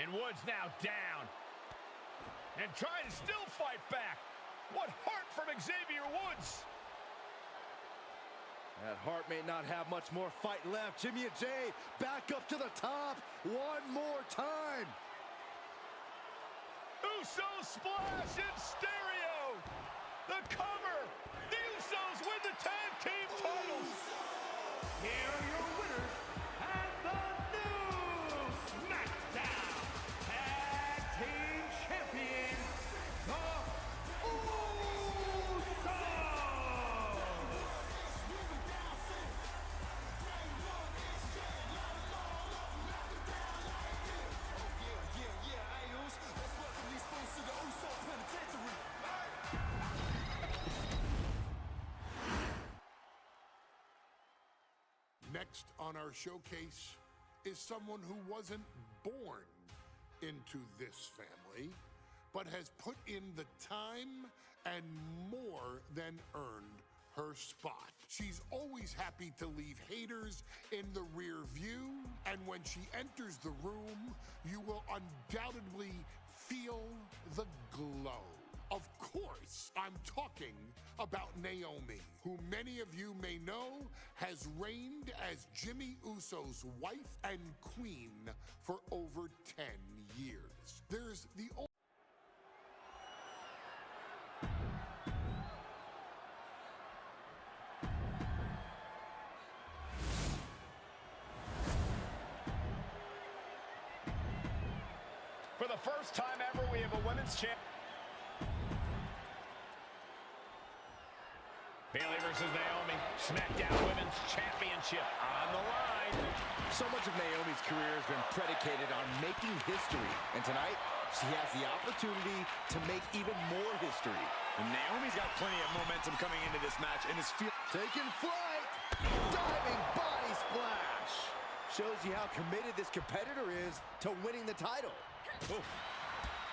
And Woods now down. And trying to still fight back. What heart from Xavier Woods. That Hart may not have much more fight left. Jimmy and Jay back up to the top one more time. Uso splash in stereo. The cover. The Usos win the tag team titles. Here are your winners and the new SmackDown Tag Team Champions, the Usos. Next on our showcase is someone who wasn't born into this family, but has put in the time and more than earned her spot. She's always happy to leave haters in the rear view, and when she enters the room, you will undoubtedly feel the glow. Of course, I'm talking about Naomi, who many of you may know has reigned as Jimmy Uso's wife and queen for over 10 years. There's the For the first time ever, we have a women's champ. Bayley versus Naomi, SmackDown Women's Championship on the line. So much of Naomi's career has been predicated on making history, and tonight she has the opportunity to make even more history. And Naomi's got plenty of momentum coming into this match and is taking flight, diving body splash. Shows you how committed this competitor is to winning the title. Oof.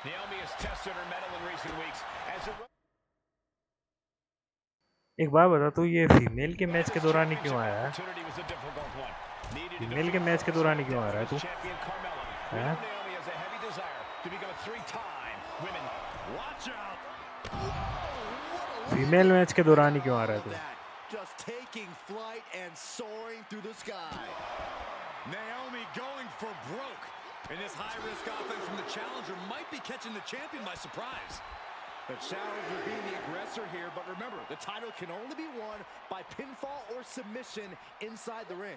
Naomi has tested her mettle in recent weeks as a एक बात बता तू ये female के match के दौरान ही क्यों आया है फीमेल के मैच के दौरान ही क्यों आ रहा है तू हैं फीमेल मैच के दौरान ही क्यों आ रहा है तू Just taking flight and soaring through the sky. Naomi going for broke. And this high-risk offense from the challenger might be catching the champion by surprise. The challenger being the aggressor here, but remember, the title can only be won by pinfall or submission inside the ring.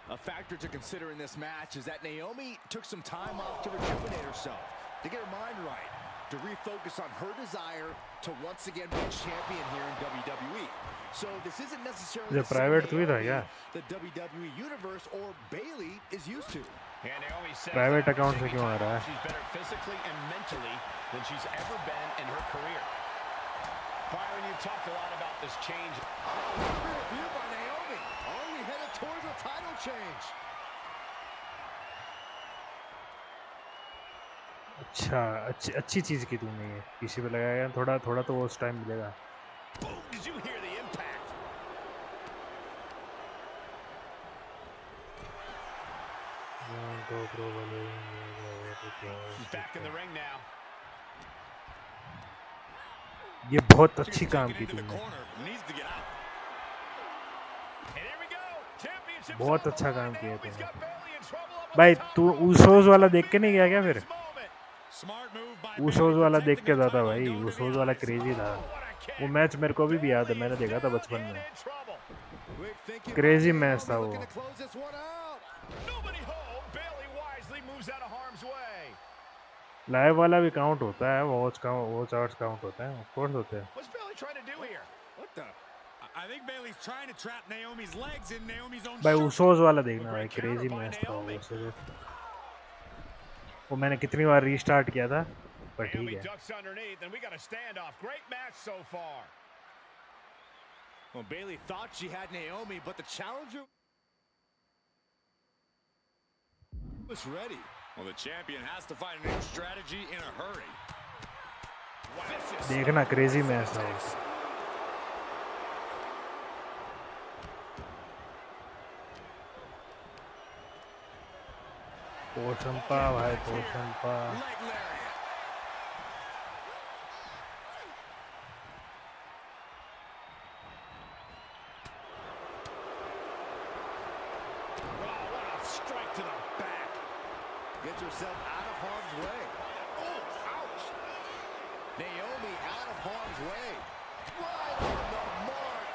A factor to consider in this match is that Naomi took some time off to rejuvenate herself, to get her mind right, to refocus on her desire to once again be champion here in WWE. So this isn't necessarily the WWE Universe or Bayley is used to. Private account से क्यों आ रहा है She's better physically and mentally than she's ever been in her career. Byron, you've talked a lot about this change. Review by Naomi. Are we headed towards a title change? अच्छा अच्छी चीज की तूने ये किसी पे लगाया थोड़ा थोड़ा तो उस टाइम मिलेगा Did you hear the impact? She's back in the ring now. ये बहुत अच्छी काम की तूने बहुत अच्छा काम किया तूने भाई तू उसोज वाला देख के नहीं गया क्या फिर उसोज वाला देख के जाता भाई उसोज वाला क्रेजी था वो मैच मेरे को भी याद है मैंने देखा था बचपन में क्रेजी मैच था वो लाइव वाला भी काउंट होता है वॉच आवर्स काउंट होता है ऑफ कोर्स होते हैं I I think Bayley's trying to trap Naomi's legs in Naomi's own भाई shirt. उसोज वाला देखना भाई, क्रेजी मैच था वो वैसे। वो मैंने कितनी बार रीस्टार्ट किया था, पर ठीक Naomi है। ducks underneath, and we got a standoff. Great match so far. Well, Bayley thought she had Naomi, but the challenger was ready. Well, the champion has to find a new strategy in a hurry. देखना crazy match था वो। पोशंपा भाई, Poshampa. Strike to the back. Gets herself out of harm's way. Oh, ouch. Naomi out of harm's way. Right on the mark.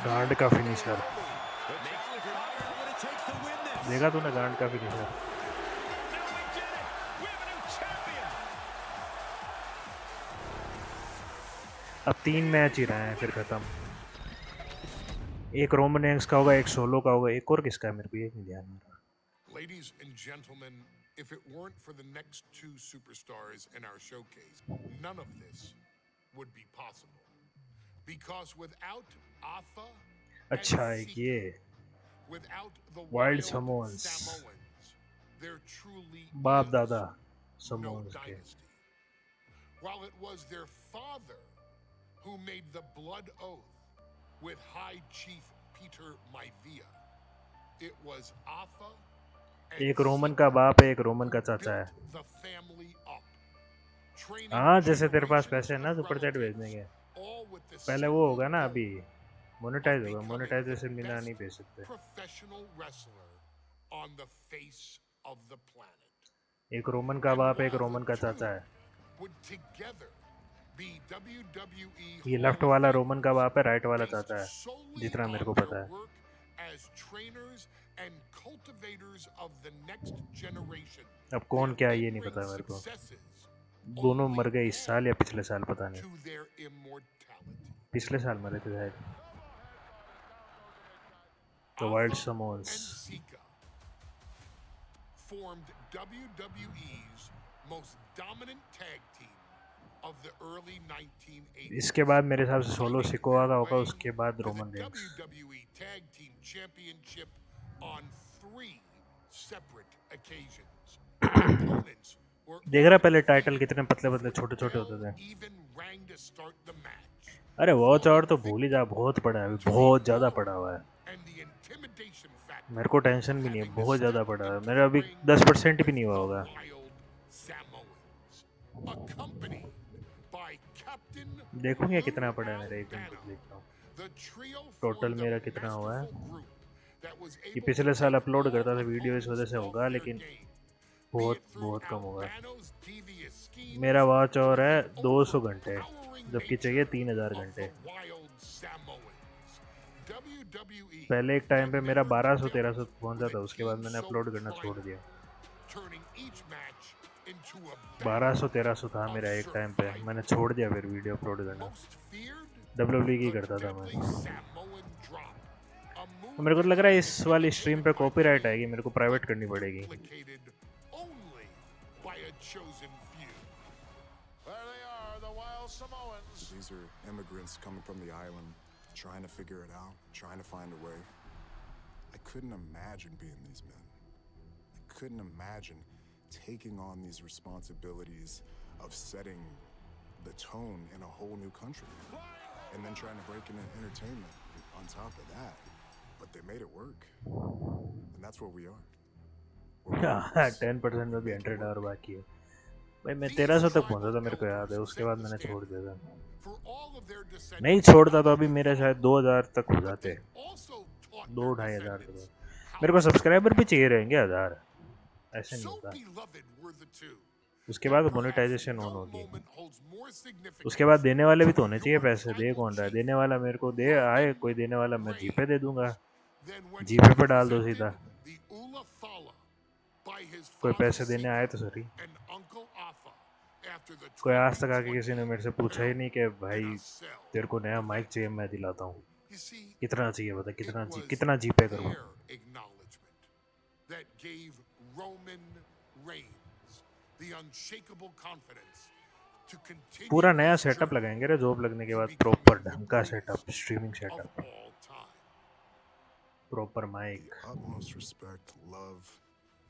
गांड का finisher. देखा तूने गांड का फिनिशर? अब 3 मैच ही रहे हैं, फिर खत्म। एक रोमन रेंस का होगा, एक सोलो का होगा, एक और किसका है मेरे को ये नहीं ध्यान में। Ladies and gentlemen, if it weren't for the next 2 superstars in our showcase, none of this would be possible. Because without Atha अच्छा and Sika, ये without the Wild wild Samoans, there truly बाप is दादा no someone's के। dynasty. While it was their father who made the blood oath with High Chief Peter Maivia, it was Atha एक Roman का बाप है, एक Roman का चाचा है। the family up. Training हाँ, जैसे तेरे पास generations पैसे है ना of सुपर चैट relatives, भेजने के, all with the पहले वो होगा ना, अभी मोनेटाइज होगा, मोनेटाइजेशन बिना नहीं भेज सकते। professional wrestler on the face of the planet. एक रोमन का बाप है, एक रोमन का चाचा है। Would together be WWE ये लेफ्ट वाला रोमन का बाप है, राइट वाला चाचा है, जितना मेरे को पता है। as trainers and cultivators of the next generation. अब कौन क्या है ये नहीं पता मेरे को। दोनों मर गए इस साल या पिछले साल, पता नहीं। To their immortality. पिछले साल मरे थे शायद। The Wild Samoans Sika formed WWE's most dominant tag team of the early 1980s. इसके बाद मेरे हिसाब से सोलो सिकोआ का होगा, उसके बाद Roman Reigns. WWE Tag Team Championship on 3 separate occasions. Opponents were देख रहा पहले टाइटल कितने पतले पतले छोटे छोटे होते थे। even rang to start the match. अरे वॉच आवर तो भूल ही जा, बहुत पड़ा है, अभी बहुत ज्यादा पड़ा हुआ है। And the intimidation factor मेरे को टेंशन भी नहीं है, बहुत ज्यादा पड़ा है। मेरा अभी 10% भी नहीं हुआ होगा। Samoans, accompanied by Captain देखूंगा कितना पड़ा है मेरा, एक मिनट देखता हूँ the trio टोटल मेरा कितना हुआ है। that was ये पिछले साल अपलोड करता था वीडियो, इस वजह से होगा, लेकिन बहुत बहुत कम होगा। मेरा वॉच आवर है 200 घंटे, जबकि चाहिए 3000 घंटे। पहले एक टाइम पे मेरा 1200-1300 पहुंच जाता, उसके बाद मैंने अपलोड करना छोड़ दिया। 1200-1300 था मेरा एक टाइम पे, मैंने छोड़ दिया फिर वीडियो अपलोड करना। WWE की करता था मैं। तो मेरे को लग रहा है इस वाली स्ट्रीम पे कॉपीराइट आएगी, मेरे को प्राइवेट करनी पड़ेगी। These are immigrants coming from the island, trying to figure it out, trying to find a way. I couldn't imagine being these men. I couldn't imagine taking on these responsibilities of setting the tone in a whole new country. And then trying to break into entertainment on top of that. But they made it work. And that's where we are. 10% में भी 100 our बाकी है भाई। मैं 1300 तक पहुंचा था, मेरे को याद है, उसके बाद मैंने छोड़ दिया था। नहीं छोड़ता तो अभी मेरे शायद 2000 तक हो जाते, 2-2.5 हजार तक। मेरे को सब्सक्राइबर भी चाहिए रहेंगे 1000, ऐसे नहीं होता। उसके बाद मोनेटाइजेशन ऑन होगी, उसके बाद देने वाले भी तो होने चाहिए पैसे। दे कौन रहा है? देने वाला मेरे को दे, आए कोई देने वाला, मैं जीपे दे दूंगा, जीपे पे डाल दो सीधा। कोई पैसे देने आए तो सही। कोई आज तक आके किसी ने मेरे से पूछा ही नहीं कि भाई तेरे को नया माइक चाहिए, मैं दिलाता हूँ। You see, कितना चाहिए बता, it was कितना जीपे करूँ? their acknowledgement that gave Roman Reigns the unshakable confidence to continue पूरा नया his सेटअप journey लगाएंगे रे जॉब लगने के to बाद, becoming प्रॉपर the ढंग का greatest setup, streaming of setup, all time. Proper mic, The utmost respect, love,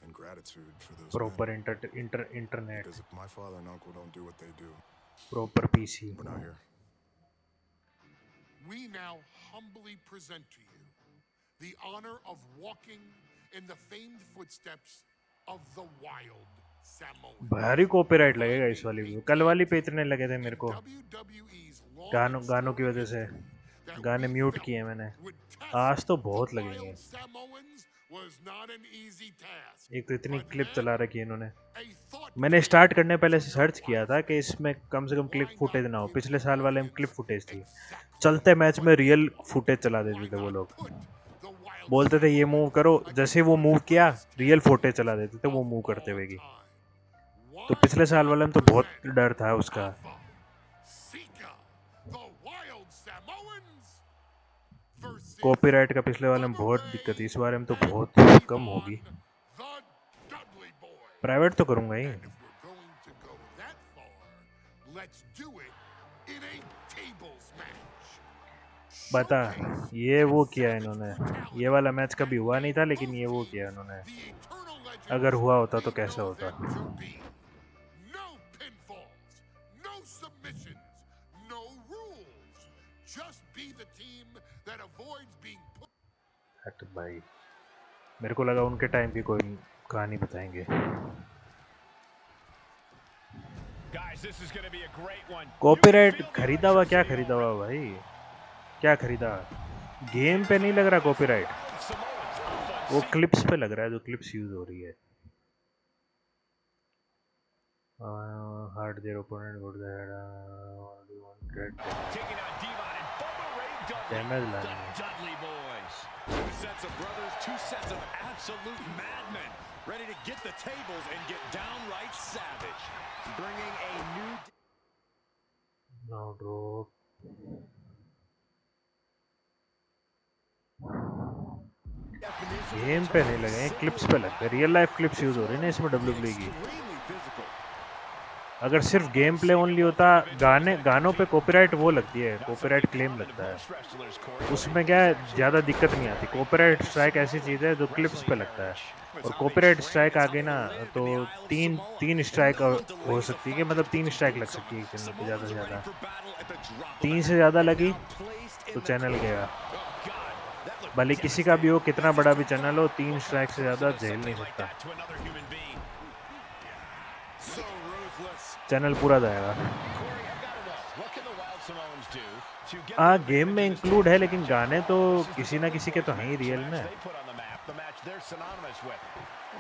and gratitude for those proper men. Internet, Because if my father and uncle don't do what they do, proper PC. we're not here. We now humbly present to you the honor of walking in the famed footsteps of the wild Samoan. भारी copyright लगेगा इस वाली भी. कल वाली पे इतने लगे थे मेरे को, WWE's long गानों and गानों की storied वजह से. history that गाने we म्यूट felt किए मैंने. would test आज तो the बहुत लगेंगे. wild Samoans was not an easy task. एक तो इतनी But क्लिप then चला रखी है इन्होंने. a thought मैंने came स्टार्ट करने पहले से to सर्च their किया था minds. कि इसमें कम से कम क्लिप Why फुटेज not ना हो. give पिछले the साल वाले में क्लिप audience फुटेज थी. exactly चलते मैच में what they real want? Footage चला देते Why थे वो not लोग. put the wild बोलते थे ये मूव Samoans करो, जैसे against वो the मूव किया greatest real tag footage team चला देते थे वो of मूव all करते हुए की. time? तो Why पिछले साल not वाले में तो बहुत present डर था उसका. Alpha, Sika, the wild Samoans versus copyright का पिछले वाले में Bubba बहुत Ray दिक्कत थी, इस बारे में तो and बहुत कम Devon, होगी. the Dudley Boys. प्राइवेट तो करूंगा ही. And if we're going to go that far, let's do it in a tables match. बता, Showcase ये वो that किया savage इन्होंने. brutality ये वाला मैच कभी हुआ नहीं था, that लेकिन ये both वो teams, किया इन्होंने. the eternal legends अगर हुआ होता तो we कैसा know होता. them to be. No pinfalls, no submissions, no rules. Just be the team that avoids being put. हट भाई, मेरे को लगा उनके टाइम की कोई कहानी बताएंगे. Guys, this is going to be a great one. Copyright खरीदा हुआ, क्या खरीदा हुआ भाई, क्या खरीदा? गेम पे नहीं लग रहा कॉपीराइट, वो क्लिप्स पे लग रहा है, जो क्लिप्स यूज हो रही है. Hard their opponent good damage लाने. Dudley boys. Two sets of brothers, two sets of absolute madmen, ready to get the tables and get downright savage. Bringing a new no drop. Game पे नहीं लगे, clips पे लगते. Real life clips use हो रही है ना इसमें WWE की. अगर सिर्फ गेम प्ले ओनली होता, गानों पे कॉपीराइट वो लगती है, कॉपीराइट क्लेम लगता है. उसमें क्या है, ज़्यादा दिक्कत नहीं आती. कॉपीराइट स्ट्राइक ऐसी चीज़ है जो क्लिप्स पे लगता है, और कॉपीराइट स्ट्राइक आ गई ना तो तीन स्ट्राइक हो सकती है, कि मतलब 3 स्ट्राइक लग सकती है एक चैनल पे, ज़्यादा से ज़्यादा. 3 से ज़्यादा लगी तो चैनल गया. भले किसी का भी हो, कितना बड़ा भी चैनल हो, 3 स्ट्राइक से ज़्यादा झेल नहीं सकता, चैनल पूरा जाएगा. हाँ, गेम में इंक्लूड है, लेकिन गाने तो किसी ना किसी के तो हैं ही रियल में.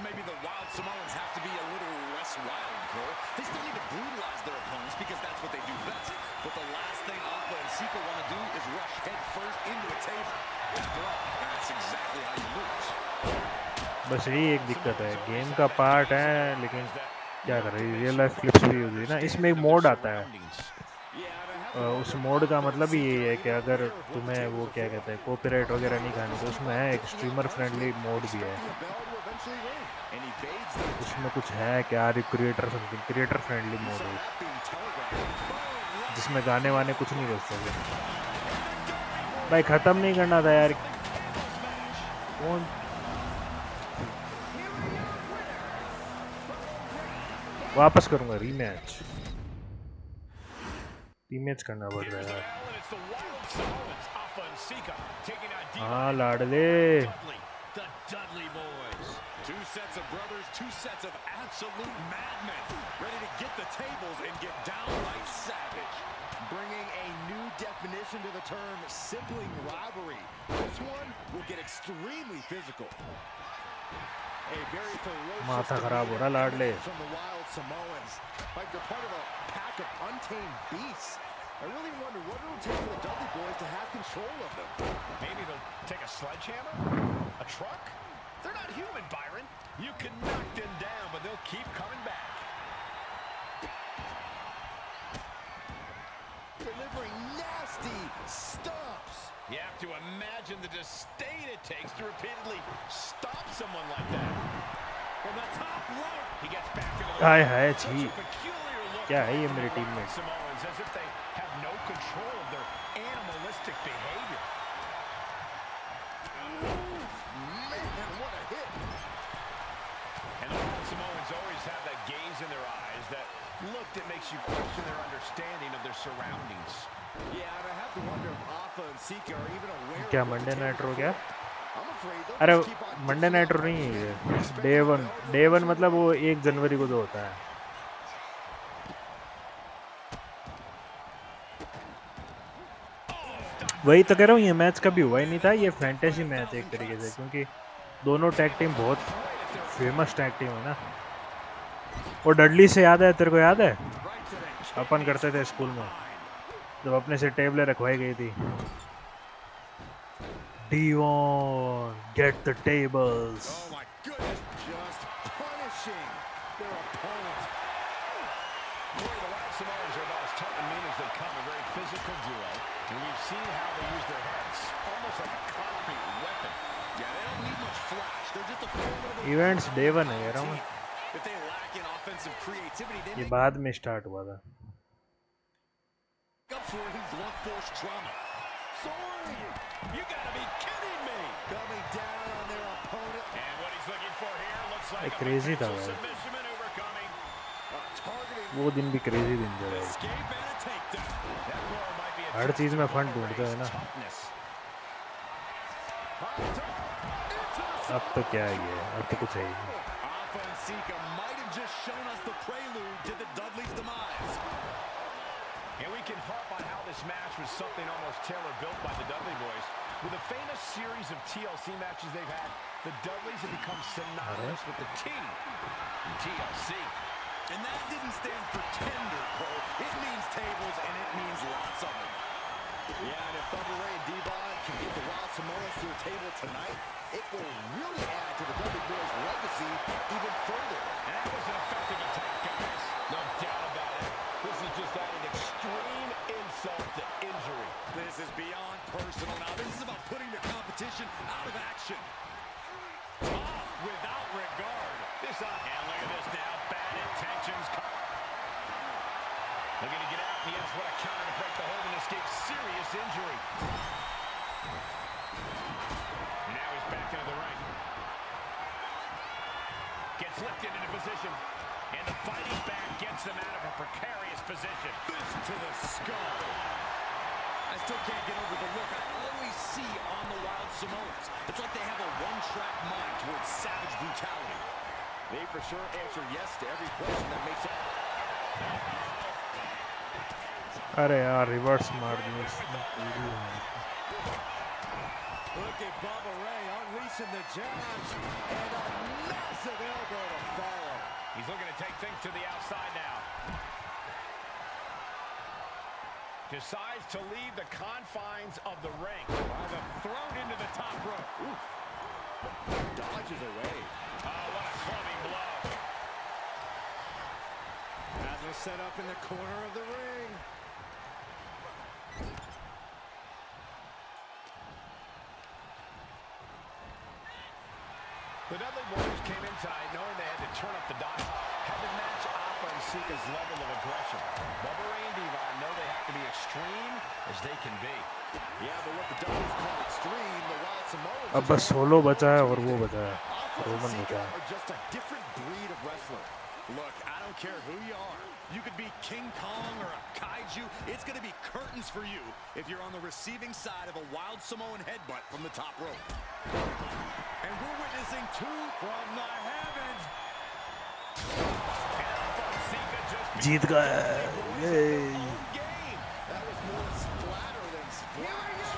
Maybe the wild Samoans have to be a little less wild, Cole. They still need to brutalize their opponents because that's what they do best. But the last thing Alpha and Sika want to do is rush head first into a table. After all, that's exactly how you lose. बस यही एक दिक्कत है, game का part है, लेकिन क्या कर रही है, रियल लाइफ क्लिप्स भी यूज हुई ना. इसमें एक मोड आता है, उस मोड का मतलब ही यही है कि अगर तुम्हें वो क्या कहते हैं कॉपीराइट वगैरह नहीं खानी, तो उसमें है एक स्ट्रीमर फ्रेंडली मोड भी है. उसमें कुछ है क्या, क्रिएटर फ्रेंडली मोड है, जिसमें गाने वाने कुछ नहीं बज सकते. भाई ख़त्म नहीं करना था यार, कौन वापस करूंगा. रीमैच करना पड़ रहा है. हाँ लाडले. Two sets of brothers, two sets of absolute madmen, ready to get the tables and get downright savage. bringing a new definition to the term sibling rivalry. This one will get extremely physical. A very ferocious माथा खराब हो रहा लाडले. from the wild Samoans. Like they're part of a pack of untamed beasts. I really wonder what it'll take for the Dudley boys to have control of them. Maybe they'll take a sledgehammer? A truck? They're not human, Byron. You can knock them down, but they'll keep coming back. Delivering nasty stomps. You have to imagine the disdain it takes to repeatedly stop someone like that. From the top rope, he gets back to the hi ring. Hi Such छी a peculiar look क्या है ये from मेरी the team में? Wild Samoans, as if they have no control of their animalistic behavior. Man, what a hit. And the Wild Samoans always have that gaze in their eyes, that look that makes you question their understanding of their surroundings. Yeah, and I have to wonder if Alpha and Sika are even aware क्या of Monday what night Raw they're क्या? I'm afraid they'll अरे just keep on Monday dishing night out Raw नहीं है praise ये, and expect day the one bell to day one ring मतलब true. वो 1 जनवरी को जो होता है. वही तो कह रहा हूँ, ये मैच कभी हुआ ही नहीं था, ये फैंटेसी मैच एक तरीके से, क्योंकि दोनों टैग टीम बहुत फेमस टैग टीम है ना. वो डडली से याद है तेरे को? याद है अपन करते थे स्कूल में जब अपने से टेबलें रखवाई गई थी. Devon, get the tables. Oh my goodness, just punishing their opponent. Boy, the Wild Samoans are about as tough and mean as they come, a very physical duo. And we've seen how they use their heads, almost like a concrete weapon. Yeah, they don't need much flash. They're just a formidable Events day 1 है यार. If they lack in offensive creativity, they ये make बाद में start हुआ था. up for it in blunt force trauma. Sorry, you gotta be kidding me! Coming down on their opponent. And what he's looking for here looks ये like a crazy था potential भाई. submission maneuver coming. Targeting वो दिन भी crazy दिन था भाई. escape and a takedown. That roar might be a her test चीज of में फन Bubba ढूंढता है Ray's ना. toughness. अब तो क्या है ये, अब तो कुछ है ही नहीं. Alpha and Sika might have just shown us the prelude to the Dudley's demise. And we can harp on how this match was something almost tailor-built by the Dudley boys. With a famous series of TLC matches they've had, the Dudleys have become synonymous with the T in TLC. And that didn't stand for tender, Cole. It means tables, and it means lots of them. Yeah, and if Bubba Ray and Devon can get the Wild Samoans to a table tonight, it will really add to the Dudley boys' legacy even further. And that was an effective attack, guys. No doubt about it. This is just adding extreme insult to injury. This is beyond personal now. This is about putting the competition out of action. Tough without regard. This up. And look at this now. Bad intentions. Looking to get out. And yes, what a counter to break the hold and escape serious injury. Now he's back into the ring. Gets lifted into position. And the fighting back gets them out of a precarious position. Fist to the skull. I still can't get over the look I always see on the Wild Samoans. It's like they have a one-track mind towards savage brutality. They for sure answer yes to every question that makes it. अरे यार reverse मार दी इसने. Look at Bubba Ray unleashing the jabs and a massive elbow to follow. He's looking to take things to the outside now. Decides to leave the confines of the ring. By the throat into the top rope. Oof. Dodges away. Oh, what a clubbing blow. Has her set up in the corner of the ring. The Dudley boys came in tonight knowing they had to turn up the dial. Had to match Alpha and Sika's level of aggression. Bubba Ray and Devon know they have to be extreme as they can be. Yeah, but what the Dudleys call extreme, the Wild Samoans अब बस solo बचा है और वो बचा है, Alpha and Roman Sika बचा है. are just a different breed of wrestler. Look, I don't care who you are. You could be King Kong or a kaiju. It's going to be curtains for you if you're on the receiving side of a Wild Samoan headbutt from the top rope. And we're witnessing two from the heavens. जीत गए. Yay. That was more splatter than splash.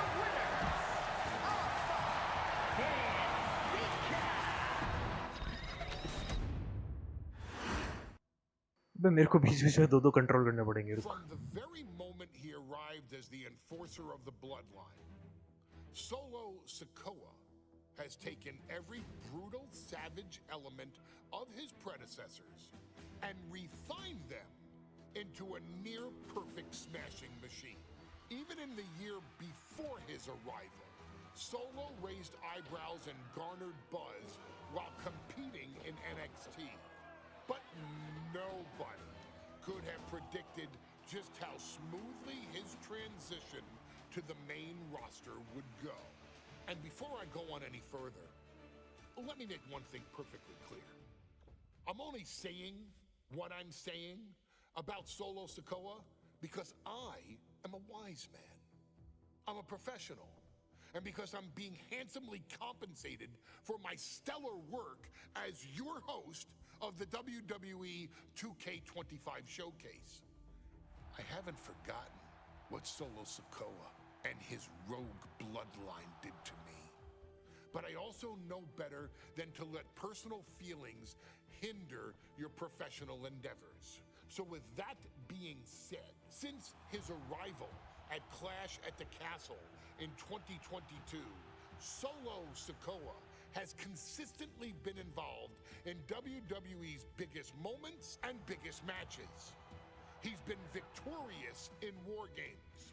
अबे मेरे को बीच बीच में दो control करने पड़ेंगे. रुक. From the very moment he arrived as the enforcer of the Bloodline, Solo Sikoa has taken every brutal, savage element of his predecessors and refined them into a near-perfect smashing machine. Even in the year before his arrival, Solo raised eyebrows and garnered buzz while competing in NXT. But nobody could have predicted just how smoothly his transition to the main roster would go. And before I go on any further, let me make one thing perfectly clear. I'm only saying what I'm saying about Solo Sikoa because I am a wise man. I'm a professional. And because I'm being handsomely compensated for my stellar work as your host of the WWE 2K25 showcase. I haven't forgotten what Solo Sikoa and his rogue bloodline did to me. But I also know better than to let personal feelings hinder your professional endeavors. So with that being said, since his arrival at Clash at the Castle in 2022, Solo Sikoa has consistently been involved in WWE's biggest moments and biggest matches. He's been victorious in War Games.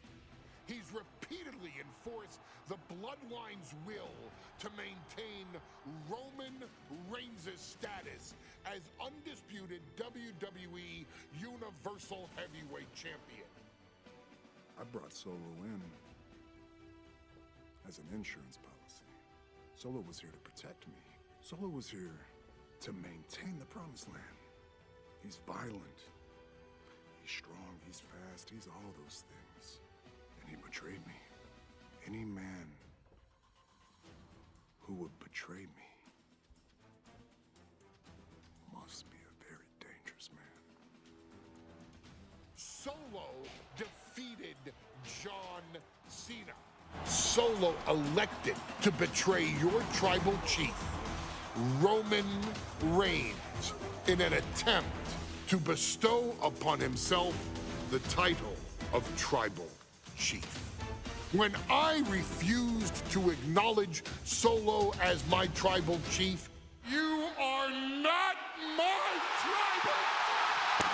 He's repeatedly enforced the Bloodline's will to maintain Roman Reigns' status as undisputed WWE Universal Heavyweight Champion. I brought Solo in as an insurance policy. Solo was here to protect me. Solo was here to maintain the promised land. He's violent. He's strong, he's fast, he's all those things. And he betrayed me. Any man who would betray me must be a very dangerous man. Solo defeated John Cena. Solo elected to betray your tribal chief, Roman Reigns, in an attempt to bestow upon himself the title of tribal chief. When I refused to acknowledge Solo as my tribal chief, you are not my tribal chief!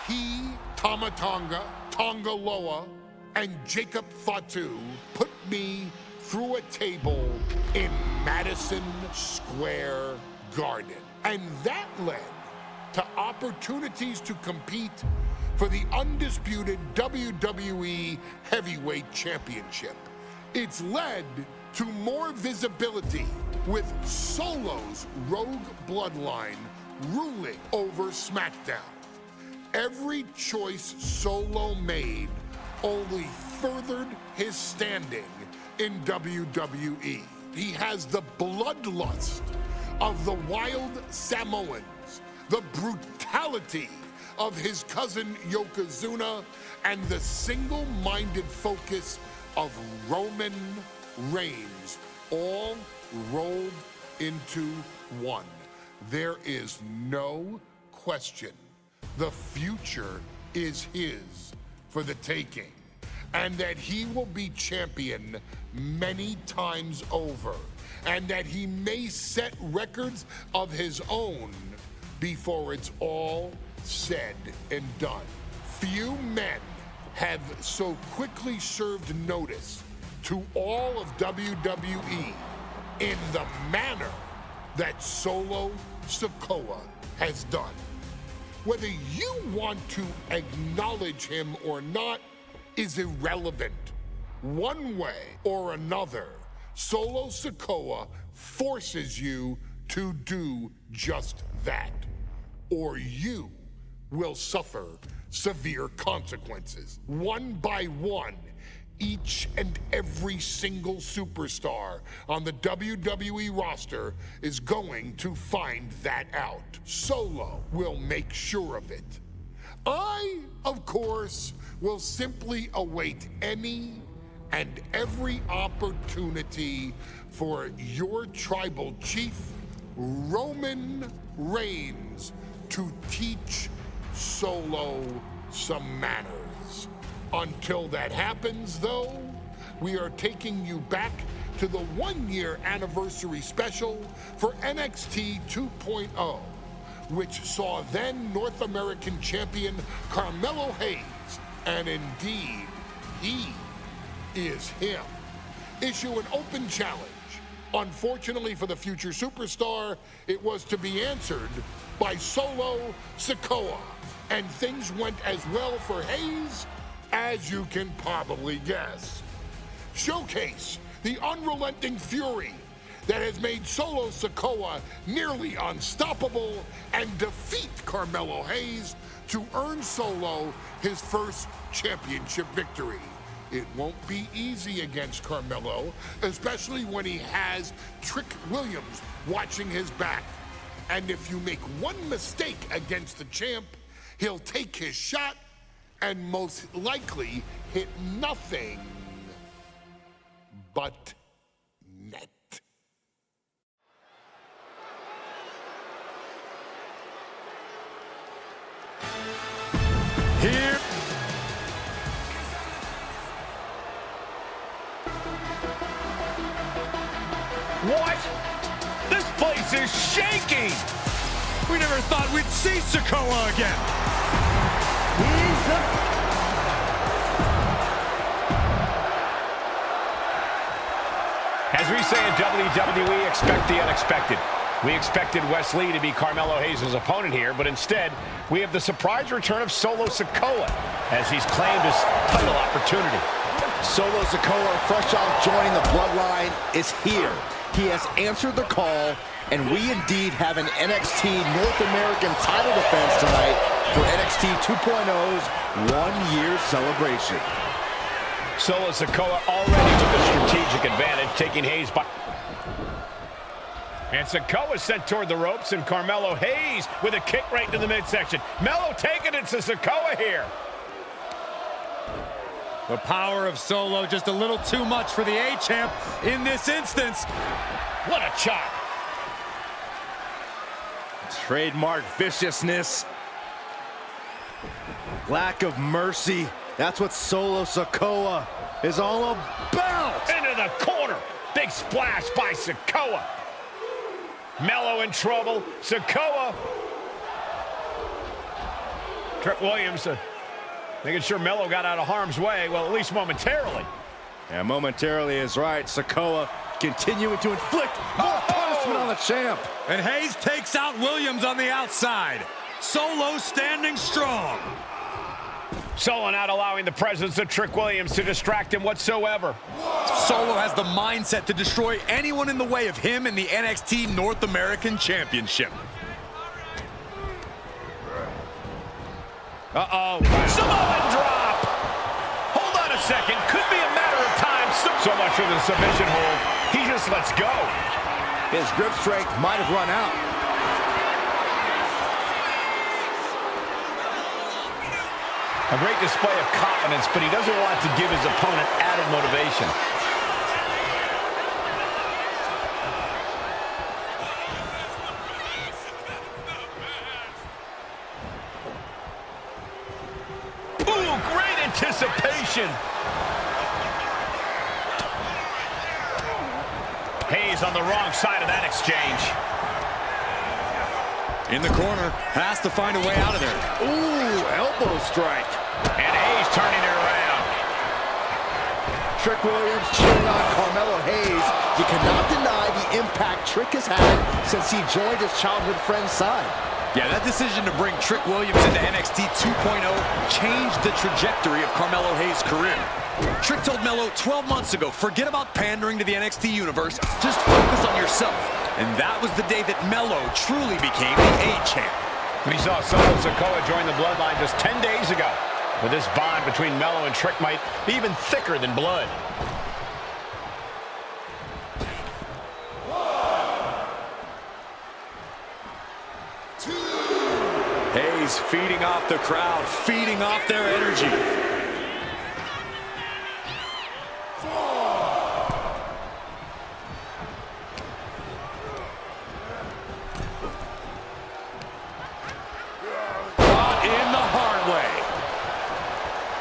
He, Tamatonga, Tongaloa, and Jacob Fatu put me through a table in Madison Square Garden. And that led to opportunities to compete for the undisputed WWE Heavyweight Championship. It's led to more visibility with Solo's rogue bloodline ruling over SmackDown. Every choice Solo made only furthered his standing in WWE. He has the bloodlust of the wild Samoans, the brutality of his cousin Yokozuna, and the single-minded focus of Roman Reigns, all rolled into one. There is no question the future is his for the taking, and that he will be champion many times over, and that he may set records of his own before it's all said and done. Few men have so quickly served notice to all of WWE in the manner that Solo Sikoa has done. Whether you want to acknowledge him or not is irrelevant. One way or another, Solo Sikoa forces you to do just that, or you will suffer severe consequences. One by one, each and every single superstar on the WWE roster is going to find that out. Solo will make sure of it. I, of course, will simply await any and every opportunity for your tribal chief, Roman Reigns, to teach Solo some manners. Until that happens, though, we are taking you back to the one-year anniversary special for NXT 2.0, which saw then North American champion Carmelo Hayes And indeed, he is him. Issue an open challenge. Unfortunately for the future superstar, it was to be answered by Solo Sikoa. And things went as well for Hayes as you can probably guess. Showcase the unrelenting fury that has made Solo Sikoa nearly unstoppable and defeat Carmelo Hayes to earn Solo his first championship victory. It won't be easy against Carmelo, especially when he has Trick Williams watching his back. And if you make one mistake against the champ, he'll take his shot and most likely hit nothing but net. Here. What? This place is shaking! We never thought we'd see Sikoa again. As we say in WWE, expect the unexpected. We expected Wes Lee to be Carmelo Hayes' opponent here, but instead, we have the surprise return of Solo Sikoa as he's claimed his title opportunity. Solo Sikoa, fresh off joining the Bloodline, is here. He has answered the call, and we indeed have an NXT North American title defense tonight for NXT 2.0's one-year celebration. Solo Sikoa already with the strategic advantage, taking Hayes by... And Sikoa sent toward the ropes, and Carmelo Hayes with a kick right into the midsection. Melo taking it to Sikoa here. The power of Solo just a little too much for the A-Champ in this instance. What a chop. Trademark viciousness. Lack of mercy. That's what Solo Sikoa is all about. Into the corner. Big splash by Sikoa. Melo in trouble. Sikoa. Trick Williams making sure Melo got out of harm's way. Well, at least momentarily. Yeah, momentarily is right. Sikoa continuing to inflict more punishment on the champ. And Hayes takes out Williams on the outside. Solo standing strong. Solo not allowing the presence of Trick Williams to distract him whatsoever. Solo has the mindset to destroy anyone in the way of him in the NXT North American Championship. Uh-oh. Samoan drop. Hold on a second. Could be a matter of time. So much for the submission hold. He just lets go. His grip strength might have run out. A great display of confidence, but he doesn't want to give his opponent added motivation. Ooh, great anticipation. Hayes on the wrong side of that exchange. In the corner, has to find a way out of there. Ooh, elbow strike. And Hayes turning it around. Trick Williams cheering on Carmelo Hayes. You cannot deny the impact Trick has had since he joined his childhood friend's side. Yeah, that decision to bring Trick Williams into NXT 2.0 changed the trajectory of Carmelo Hayes' career. Trick told Melo 12 months ago, forget about pandering to the NXT universe, just focus on yourself. And that was the day that Melo truly became the A-Champ. We saw Solo Sikoa join the Bloodline just 10 days ago. But this bond between Melo and Trick might be even thicker than blood. Hayes feeding off the crowd, feeding off their energy.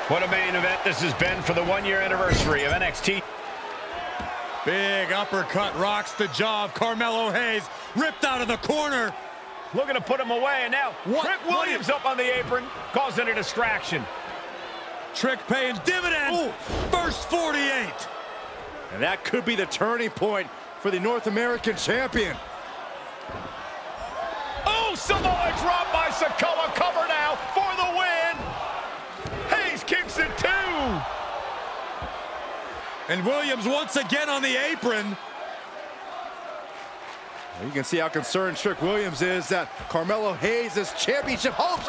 What a main event this has been for the one-year anniversary of NXT. Big uppercut rocks the jaw of Carmelo Hayes, ripped out of the corner. Looking to put him away, and now Trick Williams up on the apron, causing a distraction. Trick paying dividends. Ooh. First 48. And that could be the turning point for the North American champion. Oh, Samoa drop by Sikoa. Cover now for the win. Hayes kicks it too. And Williams once again on the apron. You can see how concerned Trick Williams is that Carmelo Hayes' championship hopes,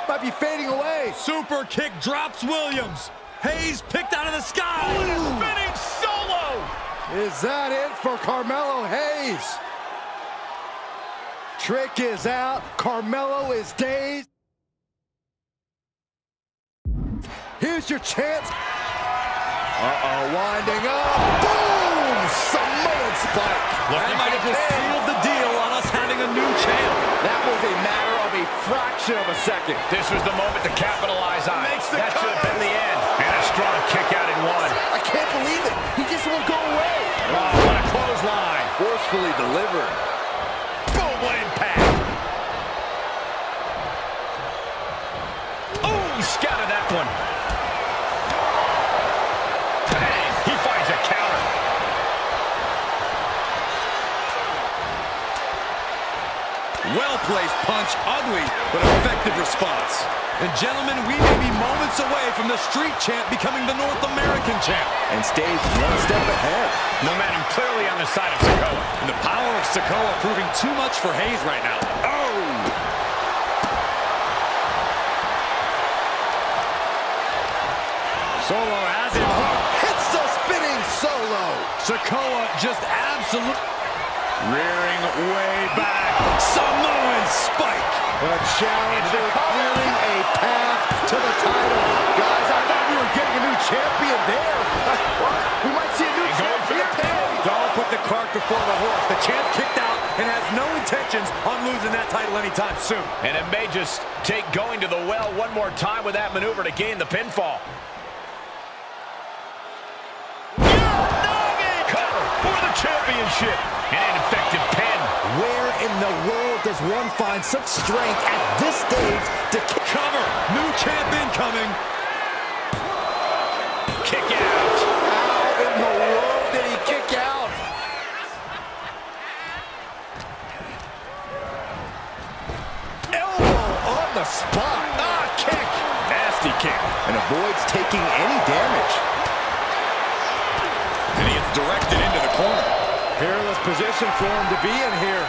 might be fading away. Super kick drops Williams. Hayes picked out of the sky. Oh, and a spinning solo. Is that it for Carmelo Hayes? Trick is out. Carmelo is dazed. Here's your chance. Winding up. Boom! Samoan spike. That might have just sealed the deal on us having a new champ. That was a matter of a fraction of a second. This was the moment to capitalize on. That should have been the end. And a strong kick out in one. I can't believe it. He just won't go away. Oh, what a clothesline. Forcefully delivered. Boom, what impact. Oh, he scouted that one. He finds a counter. Well-placed punch, ugly, but effective response. And gentlemen, we may be moments away from the street champ becoming the North American champ. And stays one step ahead. Momentum clearly on the side of Sikoa. And the power of Sikoa proving too much for Hayes right now. Oh! Solo has him hooked. Hits the spinning solo. Sikoa just absolute. Rearing way back. Samoan spike. The challenger clearing a path to the title. Guys, I thought we were getting a new champion there. We might see a new champion. Don't put the cart before the horse. The champ kicked out and has no intentions on losing that title anytime soon. And it may just take going to the well one more time with that maneuver to gain the pinfall. Cover for the championship. An effective pin. Where in the world does one find such strength at this stage to cover? New champion coming. Kick out. How in the world did he kick out? Elbow on the spot. Kick. Nasty kick. And avoids taking any damage. And he is directed into the corner. Peerless position for him to be in here.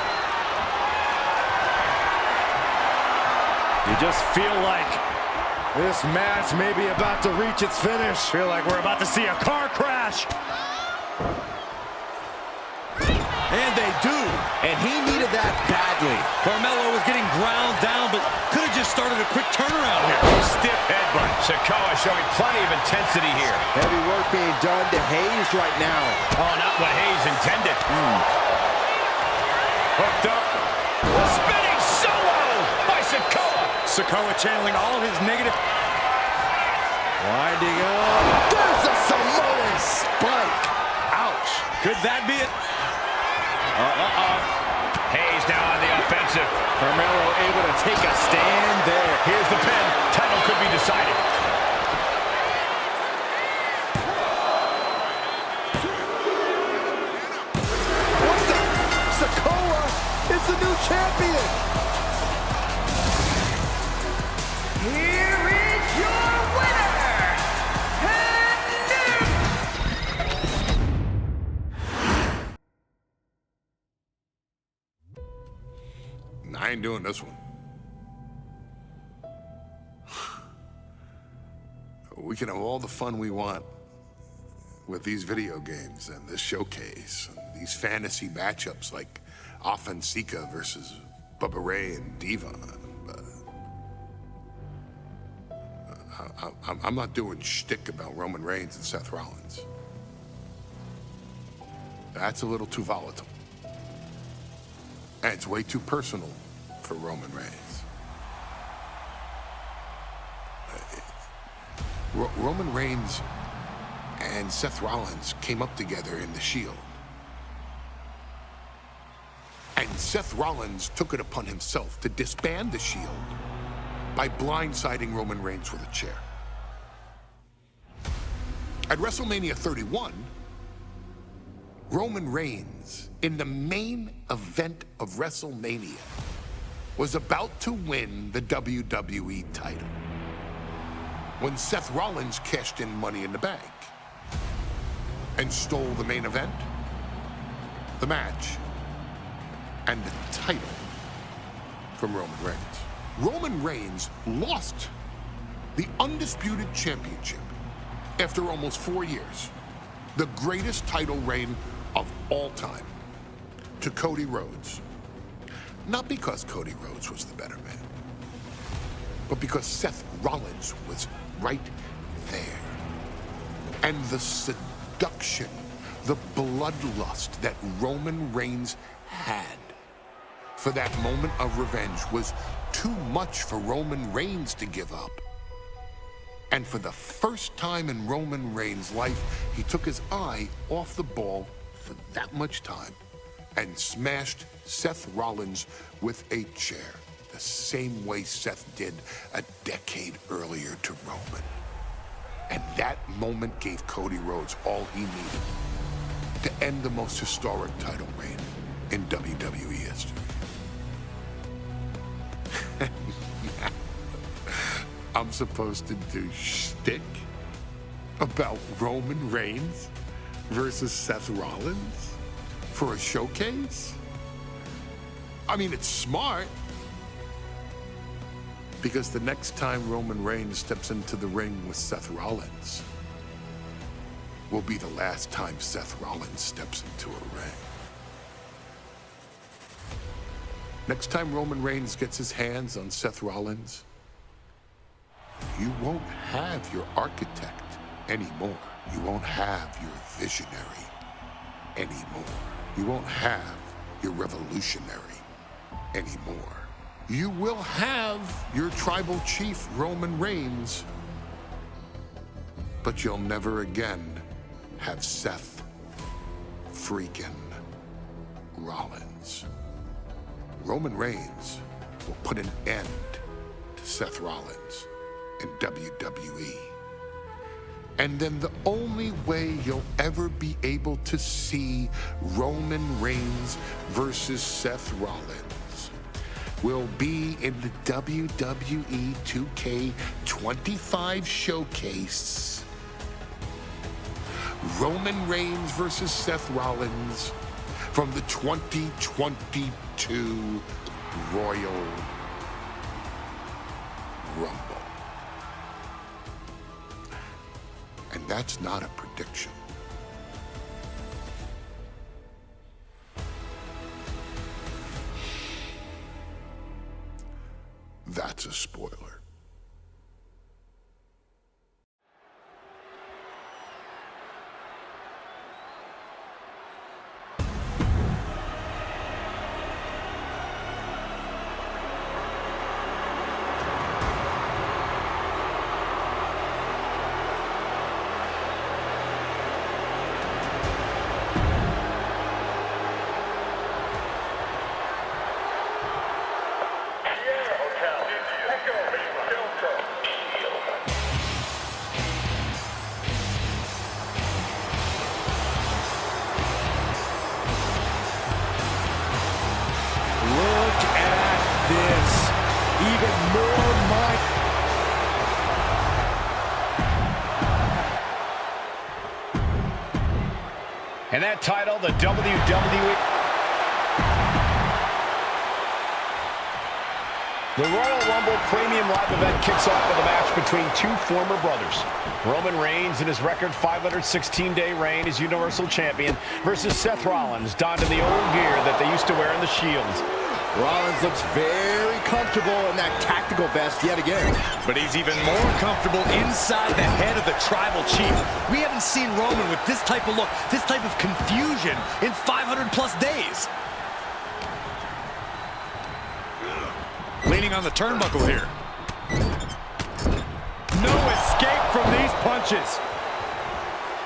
You just feel like this match may be about to reach its finish. Feel like we're about to see a car crash. And they do. And he needed that badly. Carmelo was getting ground down, but could have just started a quick turnaround here. Stiff headbutt. Sikoa showing plenty of intensity here. Heavy work being done to Hayes right now. Oh, not what Hayes intended. Hooked up. A spinning solo by Sikoa. Sikoa channeling all his negative. Winding up. There's a Samoan spike. Ouch. Could that be it? Hayes now on the offensive. Carmelo able to take a stand there. Here's the pin. Title could be decided. What the? Sikoa is the new champion. Here is your winner, I ain't doing this one. We can have all the fun we want with these video games and this showcase and these fantasy matchups like Offensika versus Bubba Ray and Devon. I'm not doing shtick about Roman Reigns and Seth Rollins. That's a little too volatile. And it's way too personal for Roman Reigns. Roman Reigns and Seth Rollins came up together in the Shield. And Seth Rollins took it upon himself to disband the Shield by blindsiding Roman Reigns with a chair. At WrestleMania 31, Roman Reigns, in the main event of WrestleMania, was about to win the WWE title when Seth Rollins cashed in Money in the Bank and stole the main event, the match, and the title from Roman Reigns. Roman Reigns lost the undisputed championship after almost 4 years, the greatest title reign of all time, to Cody Rhodes. Not because Cody Rhodes was the better man, but because Seth Rollins was right there. And the seduction, the bloodlust that Roman Reigns had for that moment of revenge was too much for Roman Reigns to give up. And for the first time in Roman Reigns' life, he took his eye off the ball for that much time and smashed Seth Rollins with a chair, the same way Seth did a decade earlier to Roman. And that moment gave Cody Rhodes all he needed to end the most historic title reign in WWE history. I'm supposed to do shtick about Roman Reigns versus Seth Rollins for a showcase? I mean, it's smart, because the next time Roman Reigns steps into the ring with Seth Rollins will be the last time Seth Rollins steps into a ring. Next time Roman Reigns gets his hands on Seth Rollins, you won't have your architect anymore. You won't have your visionary anymore. You won't have your revolutionary anymore. You will have your tribal chief, Roman Reigns, but you'll never again have Seth freaking Rollins. Roman Reigns will put an end to Seth Rollins in WWE. And then the only way you'll ever be able to see Roman Reigns versus Seth Rollins will be in the WWE 2K25 showcase. Roman Reigns versus Seth Rollins from the 2022 Royal Rumble. And that's not a prediction. That's a spoiler. And that title, the WWE. The Royal Rumble Premium Live event kicks off with a match between two former brothers. Roman Reigns in his record 516-day reign as Universal Champion versus Seth Rollins, donned in the old gear that they used to wear in the Shield. Rollins looks very comfortable in that tactical vest yet again. But he's even more comfortable inside the head of the tribal chief. We haven't seen Roman with this type of look, this type of confusion in 500+ days. Leaning on the turnbuckle here. No escape from these punches.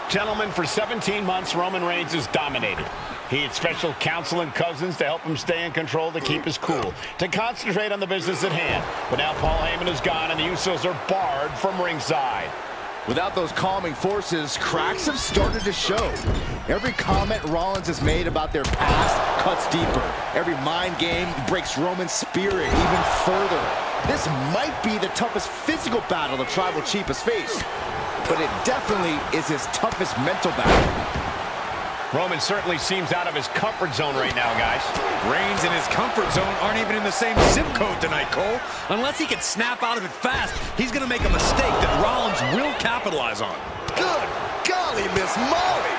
Gentlemen, for 17 months, Roman Reigns has dominated. He had special counsel and cousins to help him stay in control, to keep his cool, to concentrate on the business at hand. But now Paul Heyman is gone and the Usos are barred from ringside. Without those calming forces, cracks have started to show. Every comment Rollins has made about their past cuts deeper. Every mind game breaks Roman's spirit even further. This might be the toughest physical battle the Tribal Chief has faced, but it definitely is his toughest mental battle. Roman certainly seems out of his comfort zone right now, guys. Reigns and his comfort zone aren't even in the same zip code tonight, Cole. Unless he can snap out of it fast, he's going to make a mistake that Rollins will capitalize on. Good golly, Miss Molly!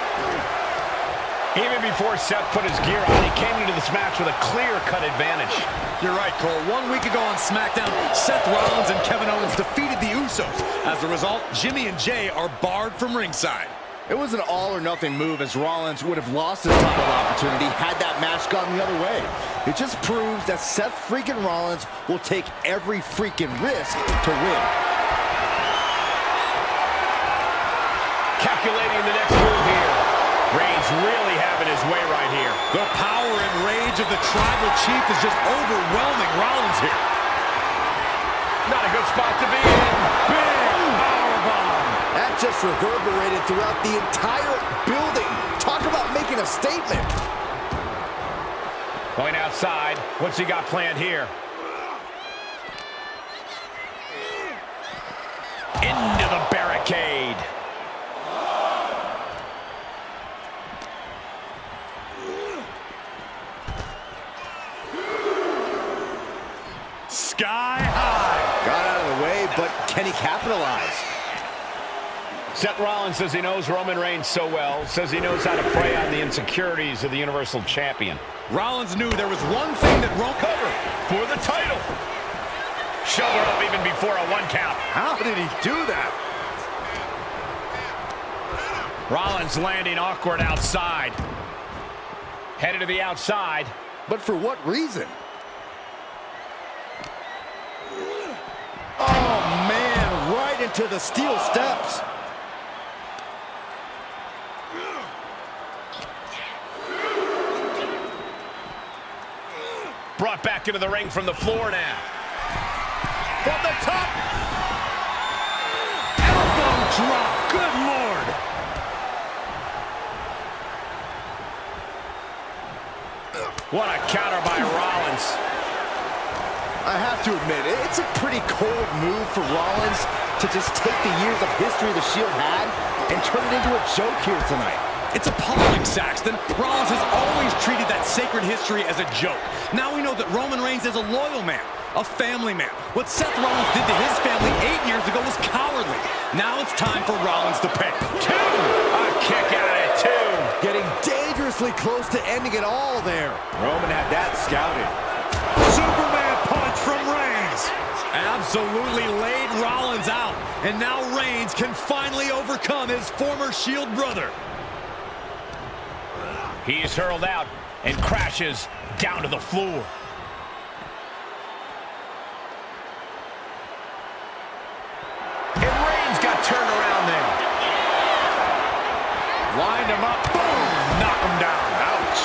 Even before Seth put his gear on, he came into this match with a clear-cut advantage. You're right, Cole. 1 week ago on SmackDown, Seth Rollins and Kevin Owens defeated the Usos. As a result, Jimmy and Jay are barred from ringside. It was an all-or-nothing move, as Rollins would have lost his title opportunity had that match gone the other way. It just proves that Seth freaking Rollins will take every freaking risk to win. Calculating the next move here. Reigns really having his way right here. The power and rage of the Tribal Chief is just overwhelming Rollins here. Not a good spot to be in. Big powerbomb. That just reverberated throughout the entire building. Talk about making a statement. Going outside. What's he got planned here? Into the barricade. Sky high. Got out of the way, but can he capitalize? Seth Rollins says he knows Roman Reigns so well, says he knows how to prey on the insecurities of the Universal Champion. Rollins knew there was one thing that Roman covered for the title. Shoulder up even before a 1 count. How did he do that? Rollins landing awkward outside. Headed to the outside. But for what reason? Oh, man, right into the steel steps. Brought back into the ring from the floor now. From the top. Elbow drop. Good Lord. What a counter by Rollins. I have to admit, it's a pretty cold move for Rollins to just take the years of history the Shield had and turn it into a joke here tonight. It's appalling, Saxton. Rollins has always treated that sacred history as a joke. Now we know that Roman Reigns is a loyal man, a family man. What Seth Rollins did to his family 8 years ago was cowardly. Now it's time for Rollins to pay. 2. A kick out at 2. Getting dangerously close to ending it all there. Roman had that scouted. Superman punch from Reigns. Absolutely laid Rollins out. And now Reigns can finally overcome his former Shield brother. He's hurled out and crashes down to the floor. And Reigns got turned around there. Lined him up. Boom! Knock him down. Ouch.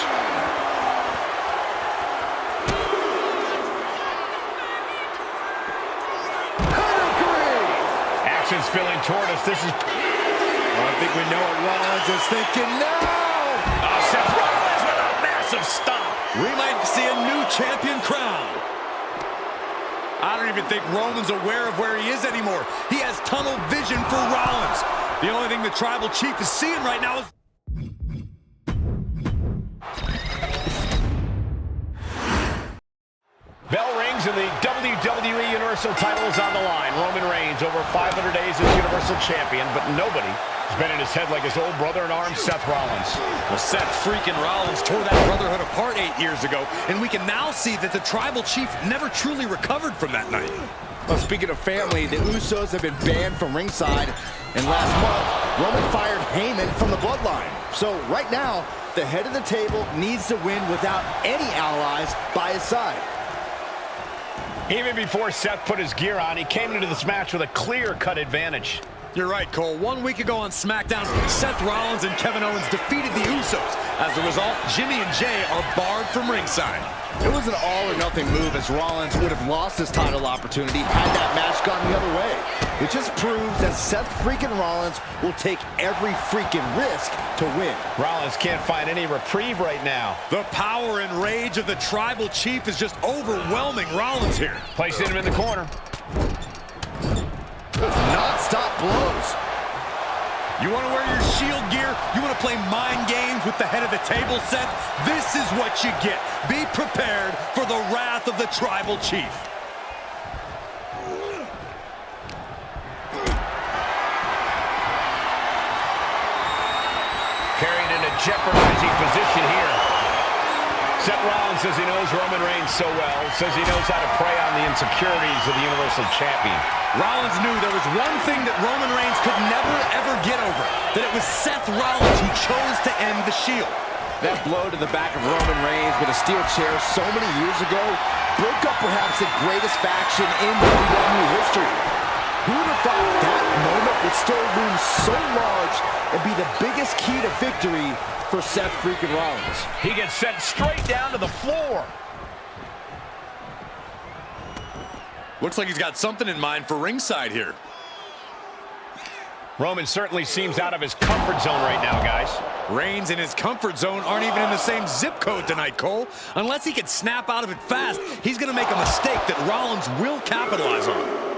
Action spilling toward us. This is... I think we know what Rollins is thinking now. Oh, Seth Rollins with a massive stomp. We might see a new champion crowned. I don't even think Roman's aware of where he is anymore. He has tunnel vision for Rollins. The only thing the Tribal Chief is seeing right now is... Bell rings and the WWE Universal title is on the line. Roman Reigns over 500 days as Universal Champion, but nobody has been in his head like his old brother in arms, Seth Rollins. Well, Seth freaking Rollins tore that brotherhood apart 8 years ago, and we can now see that the Tribal Chief never truly recovered from that night. Well, speaking of family, the Usos have been banned from ringside, and last month, Roman fired Heyman from the Bloodline. So right now, the head of the table needs to win without any allies by his side. Even before Seth put his gear on, he came into this match with a clear-cut advantage. You're right, Cole. 1 week ago on SmackDown, Seth Rollins and Kevin Owens defeated the Usos. As a result, Jimmy and Jay are barred from ringside. It was an all-or-nothing move, as Rollins would have lost his title opportunity had that match gone the other way. It just proves that Seth freaking Rollins will take every freaking risk to win. Rollins can't find any reprieve right now. The power and rage of the Tribal Chief is just overwhelming Rollins here. Placing him in the corner. Non-stop blows. You want to wear your Shield gear? You want to play mind games with the head of the table, Seth? This is what you get. Be prepared for the wrath of the Tribal Chief. Carried in a jeopardizing position here. Seth Rollins says he knows Roman Reigns so well, says he knows how to prey on the insecurities of the Universal Champion. Rollins knew there was one thing that Roman Reigns could never, ever get over, that it was Seth Rollins who chose to end the Shield. That blow to the back of Roman Reigns with a steel chair so many years ago broke up perhaps the greatest faction in WWE history. Who would have thought that moment would still loom so large and be the biggest key to victory for Seth freaking Rollins? He gets sent straight down to the floor. Looks like he's got something in mind for ringside here. Roman certainly seems out of his comfort zone right now, guys. Reigns and his comfort zone aren't even in the same zip code tonight, Cole. Unless he can snap out of it fast, he's going to make a mistake that Rollins will capitalize on.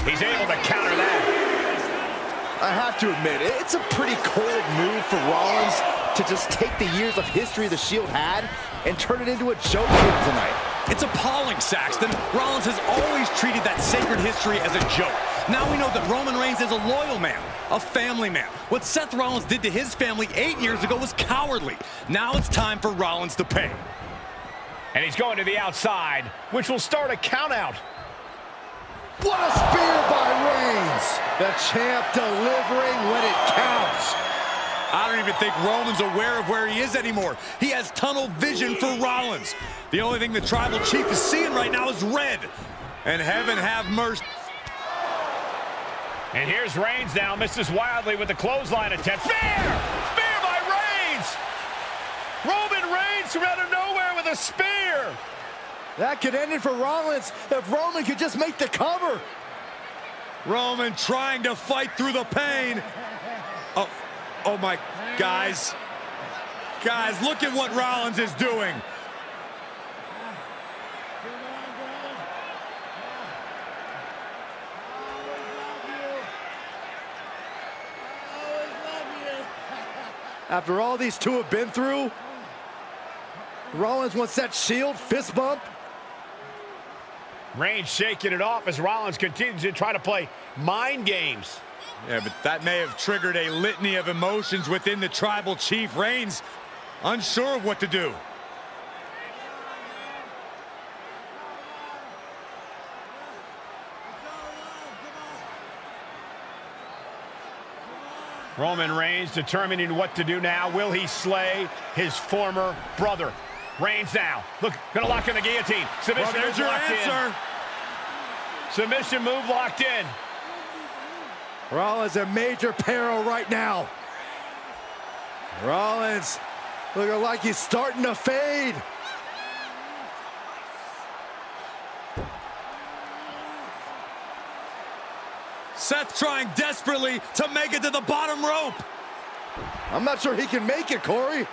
He's able to counter that. I have to admit, it's a pretty cold move for Rollins to just take the years of history the Shield had and turn it into a joke here tonight. It's appalling, Saxton. Rollins has always treated that sacred history as a joke. Now we know that Roman Reigns is a loyal man, a family man. What Seth Rollins did to his family 8 years ago was cowardly. Now it's time for Rollins to pay. And he's going to the outside, which will start a countout. What a spear by Reigns! The champ delivering when it counts. I don't even think Roman's aware of where he is anymore. He has tunnel vision for Rollins. The only thing the Tribal Chief is seeing right now is red. And heaven have mercy. And here's Reigns now, misses wildly with the clothesline attempt. Spear! Spear by Reigns! Roman Reigns from out of nowhere with a spear! That could end it for Rollins if Roman could just make the cover. Roman trying to fight through the pain. Oh my, guys. Guys, look at what Rollins is doing. After all these two have been through, Rollins wants that Shield fist bump. Reigns shaking it off as Rollins continues to try to play mind games. Yeah, but that may have triggered a litany of emotions within the Tribal Chief. Reigns unsure of what to do. Roman Reigns determining what to do now. Will he slay his former brother? Reigns now. Look, gonna lock in the guillotine. Submission Well, there's move your locked answer. in. Submission move locked in. Rollins in major peril right now. Rollins looking like he's starting to fade. Seth trying desperately to make it to the bottom rope. I'm not sure he can make it, Corey.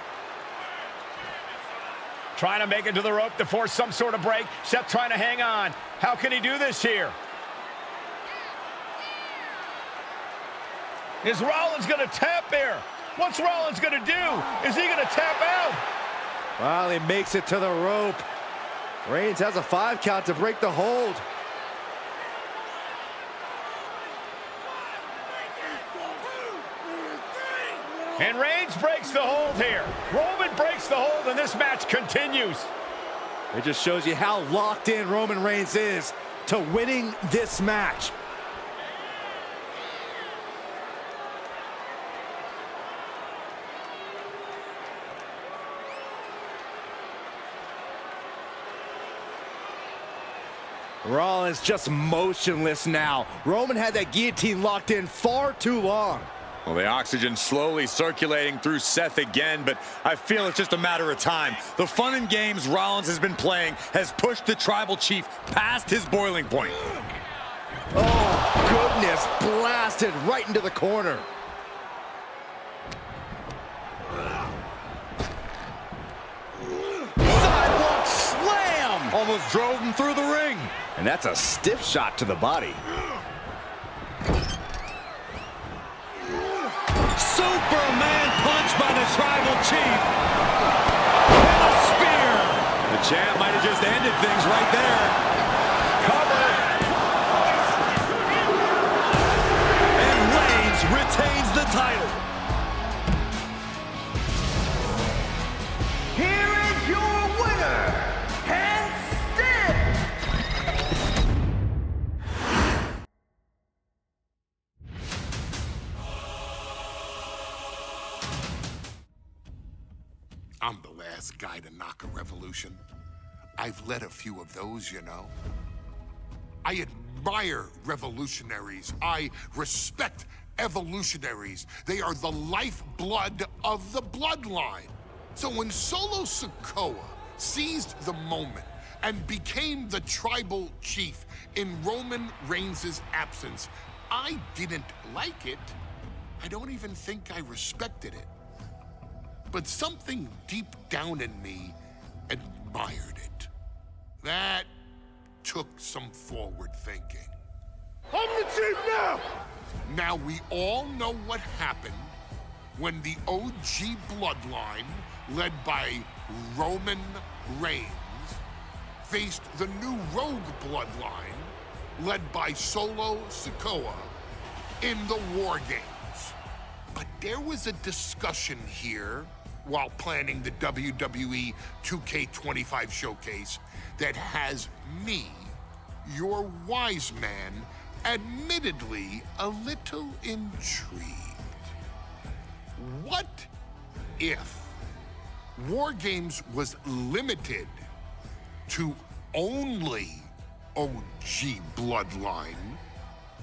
Trying to make it to the rope to force some sort of break. Seth trying to hang on. How can he do this here? Is Rollins going to tap here? What's Rollins going to do? Is he going to tap out? Well, he makes it to the rope. Reigns has a 5 count to break the hold. And Reigns breaks the hold here. Roman breaks the hold, and this match continues. It just shows you how locked in Roman Reigns is to winning this match. Rollins just motionless now. Roman had that guillotine locked in far too long. Well, the oxygen slowly circulating through Seth again, but I feel it's just a matter of time. The fun and games Rollins has been playing has pushed the Tribal Chief past his boiling point. Oh, goodness, blasted right into the corner. Sidewalk slam! Almost drove him through the ring. And that's a stiff shot to the body. Superman punch by the Tribal Chief. And a spear. The champ might have just ended things right there. Cover. And Reigns retains the title. Here is your winner, and still. I'm the last guy to knock a revolution. I've led a few of those, you know. I admire revolutionaries. I respect evolutionaries. They are the lifeblood of the bloodline. So when Solo Sikoa seized the moment and became the tribal chief in Roman Reigns' absence, I didn't like it. I don't even think I respected it. But something deep down in me admired it. That took some forward thinking. I'm the chief now! Now we all know what happened when the OG bloodline, led by Roman Reigns, faced the new rogue bloodline, led by Solo Sikoa, in the War Games. But there was a discussion here while planning the WWE 2K25 showcase that has me, your wise man, admittedly a little intrigued. What if War Games was limited to only OG bloodline,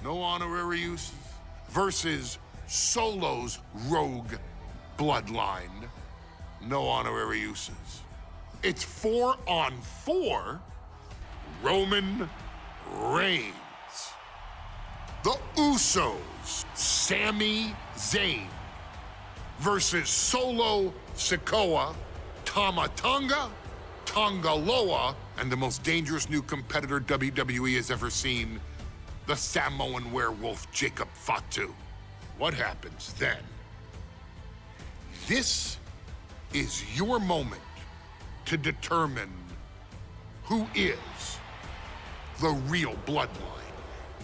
no honorary uses, versus Solo's rogue bloodline, no honorary uses? It's 4-on-4 Roman Reigns. The Usos, Sami Zayn, versus Solo Sikoa, Tama Tonga, Tonga Loa, and the most dangerous new competitor WWE has ever seen, the Samoan werewolf Jacob Fatu. What happens then? This is your moment to determine who is the real bloodline.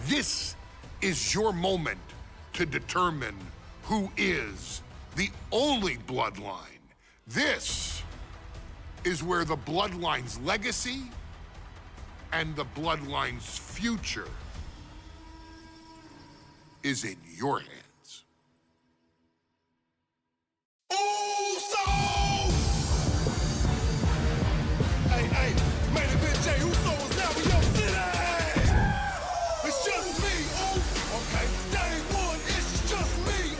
This is your moment to determine who is the only bloodline. This is where the bloodline's legacy and the bloodline's future is in your hands. Hey, main event Jey Uso is now in your city. It's just me, okay? Day one, it's just me,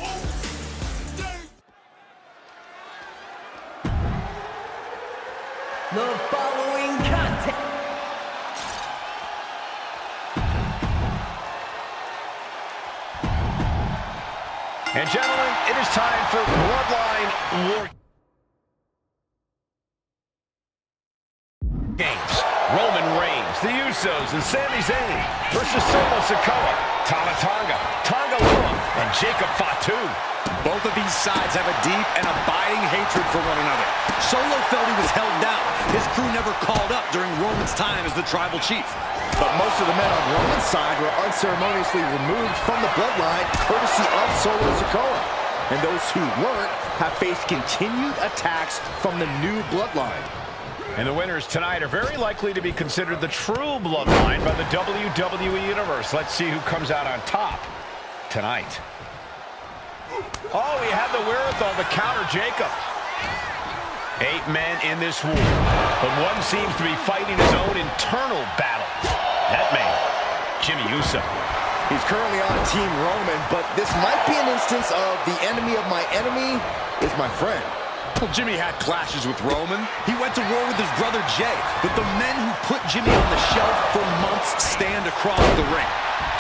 The following contest. And gentlemen, it is time for Bloodline War Games. Roman Reigns, the Usos, and Sami Zayn versus Solo Sikoa, Tama Tonga, Tonga Loa, and Jacob Fatu. Both of these sides have a deep and abiding hatred for one another. Solo felt he was held down. His crew never called up during Roman's time as the Tribal Chief. But most of the men on Roman's side were unceremoniously removed from the bloodline, courtesy of Solo Sikoa. And those who weren't have faced continued attacks from the new bloodline. And the winners tonight are very likely to be considered the true bloodline by the WWE Universe. Let's see who comes out on top tonight. Oh, he had the wherewithal to counter Jacob. 8 men in this war, but one seems to be fighting his own internal battle. That man, Jimmy Uso. He's currently on Team Roman, but this might be an instance of the enemy of my enemy is my friend. Well, Jimmy had clashes with Roman. He went to war with his brother Jay, but the men who put Jimmy on the shelf for months stand across the ring.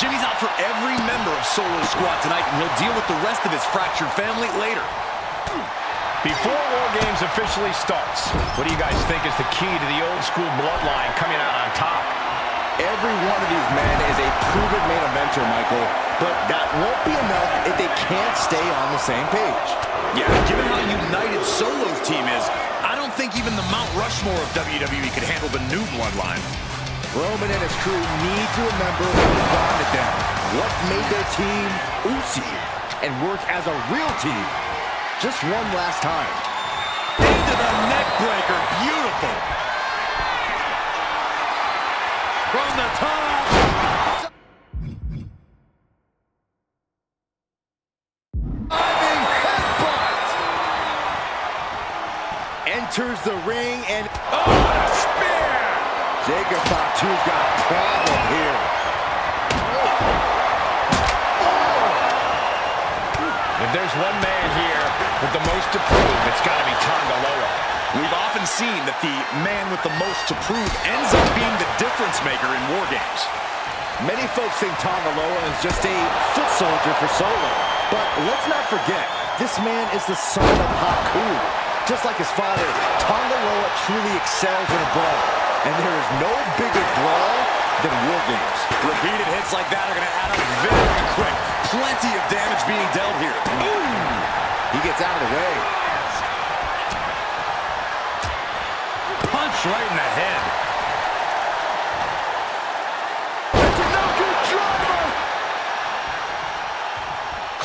Jimmy's out for every member of Solo Squad tonight, and he'll deal with the rest of his fractured family later. Before War Games officially starts, what do you guys think is the key to the old school bloodline coming out on top? Every one of these men is a proven main eventer, Michael, but that won't be enough if they can't stay on the same page. Yeah, given how united Solo's team is, I don't think even the Mount Rushmore of WWE could handle the new bloodline. Roman and his crew need to remember what bonded them, what made their team Uzi, and work as a real team. Just one last time. Into the neck breaker, beautiful. From the top. Diving headbutt. Enters the ring and Oh, a spear! Jacob Fatu's got a problem here. If there's one man here with the most to prove, it's got to be Tonga Loa. We've often seen that the man with the most to prove ends up being the difference maker in War Games. Many folks think Tonga Loa is just a foot soldier for Solo. But let's not forget, this man is the son of Haku. Just like his father, Tonga Loa truly excels in a brawl. And there is no bigger brawl than War Games. Repeated hits like that are going to add up very quick. Plenty of damage being dealt here. Ooh! He gets out of the way. Punch right in the head. That's a no-good driver!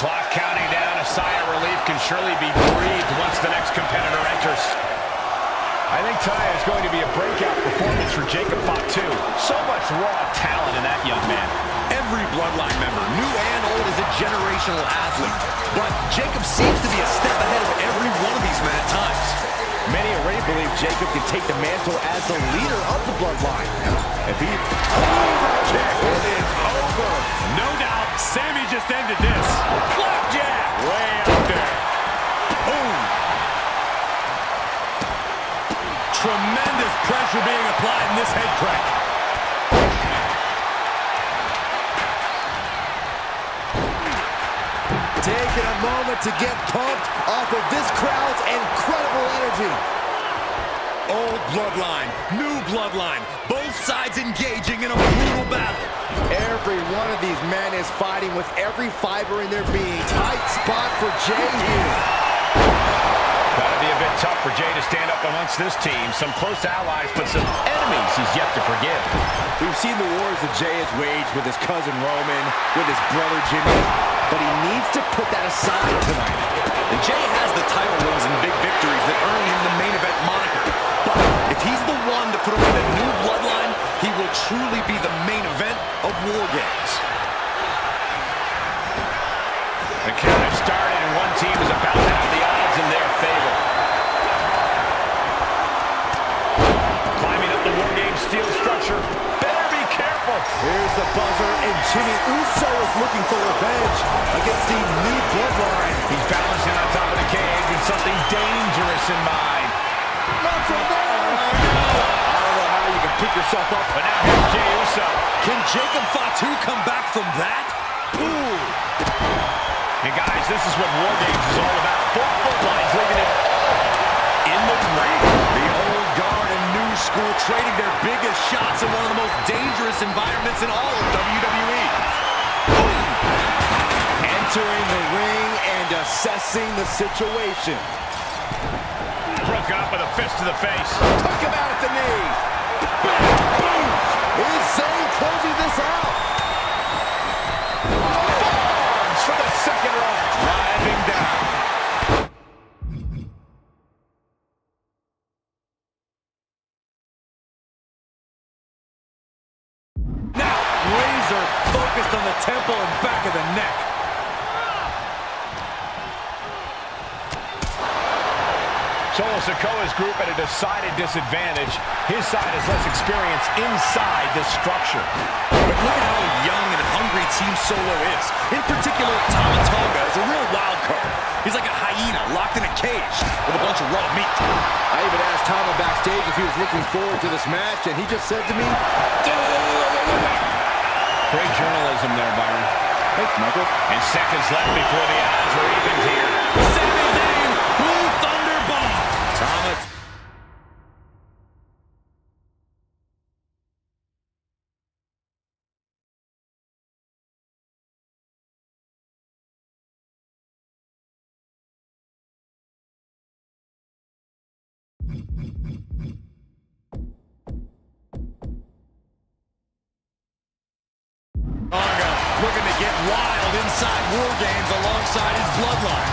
Clock counting down. A sigh of relief can surely be breathed once the next competitor enters. I think tonight is going to be a breakout performance for Jacob Fatu. So much raw talent in that young man. Every Bloodline member, new and old, is a generational athlete. But Jacob seems to be a step ahead of every one of these men at times. Many already believe Jacob can take the mantle as the leader of the Bloodline. If he... Overkick! It is over! No doubt, Sammy just ended this. Flapjack! Way up there. Boom! Tremendous pressure being applied in this head crack. Taking a moment to get pumped off of this crowd's incredible energy. Old bloodline, new bloodline, both sides engaging in a brutal battle. Every one of these men is fighting with every fiber in their being. Tight spot for Jay here. Gotta be a bit tough for Jay to stand up amongst this team. Some close allies, but some enemies he's yet to forgive. We've seen the wars that Jay has waged with his cousin Roman, with his brother Jimmy, but he needs to put that aside tonight. And Jay has the title runs and big victories that earn him the main event moniker. But if he's the one to put away the new bloodline, he will truly be the main event of War Games. The count has started, and one team is about to have the odds in their favor. Climbing up the War Games steel structure. Better be careful. Here's the buzzer, and Jimmy Uso is looking for revenge against the new bloodline. He's balancing on top of the cage with something dangerous in mind. Not from there! I don't know how you can pick yourself up. But now here's Jey Uso. Can Jacob Fatu come back from that? Ooh! And guys, this is what War Games is all about. Both bloodlines leaving it in the ring. The old guard and new school trading their biggest shots in one of the most dangerous environments in all of WWE. Boom. Entering the ring and assessing the situation. Broken up with a fist to the face. Took him out at the knee. Boom! Is Zayn closing this out? Forearms for the second round. Driving down. Now, laser focused on the temple and back of the neck. Solo Sikoa's group at a decided disadvantage. His side has less experience inside this structure. But look at how young and hungry Team Solo is. In particular, Tama Tonga is a real wild card. He's like a hyena locked in a cage with a bunch of raw meat. I even asked Tama backstage if he was looking forward to this match, and he just said to me, great journalism there, Byron. Thanks, Michael. And seconds left before the odds are even here. Sami Zayn, Blue Thunder Bomb. Tama. Tonga looking to get wild inside War Games alongside his Bloodline.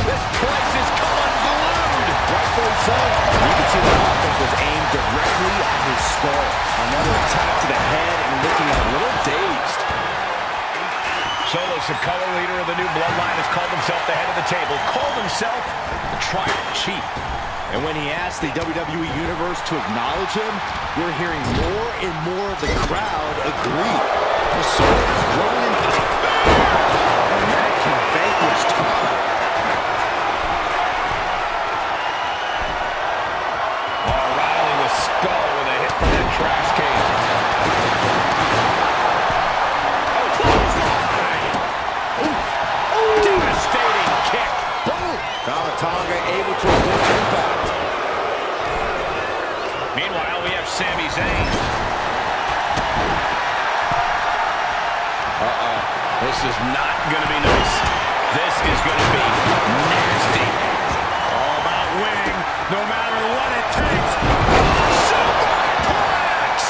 This place is coming unglued. Rightfully so. You can see the offense was aimed directly at his skull. Another attack to the head and looking a little dazed. Solo Sikoa, leader of the new Bloodline, has called himself the head of the table. Called himself the Tribal Chief. And when he asked the WWE Universe to acknowledge him, we're hearing more and more of the crowd agree. The soul is growing in power. And that can vanquish Tama. O'Reilly with skull with a hit from that trash cage. Oh, clothesline! Devastating kick. Tama Tonga able to avoid impact. Meanwhile, we have Sami Zayn. This is not going to be nice. This is going to be nasty. All about winning, no matter what it takes. Superplex!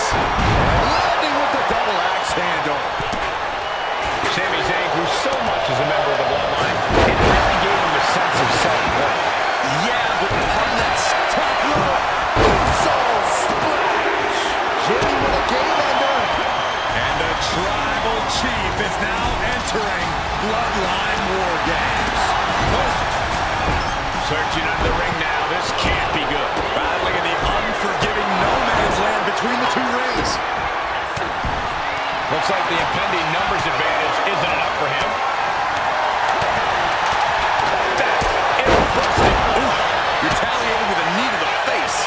Landing with the double axe handle. Sami Zayn grew so much as a member of the Bloodline, it really gave him a sense of self-worth. Yeah, but on that top rope, soul splash. Jimmy with a game ender. And the Tribal Chief is now entering Bloodline War Games. Searching under the ring now. This can't be good. Battling in the unforgiving no man's land between the two rings. Looks like the impending numbers advantage isn't enough for him. That busted. Ooh, retaliating with a knee to the face.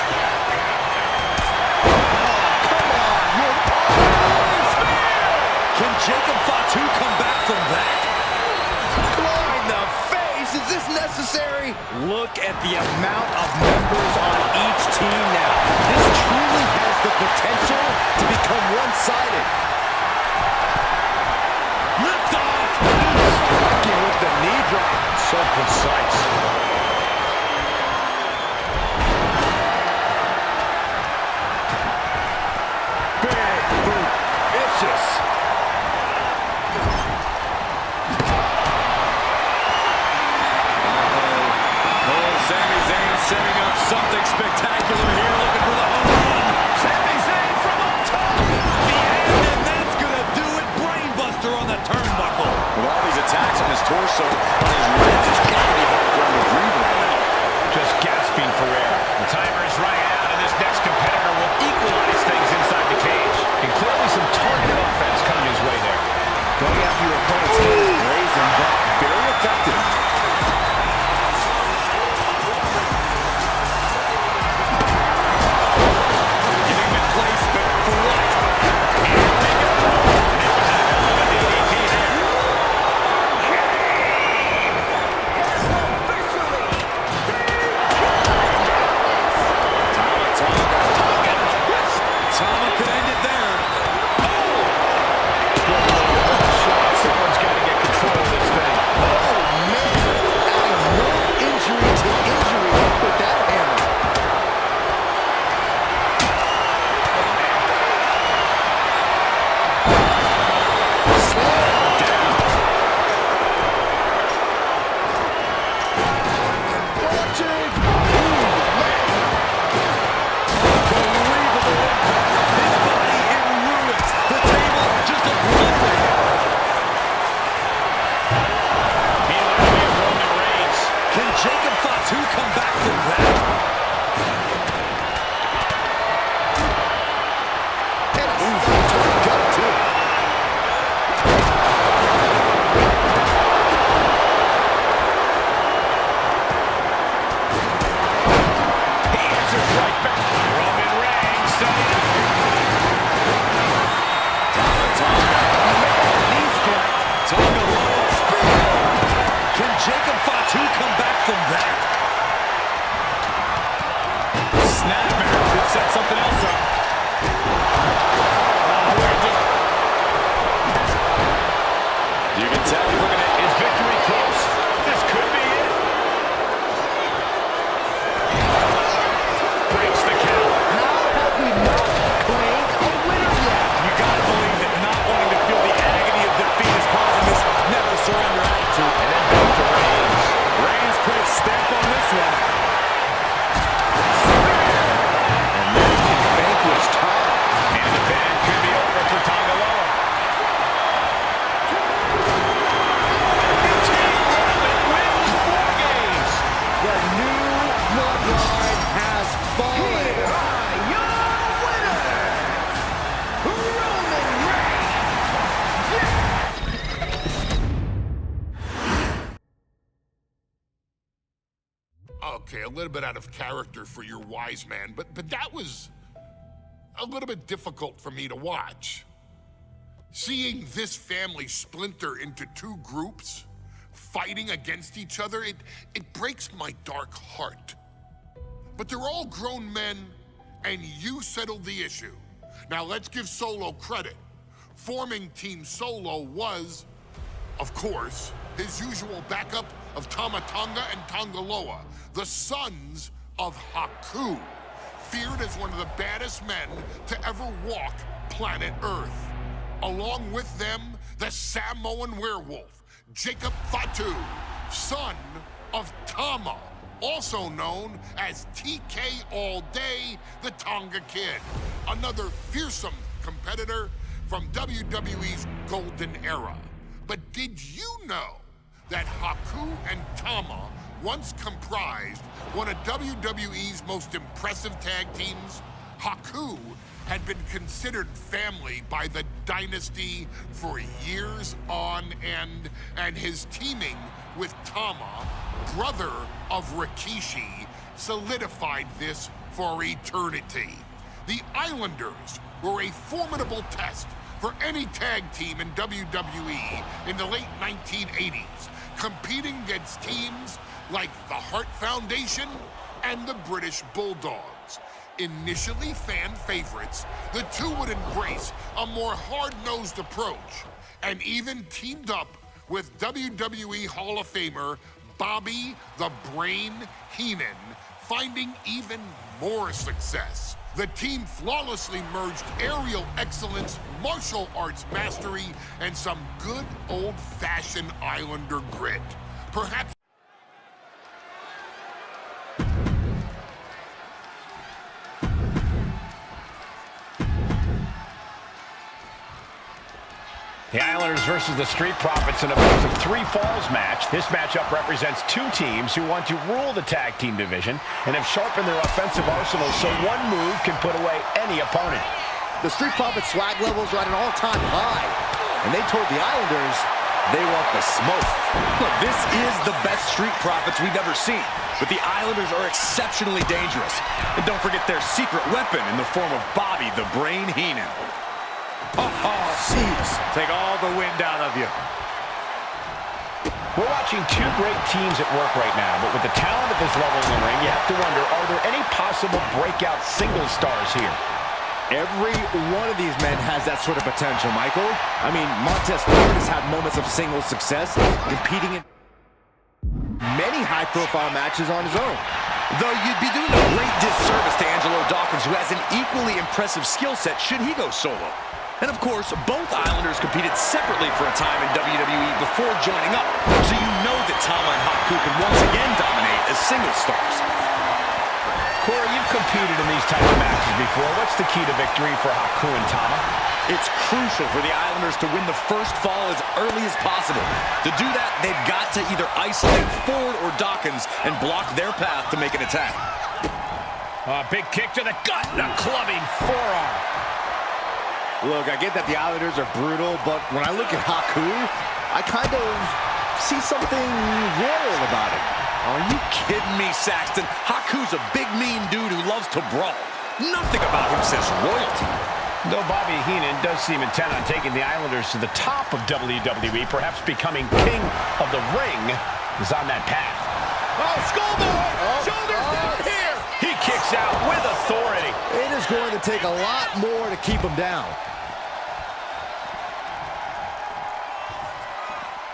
Can Jacob Fatu come back from that? Claw in the face. Is this necessary? Look at the amount of members on each team now. This truly has the potential to become one-sided. Lift off. Striking with the knee drop. So precise. Big boot. Vicious. Sami Zayn setting up something spectacular here, looking for the home run. Sami Zayn from up top. The end, and that's going to do it. Brainbuster on the turnbuckle. With all these attacks on his torso, on his ribs, it's got to be hard for him to breathe right now. Just gasping for air. The timer is running out, and this next competitor will equalize things inside the cage. And clearly some targeted offense coming his way there. Going after your opponent's head is brazen, but very effective. Fatu come back from that? And a spot to the gut, too. He answers right back. Roman Reigns setting up. Tonga low spear. Can Jacob Fatu come back from that? Snapmare could set something else up. You can tell he's looking at his victory close. This could be it. Breaks the count. How have we not claimed a winner yet? You gotta believe that not wanting to feel the agony of defeat is causing this never surrender attitude. And then back to Reigns. Reigns put his stamp on this one. And then he can vanquish Tom. And the band could be over for Tonga Loa. The new bloodline has fallen. Here are your winners, Roman Reigns. Okay, a little bit out of character for your wise man, but that was a little bit difficult for me to watch. Seeing this family splinter into two groups, fighting against each other, it breaks my dark heart. But they're all grown men, and you settled the issue. Now let's give Solo credit. Forming Team Solo was, of course, his usual backup of Tama Tonga and Tonga Loa, the sons of Haku, feared as one of the baddest men to ever walk planet Earth. Along with them, the Samoan werewolf, Jacob Fatu, son of Tama, also known as TK All Day, the Tonga Kid, another fearsome competitor from WWE's golden era. But did you know that Haku and Tama once comprised one of WWE's most impressive tag teams? Haku had been considered family by the Dynasty for years on end, and his teaming with Tama, brother of Rikishi, solidified this for eternity. The Islanders were a formidable test for any tag team in WWE in the late 1980s, competing against teams like the Hart Foundation and the British Bulldogs. Initially fan favorites, the two would embrace a more hard-nosed approach and even teamed up with WWE Hall of Famer Bobby the Brain Heenan, finding even more success. The team flawlessly merged aerial excellence, martial arts mastery, and some good old-fashioned Islander grit. Perhaps The Islanders versus the Street Profits in a best of 3 falls match. This matchup represents 2 teams who want to rule the tag team division and have sharpened their offensive arsenals so one move can put away any opponent. The Street Profits swag levels are at an all-time high, and they told the Islanders they want the smoke. Look, this is the best Street Profits we've ever seen, but the Islanders are exceptionally dangerous. And don't forget their secret weapon in the form of Bobby the Brain Heenan. Oh, jeez. Take all the wind out of you. We're watching 2 great teams at work right now, but with the talent at this level in the ring, you have to wonder, are there any possible breakout single stars here? Every one of these men has that sort of potential, Michael. I mean, Montez Ford has had moments of single success, competing in many high-profile matches on his own. Though you'd be doing a great disservice to Angelo Dawkins, who has an equally impressive skill set should he go solo. And of course, both Islanders competed separately for a time in WWE before joining up, so you know that Tama and Haku can once again dominate as single stars. Corey, you've competed in these types of matches before. What's the key to victory for Haku and Tama? It's crucial for the Islanders to win the first fall as early as possible. To do that, they've got to either isolate Ford or Dawkins and block their path to make an attack. Big kick to the gut and a clubbing forearm. Look, I get that the Islanders are brutal, but when I look at Haku, I kind of see something royal about him. Are you kidding me, Saxton? Haku's a big, mean dude who loves to brawl. Nothing about him says royalty. Though Bobby Heenan does seem intent on taking the Islanders to the top of WWE, perhaps becoming king of the ring, is on that path. Oh, skullboard! Shoulders down here! He kicks out with authority. It is going to take a lot more to keep him down.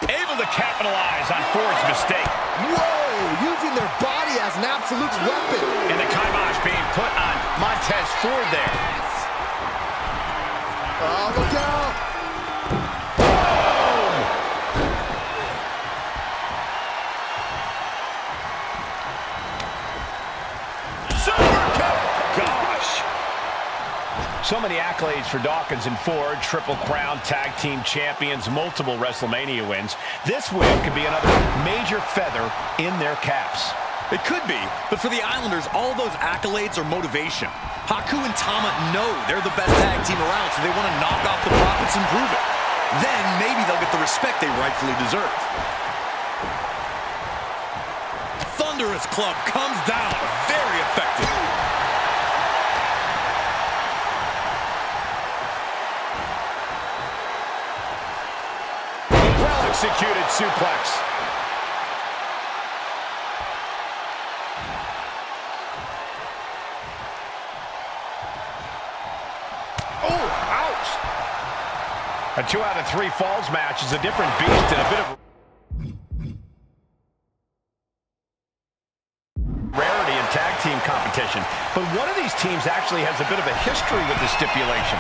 Able to capitalize on Ford's mistake. Whoa! Using their body as an absolute weapon. And the kibosh being put on Montez Ford there. Oh, look out! So many accolades for Dawkins and Ford. Triple Crown, Tag Team Champions, multiple WrestleMania wins. This win could be another major feather in their caps. It could be, but for the Islanders, all those accolades are motivation. Haku and Tama know they're the best tag team around, so they want to knock off the Profits and prove it. Then maybe they'll get the respect they rightfully deserve. Thunderous club comes down. Very effective. Well-executed suplex. A 2 out of 3 falls match is a different beast and a bit of rarity in tag team competition. But one of these teams actually has a bit of a history with the stipulation.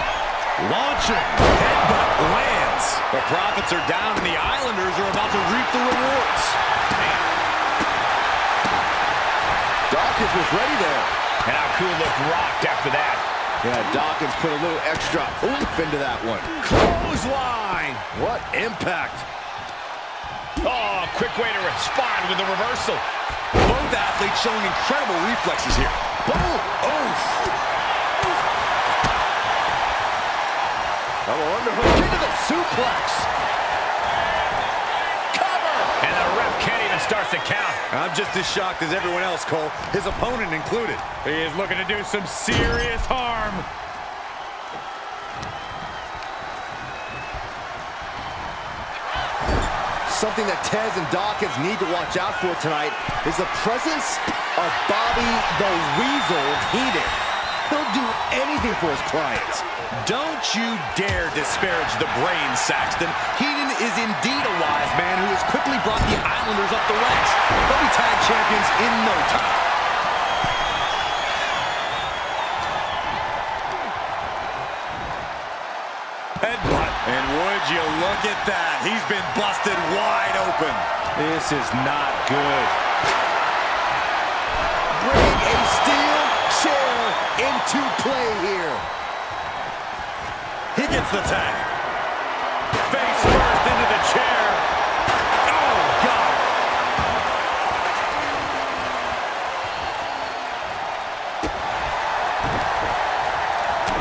Launching, headbutt lands. The Profits are down and the Islanders are about to reap the rewards. Dawkins was ready there. And Haku looked rocked after that. Yeah, Dawkins put a little extra oomph into that one. Clothesline. What impact. Oh, quick way to respond with the reversal. Both athletes showing incredible reflexes here. Boom. Oh. Double underhook into the suplex. Cover. And the ref can't even start to count. I'm just as shocked as everyone else, Cole, his opponent included. He is looking to do some serious harm. Something that Tez and Dawkins need to watch out for tonight is the presence of Bobby the Weasel Heenan. He'll do anything for his clients. Don't you dare disparage the brain, Saxton. Heenan is indeed a wise man who has quickly brought the Islanders up the ranks. They'll be tag champions in no time. Headbutt. And would you look at that? He's been busted wide open. This is not good. Bring a steel chair into play here. He gets the tag. Face first into the chair. Oh, God.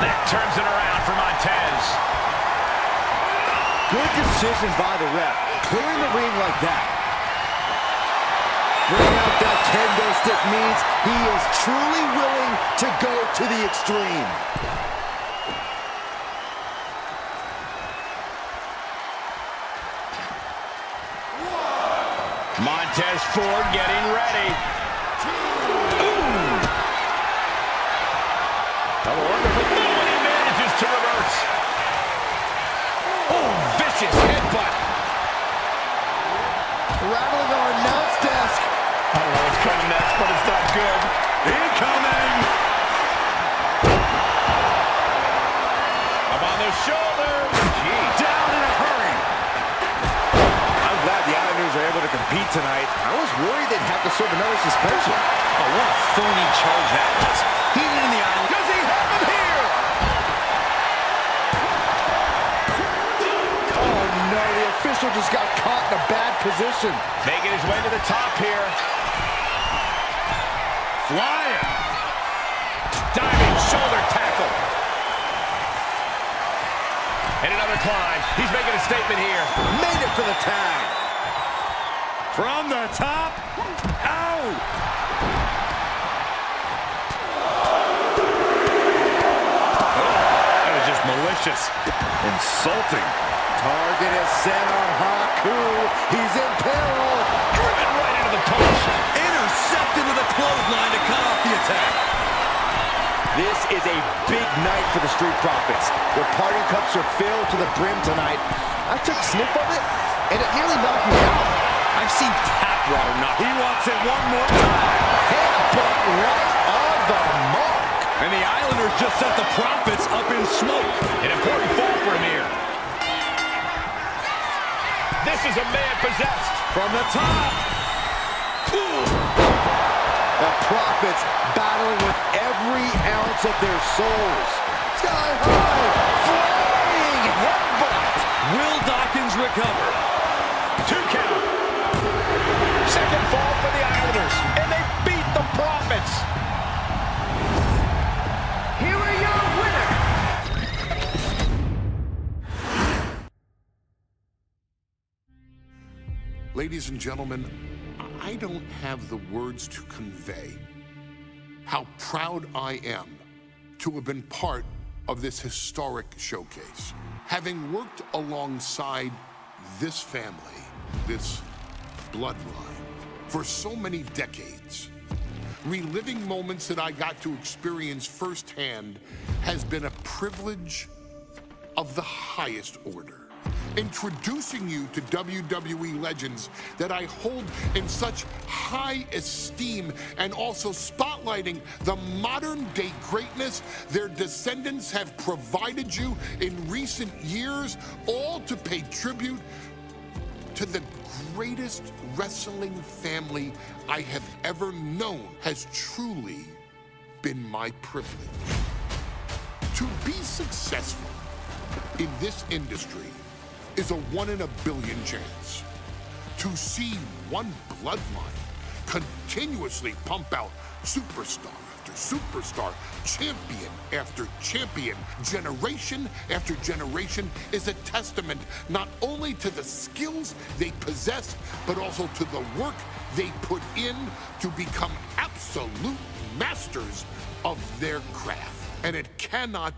That turns it around for Montez. Good decision by the ref. Clearing the ring like that. Bringing out that kendo stick means he is truly willing to go to the extreme. Montez Ford getting ready. Ooh. He manages to reverse. Oh, vicious headbutt. Rattling our announce desk. I don't know what's coming next, but it's not good. Incoming. Up on the shoulders. Down in a hurry. I'm glad the Islanders are able to compete tonight. I was worried they'd have to serve another suspension. Oh, what a phony charge that was. Heated in the island. Does he have him here? Oh, no, the official just got caught in a bad position. Making his way to the top here. Flying. Diving shoulder tackle. And another climb. He's making a statement here. Made it for the tag. From the top. Ow! That was just malicious. Insulting. Target is set on Haku. He's in peril. Driven right into the post. Intercepted with a clothesline to cut off the attack. This is a big night for the Street Profits. Their party cups are filled to the brim tonight. I took a sniff of it, and it nearly knocked me out. I've seen tap water knock. He wants it one more time. Headbutt right on the mark. And the Islanders just sent the Profits up in smoke. An important fall for him here. This is a man possessed. From the top. The Profits battling with every ounce of their souls. Sky high, flying headbutt. Will Dawkins recover? 2 count. Second fall for the Islanders, and they beat the Profits. Here are your winners. Ladies and gentlemen, I don't have the words to convey how proud I am to have been part of this historic showcase. Having worked alongside this family, this bloodline, for so many decades, reliving moments that I got to experience firsthand has been a privilege of the highest order. Introducing you to WWE legends that I hold in such high esteem, and also spotlighting the modern day greatness their descendants have provided you in recent years, all to pay tribute to the greatest wrestling family I have ever known, has truly been my privilege. To be successful in this industry is a 1 in a billion chance. To see one bloodline continuously pump out superstar after superstar, champion after champion, generation after generation, is a testament not only to the skills they possess, but also to the work they put in to become absolute masters of their craft. And it cannot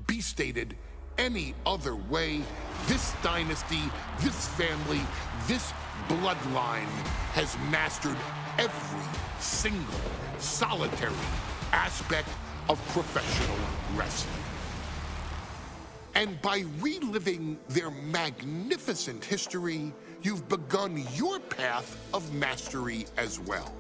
be stated any other way. This dynasty, this family, this bloodline has mastered every single solitary aspect of professional wrestling. And by reliving their magnificent history, you've begun your path of mastery as well.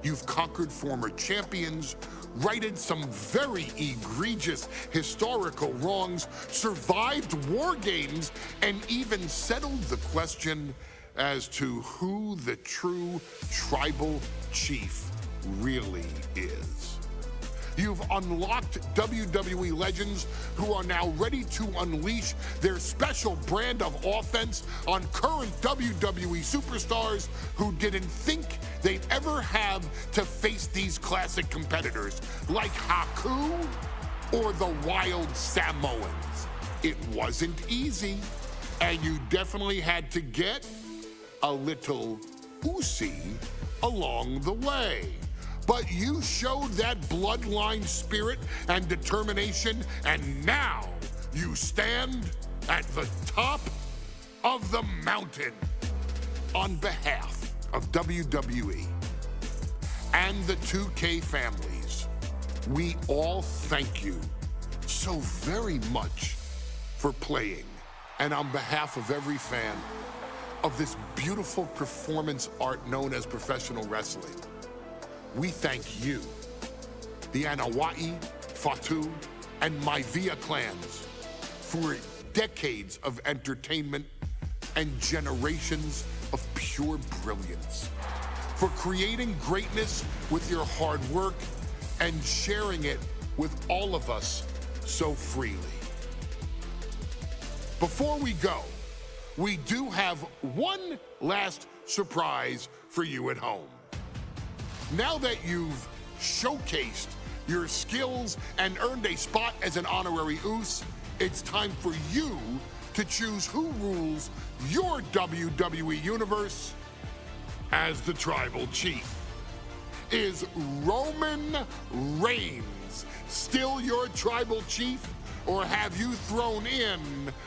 You've conquered former champions, righted some very egregious historical wrongs, survived war games, and even settled the question as to who the true tribal chief really is. You've unlocked WWE legends who are now ready to unleash their special brand of offense on current WWE superstars who didn't think they'd ever have to face these classic competitors like Haku or the Wild Samoans. It wasn't easy, and you definitely had to get a little oozy along the way. But you showed that bloodline spirit and determination, and now you stand at the top of the mountain. On behalf of WWE and the 2K families, we all thank you so very much for playing. And on behalf of every fan of this beautiful performance art known as professional wrestling, we thank you, the Anoa'i, Fatu, and Maivia clans, for decades of entertainment and generations of pure brilliance. for creating greatness with your hard work and sharing it with all of us so freely. Before we go, we do have one last surprise for you at home. Now that you've showcased your skills and earned a spot as an honorary Uso, it's time for you to choose who rules your WWE Universe as the Tribal Chief. Is Roman Reigns still your Tribal Chief, or have you thrown in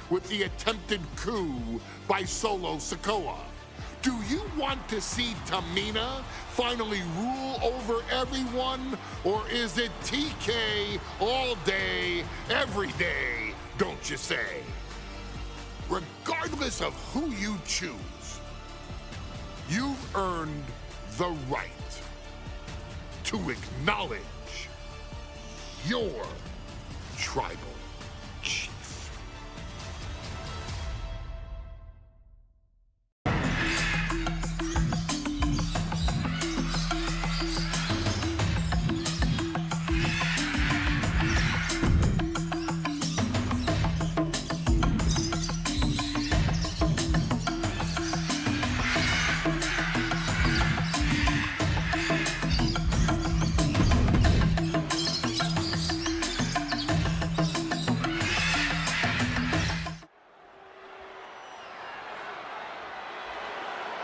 with the attempted coup by Solo Sikoa? Do you want to see Tamina finally rule over everyone, or is it TK all day, every day, don't you say? Regardless of who you choose, you've earned the right to acknowledge your Tribal Chief.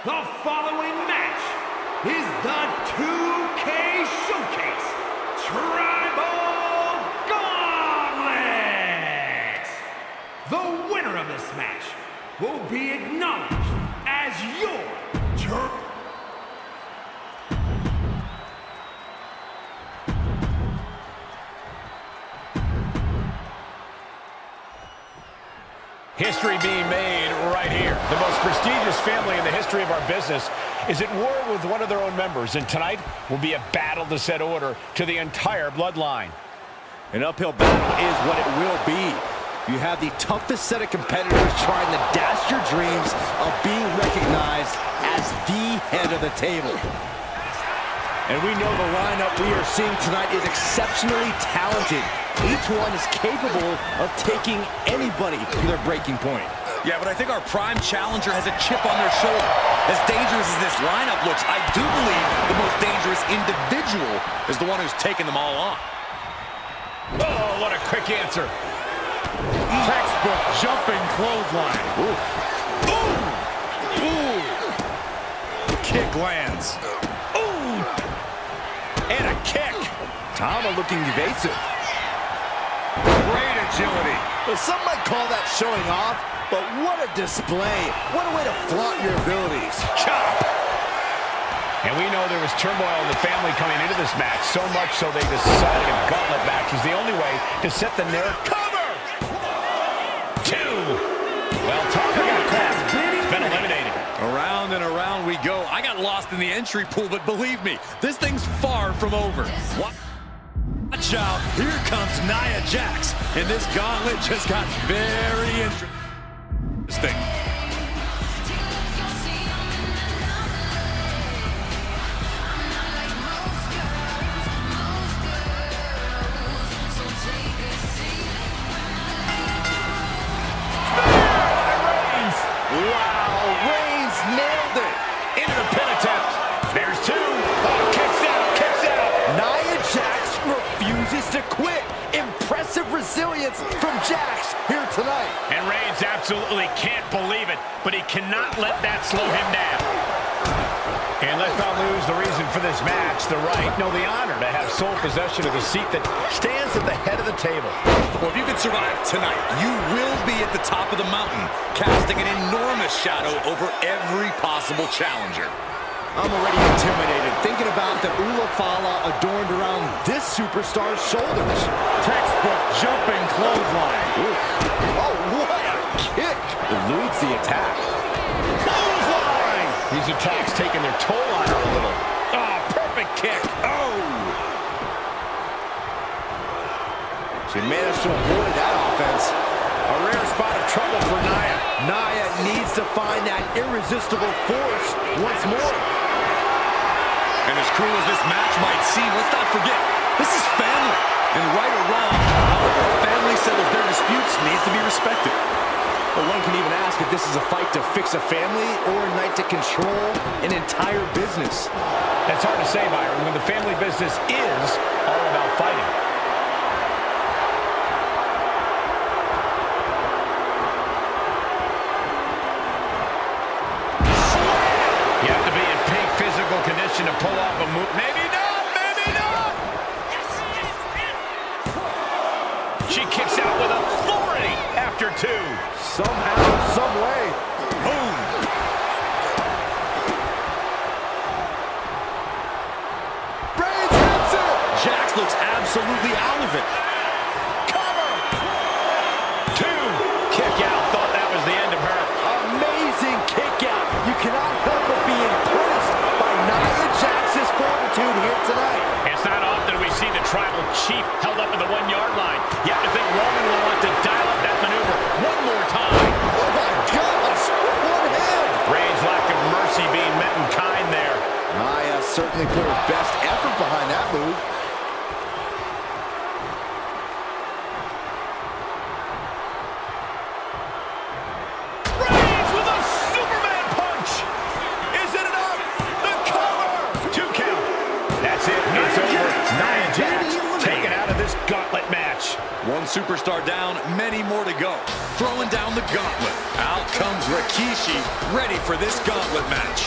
The following match is the 2K Showcase Tribal Gauntlet. The winner of this match will be acknowledged as your History being made right here. The most prestigious family in the history of our business is at war with one of their own members, and tonight will be a battle to set order to the entire bloodline. An uphill battle is what it will be. You have the toughest set of competitors trying to dash your dreams of being recognized as the head of the table. And we know the lineup we are seeing tonight is exceptionally talented. Each one is capable of taking anybody to their breaking point. Yeah, but I think our prime challenger has a chip on their shoulder. As dangerous as this lineup looks, I do believe the most dangerous individual is the one who's taken them all on. Oh, what a quick answer. Textbook jumping clothesline. Ooh. Ooh! Kick lands. Ooh! And a kick. Tama looking evasive. Great agility. Well, some might call that showing off, but what a display. What a way to flaunt your abilities. Chop! And we know there was turmoil in the family coming into this match, so much so they decided a gauntlet match was the only way to set the narrative. Cover! 2. Well, Tama got caught. He's been eliminated. Around and around we go. I got lost in the entry pool, but believe me, this thing's far from over. Watch out. Here comes Nia Jax. And this gauntlet just got very interesting. To quit. Impressive resilience from Jax here tonight. And Reigns absolutely can't believe it, but he cannot let that slow him down. And let's not lose the reason for this match, the right, no, the honor to have sole possession of the seat that stands at the head of the table. Well, if you can survive tonight, you will be at the top of the mountain, casting an enormous shadow over every possible challenger. I'm already intimidated thinking about the Ulafala adorned around this superstar's shoulders. Textbook jumping clothesline. Oof. Oh, what a kick! Eludes the attack. Clothesline! These attacks taking their toll on her a little. Oh, perfect kick. Oh! She managed to avoid that offense. A rare spot of trouble for Nia. Nia needs to find that irresistible force once more. And as cruel as this match might seem, let's not forget, this is family. And right or wrong, however a family settles their disputes needs to be respected. Well, one can even ask if this is a fight to fix a family or a night to control an entire business. That's hard to say, Byron, when the family business is all about fighting. You have to be in peak physical condition to pull off a move. Maybe not, maybe not! She kicks out with authority after two. Somehow, some way. Boom! Reigns hits it! Jax looks absolutely out of it. Cover! Two! Kick out. Thought that was the end of her. Amazing kick out. You cannot help but be impressed by Nia Jax's fortitude here tonight. It's not often we see the tribal chief held up at the 1 yard line. You have to think Roman will want to dial up that maneuver one more time. Oh my gosh! One hand! Reigns' lack of mercy being met in kind there. Nia certainly put her best effort behind that move. Reigns with a Superman punch! Is it enough? The cover! 2 count. That's it. It's over. Nia Jax taken out of this gauntlet match. One superstar down, many more to go. Throwing down the gauntlet. Out comes Rikishi, ready for this gauntlet match.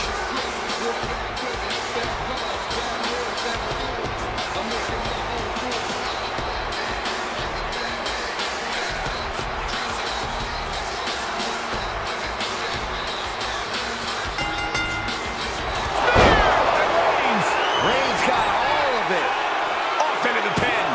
Reigns got all of it. Off into the pin.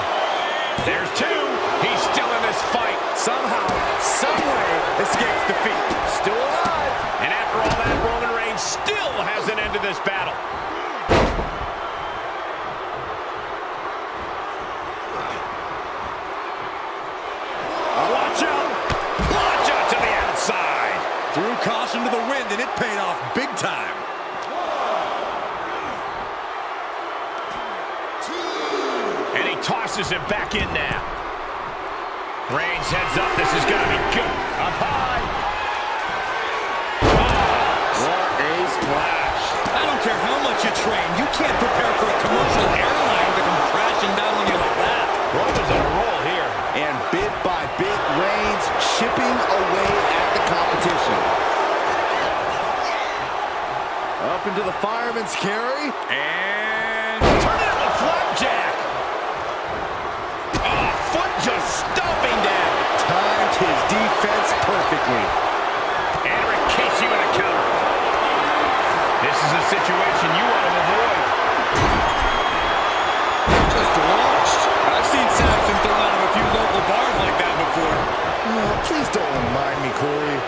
There's two. He's still in this fight. Somehow, someway, escapes defeat. Still alive. And after all that, Roman Reigns still hasn't ended this battle. Watch out! Watch out to the outside! Threw caution to the wind, and it paid off big time. And he tosses it back in now. Reigns heads up. This is going to be good. Up high. What a splash. I don't care how much you train, you can't prepare for a commercial airline to come crashing down on you like that. Roman's on a roll here. And bit by bit, Reigns chipping away at the competition. Up into the fireman's carry. And turn it into flapjack. Oh, foot just stomping down. Timed his defense perfectly. And Rikishi with a counter. This is a situation you want to avoid. Just launched. I've seen Saxon thrown out of a few local bars like that before. Oh, please don't remind me, Corey.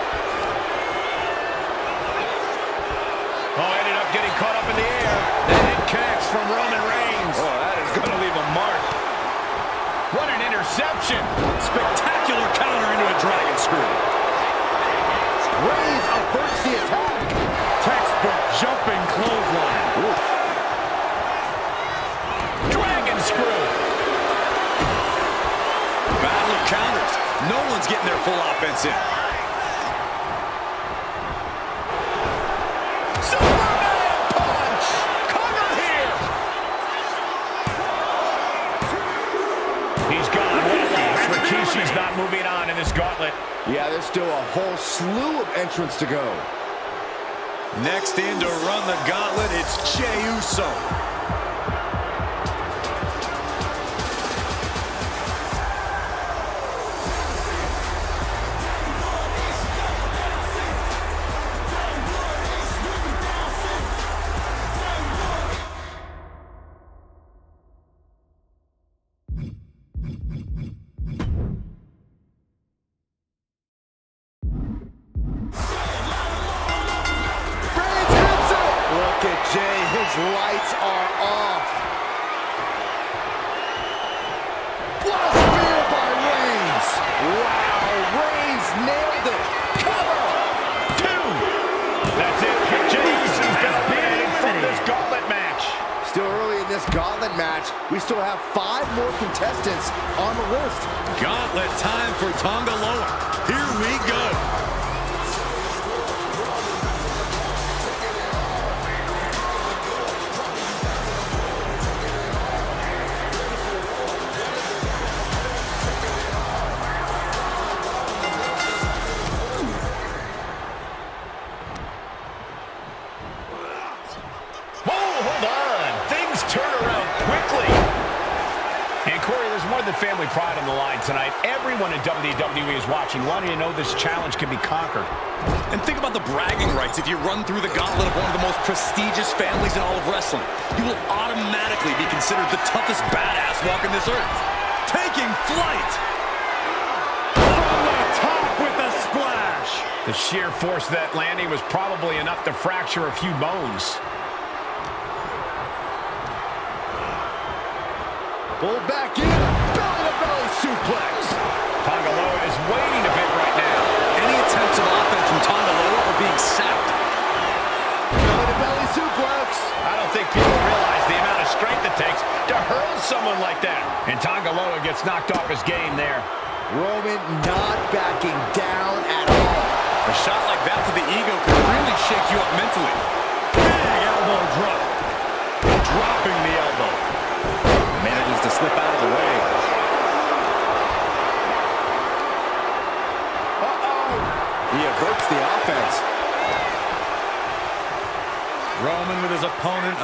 Oh, ended up getting caught up in the air. That hit connects from Roman Reigns. Oh, that is going to leave a mark. What an interception. Spectacular counter into a dragon screw. Reigns averts the attack. Textbook jumping clothesline. Oof. Dragon screw. Battle of counters. No one's getting their full offense in. Superman punch. Cover here. He's gone. What a loss. Rikishi's not moving on in this gauntlet. Yeah, there's still a whole slew of entrants to go. Next in to run the gauntlet, it's Jey Uso. Jey, his lights are off. What a spear by Reigns. Wow, Reigns nailed it. Cover. Two. That's it. Jey Uso's got banned from this gauntlet match. Still this gauntlet match, we still have 5 more contestants on the list. Gauntlet time for Tonga Loa. Here we go. Family pride on the line tonight. Everyone in WWE is watching, wanting to know this challenge can be conquered. And think about the bragging rights. If you run through the gauntlet of one of the most prestigious families in all of wrestling, you will automatically be considered the toughest badass walking this earth. Taking flight! From the top with a splash! The sheer force of that landing was probably enough to fracture a few bones. Pulled back in, belly-to-belly suplex. Tonga Loa is waiting a bit right now. Any attempts of offense from Tonga Loa are being sapped. Belly-to-belly suplex. I don't think people realize the amount of strength it takes to hurl someone like that. And Tonga Loa gets knocked off his game there. Roman not backing down at all. A shot like that to the ego can really shake you up mentally. Big elbow drop. Dropping the elbow. Manages to slip out of the way. He averts the offense. Roman with his opponent.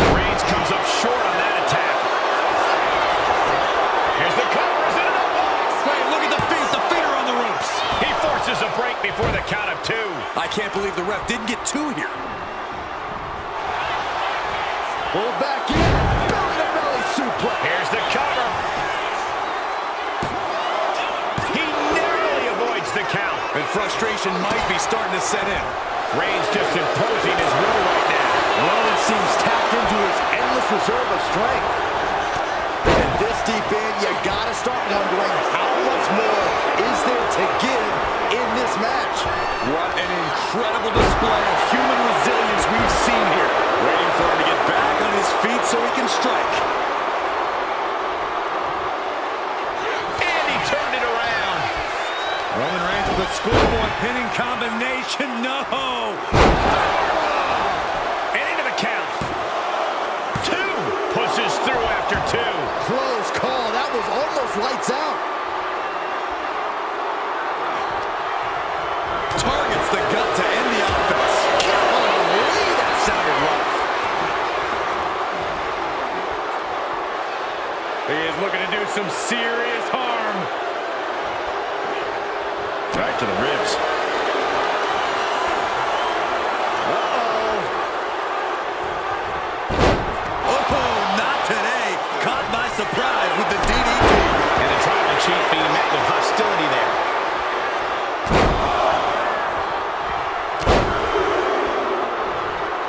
Reigns comes up short on that attack. Here's the cover. Is it enough? Wait, look at the feet. The feet are on the ropes. He forces a break before the count of 2. I can't believe the ref didn't get 2 here. Pulled back in, belly-to-belly suplex. Here's the cover. He narrowly avoids the count. And frustration might be starting to set in. Reigns just imposing his will right now. Roman seems tapped into his endless reserve of strength. And this deep in, you gotta start wondering how much more is there to give in this match. What an incredible display of human resilience we've seen here. Waiting for him to get back on his feet so he can strike. And he turned it around. Roman Reigns with a schoolboy pinning combination. No! And into the count. 2. Pushes through after 2. Close call. That was almost lights out. Targets the gut to end the offense. Golly, that sounded rough. He is looking to do some serious harm. Right to the ribs. Oh, not today. Caught by surprise with the DDT. And the tribal chief being met with hostility there.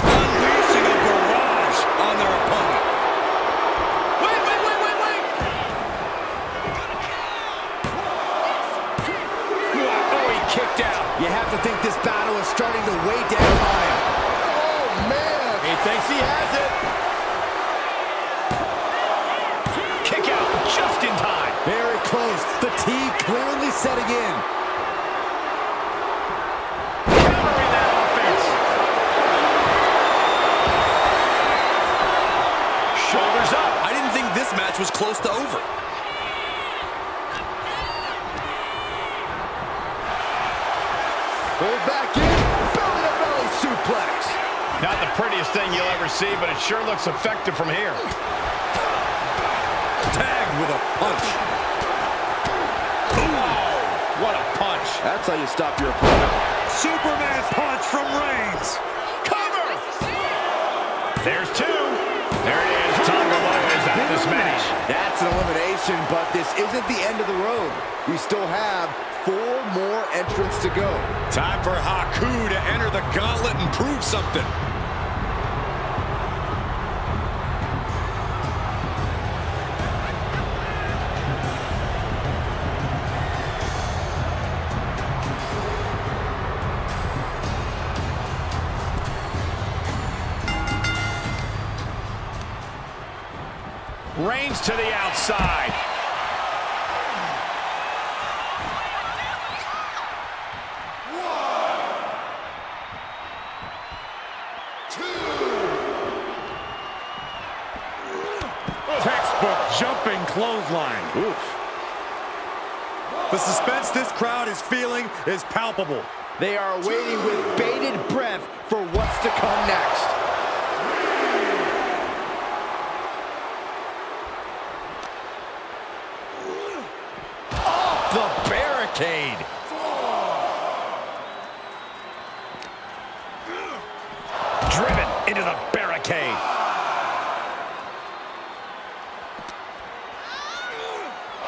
Unleashing a barrage on their opponent. Wait. Oh, he kicked out. You have to think this battle is starting to weigh down on him. Oh, man. He thinks he has it. Kick out just in time. Very close. Fatigue clearly setting in. Countering that offense. Shoulders up. I didn't think this match was close to over. Pulled back in. Belly-to-belly suplex. Not the prettiest thing you'll ever see, but it sure looks effective from here. Tagged with a punch. Oh, what a punch. That's how you stop your opponent. Superman punch from Reigns. Cover. There's 2. There it is. Tonga Loa is out of this match. That's an elimination, but this isn't the end of the road. We still have 4 more entrants to go. Time for Haku to enter the gauntlet and prove something. Reigns to the outside. Textbook jumping clothesline. Oof. The suspense this crowd is feeling is palpable. They are waiting with bated breath for what's to come next. Off the barricade. Driven into the barricade.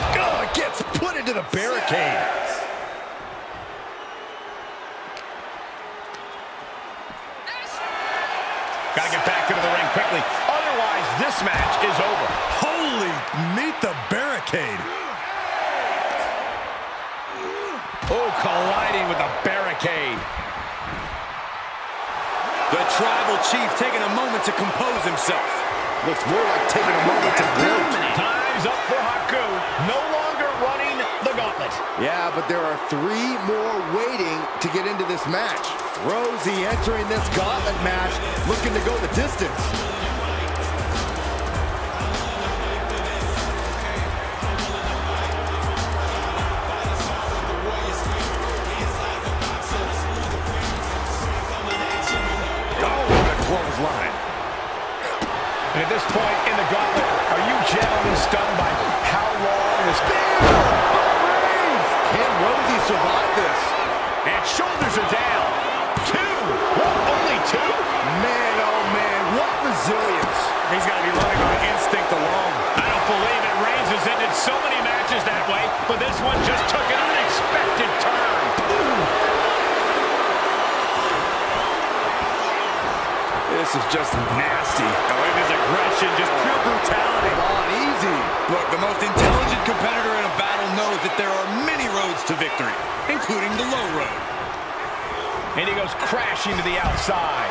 Oh, it gets put into the barricade. Gotta get back into the ring quickly. Otherwise, this match is over. Holy, meet the barricade. Oh, colliding with the barricade. The tribal chief taking a moment to compose himself. Looks more like taking a moment to gloat. Time's up for Haku. No longer running the gauntlet. Yeah, but there are 3 more waiting to get into this match. Rosie entering this gauntlet match, looking to go the distance. Line. And at this point in the gauntlet, are you gentlemen stunned by how long this... Can Rosie survive this? And shoulders are down. 2. What? Only 2? Man, oh man, what resilience. He's got to be running on instinct alone. I don't believe it. Reigns has ended so many matches that way, but this one just took an unexpected turn. This is just nasty. Oh, it is aggression, just pure brutality. Come on, easy. Look, the most intelligent competitor in a battle knows that there are many roads to victory, including the low road. And he goes crashing to the outside.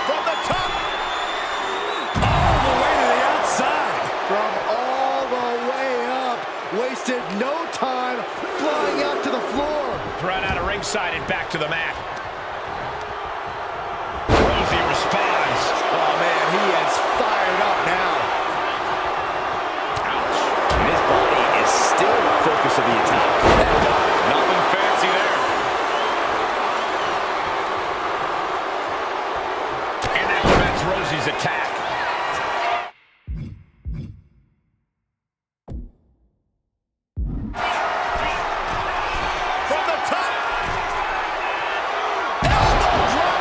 From the top. All the way to the outside. From all the way up. Wasted no time flying out to the floor. Thrown out of ringside and back to the mat. Rosie responds. Oh, man, he is fired up now. Ouch. And his body is still the focus of the attack. Nothing fancy there. And that prevents Rosie's attack. From the top. Elbow drop.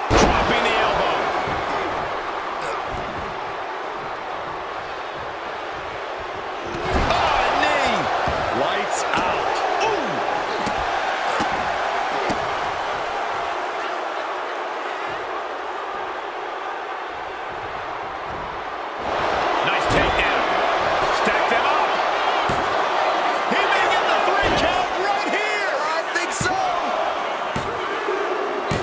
Dropping the elbow. Oh, knee. Lights out. Ooh. Nice takedown. Stack them up. He may get the 3 count right here. I think so.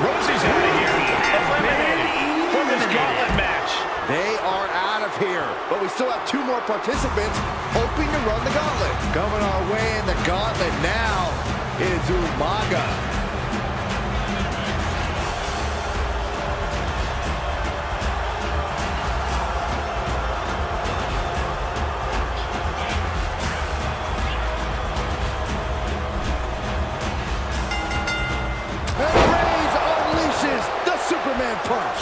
Rosie's out of here. Eliminated from this gauntlet match. They are out of here, but we still have 2 more participants hoping to run the gauntlet. Coming our way in the gauntlet now is Umaga. And Reigns unleashes the Superman punch.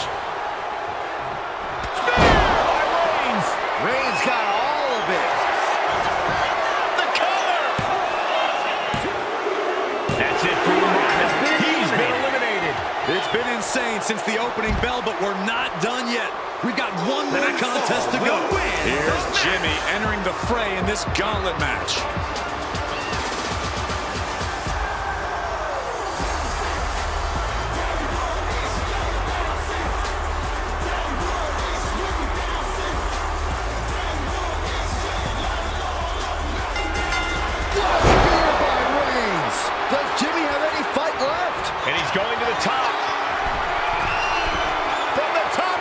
Reigns got all of it. The cover. That's it for Umaga. He's been eliminated. It's been insane since the opening bell, but we're not done yet. We've got 1 more contest to go. Here's Jimmy entering the fray in this gauntlet match. And he's going to the top. From the top.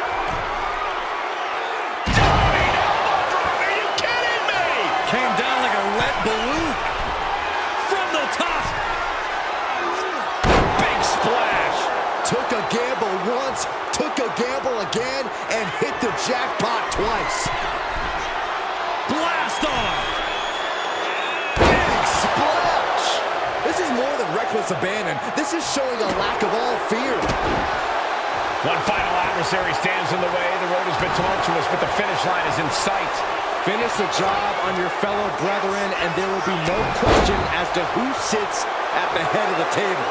Reigns took a gamble again and hit the jackpot twice. Blast off! Big splash! This is more than reckless abandon. This is showing a lack of all fear. One final adversary stands in the way. The road has been tumultuous, but the finish line is in sight. Finish the job on your fellow brethren, and there will be no question as to who sits at the head of the table.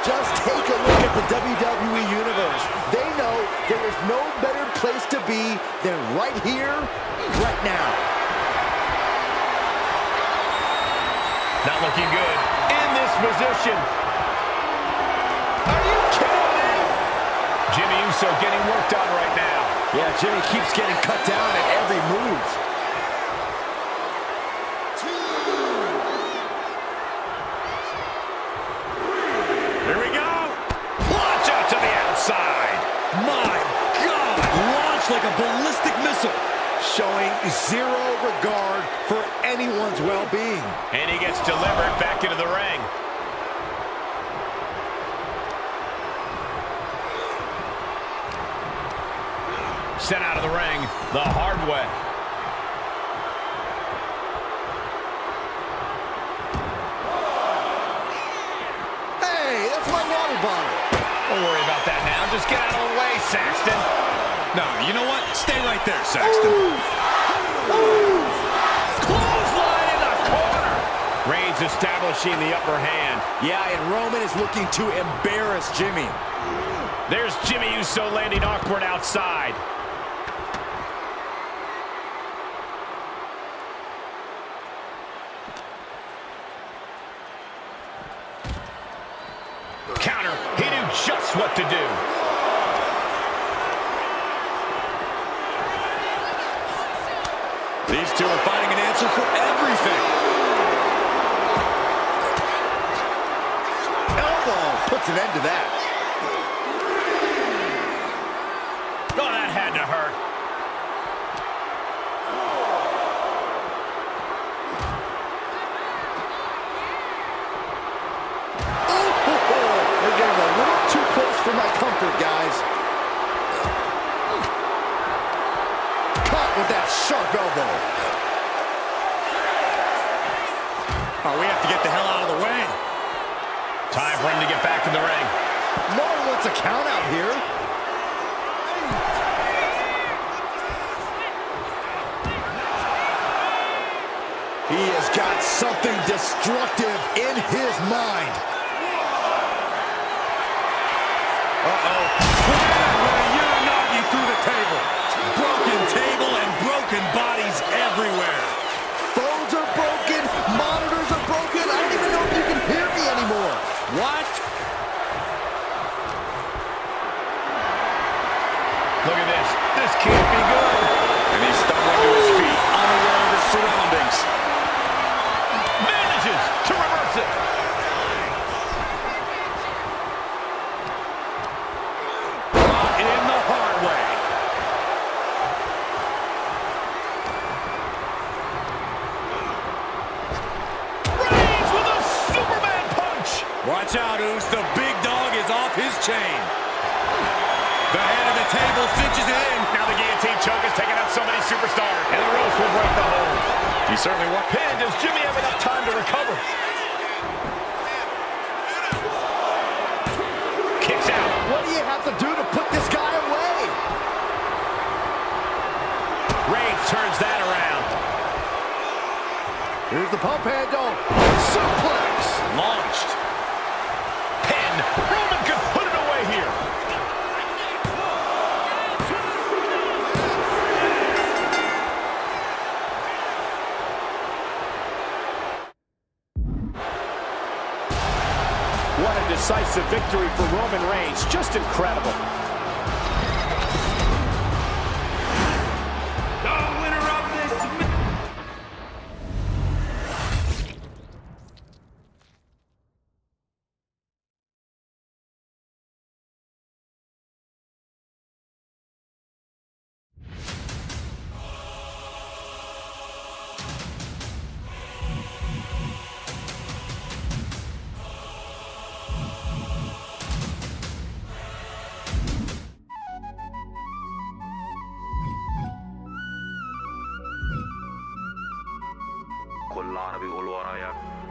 Just take a look at the WWE Universe. They know there is no better place to be than right here, right now. Not looking good in this position. Are you kidding me? Jimmy Uso getting worked on right now. Yeah, Jimmy keeps getting cut down at every move. Here we go. Launch out to the outside. My God! Launched like a ballistic missile. Showing zero regard for anyone's well-being. And he gets delivered back into the ring. Sent out of the ring the hard way. Hey, that's my water bottle. Don't worry about that now. Just get out of the way, Saxton. No, you know what? Stay right there, Saxton. Clothesline in the corner. Reigns establishing the upper hand. Yeah, and Roman is looking to embarrass Jimmy. There's Jimmy Uso landing awkward outside. Counter. He knew just what to do. These two are finding an answer for everything. Elbow puts an end to that. Oh, that had to hurt. We're getting a little too close for my comfort, guys. Caught with that sharp elbow. Oh, we have to get the hell out of the way. Time for him to get back in the ring. No one wants a count out here. He has got something destructive in his mind. Uh-oh. With a Uranagi through the table. Broken table and broken bodies everywhere. Phones are broken. Monitors are broken. I don't even know if you can hear me anymore. What? Look at this. This can't be good. And he's stumbling to his feet, unaware of his surroundings. Manages to reverse it. Brought in the hard way. Reigns with a Superman punch. Watch out, Oos. The big dog is off his chain. The head of the table cinches it in. Now the guillotine choke has taken out so many superstars. And the ropes will break the hold. He certainly won. And does Jimmy have enough time to recover? Kicks out. What do you have to do to put this guy away? Reigns turns that around. Here's the pump handle. Suplex. Launched. Pin. Roman could put it away here. What a decisive victory for Roman Reigns. Just incredible. The winner of this con l'Arabi o lo hará ya.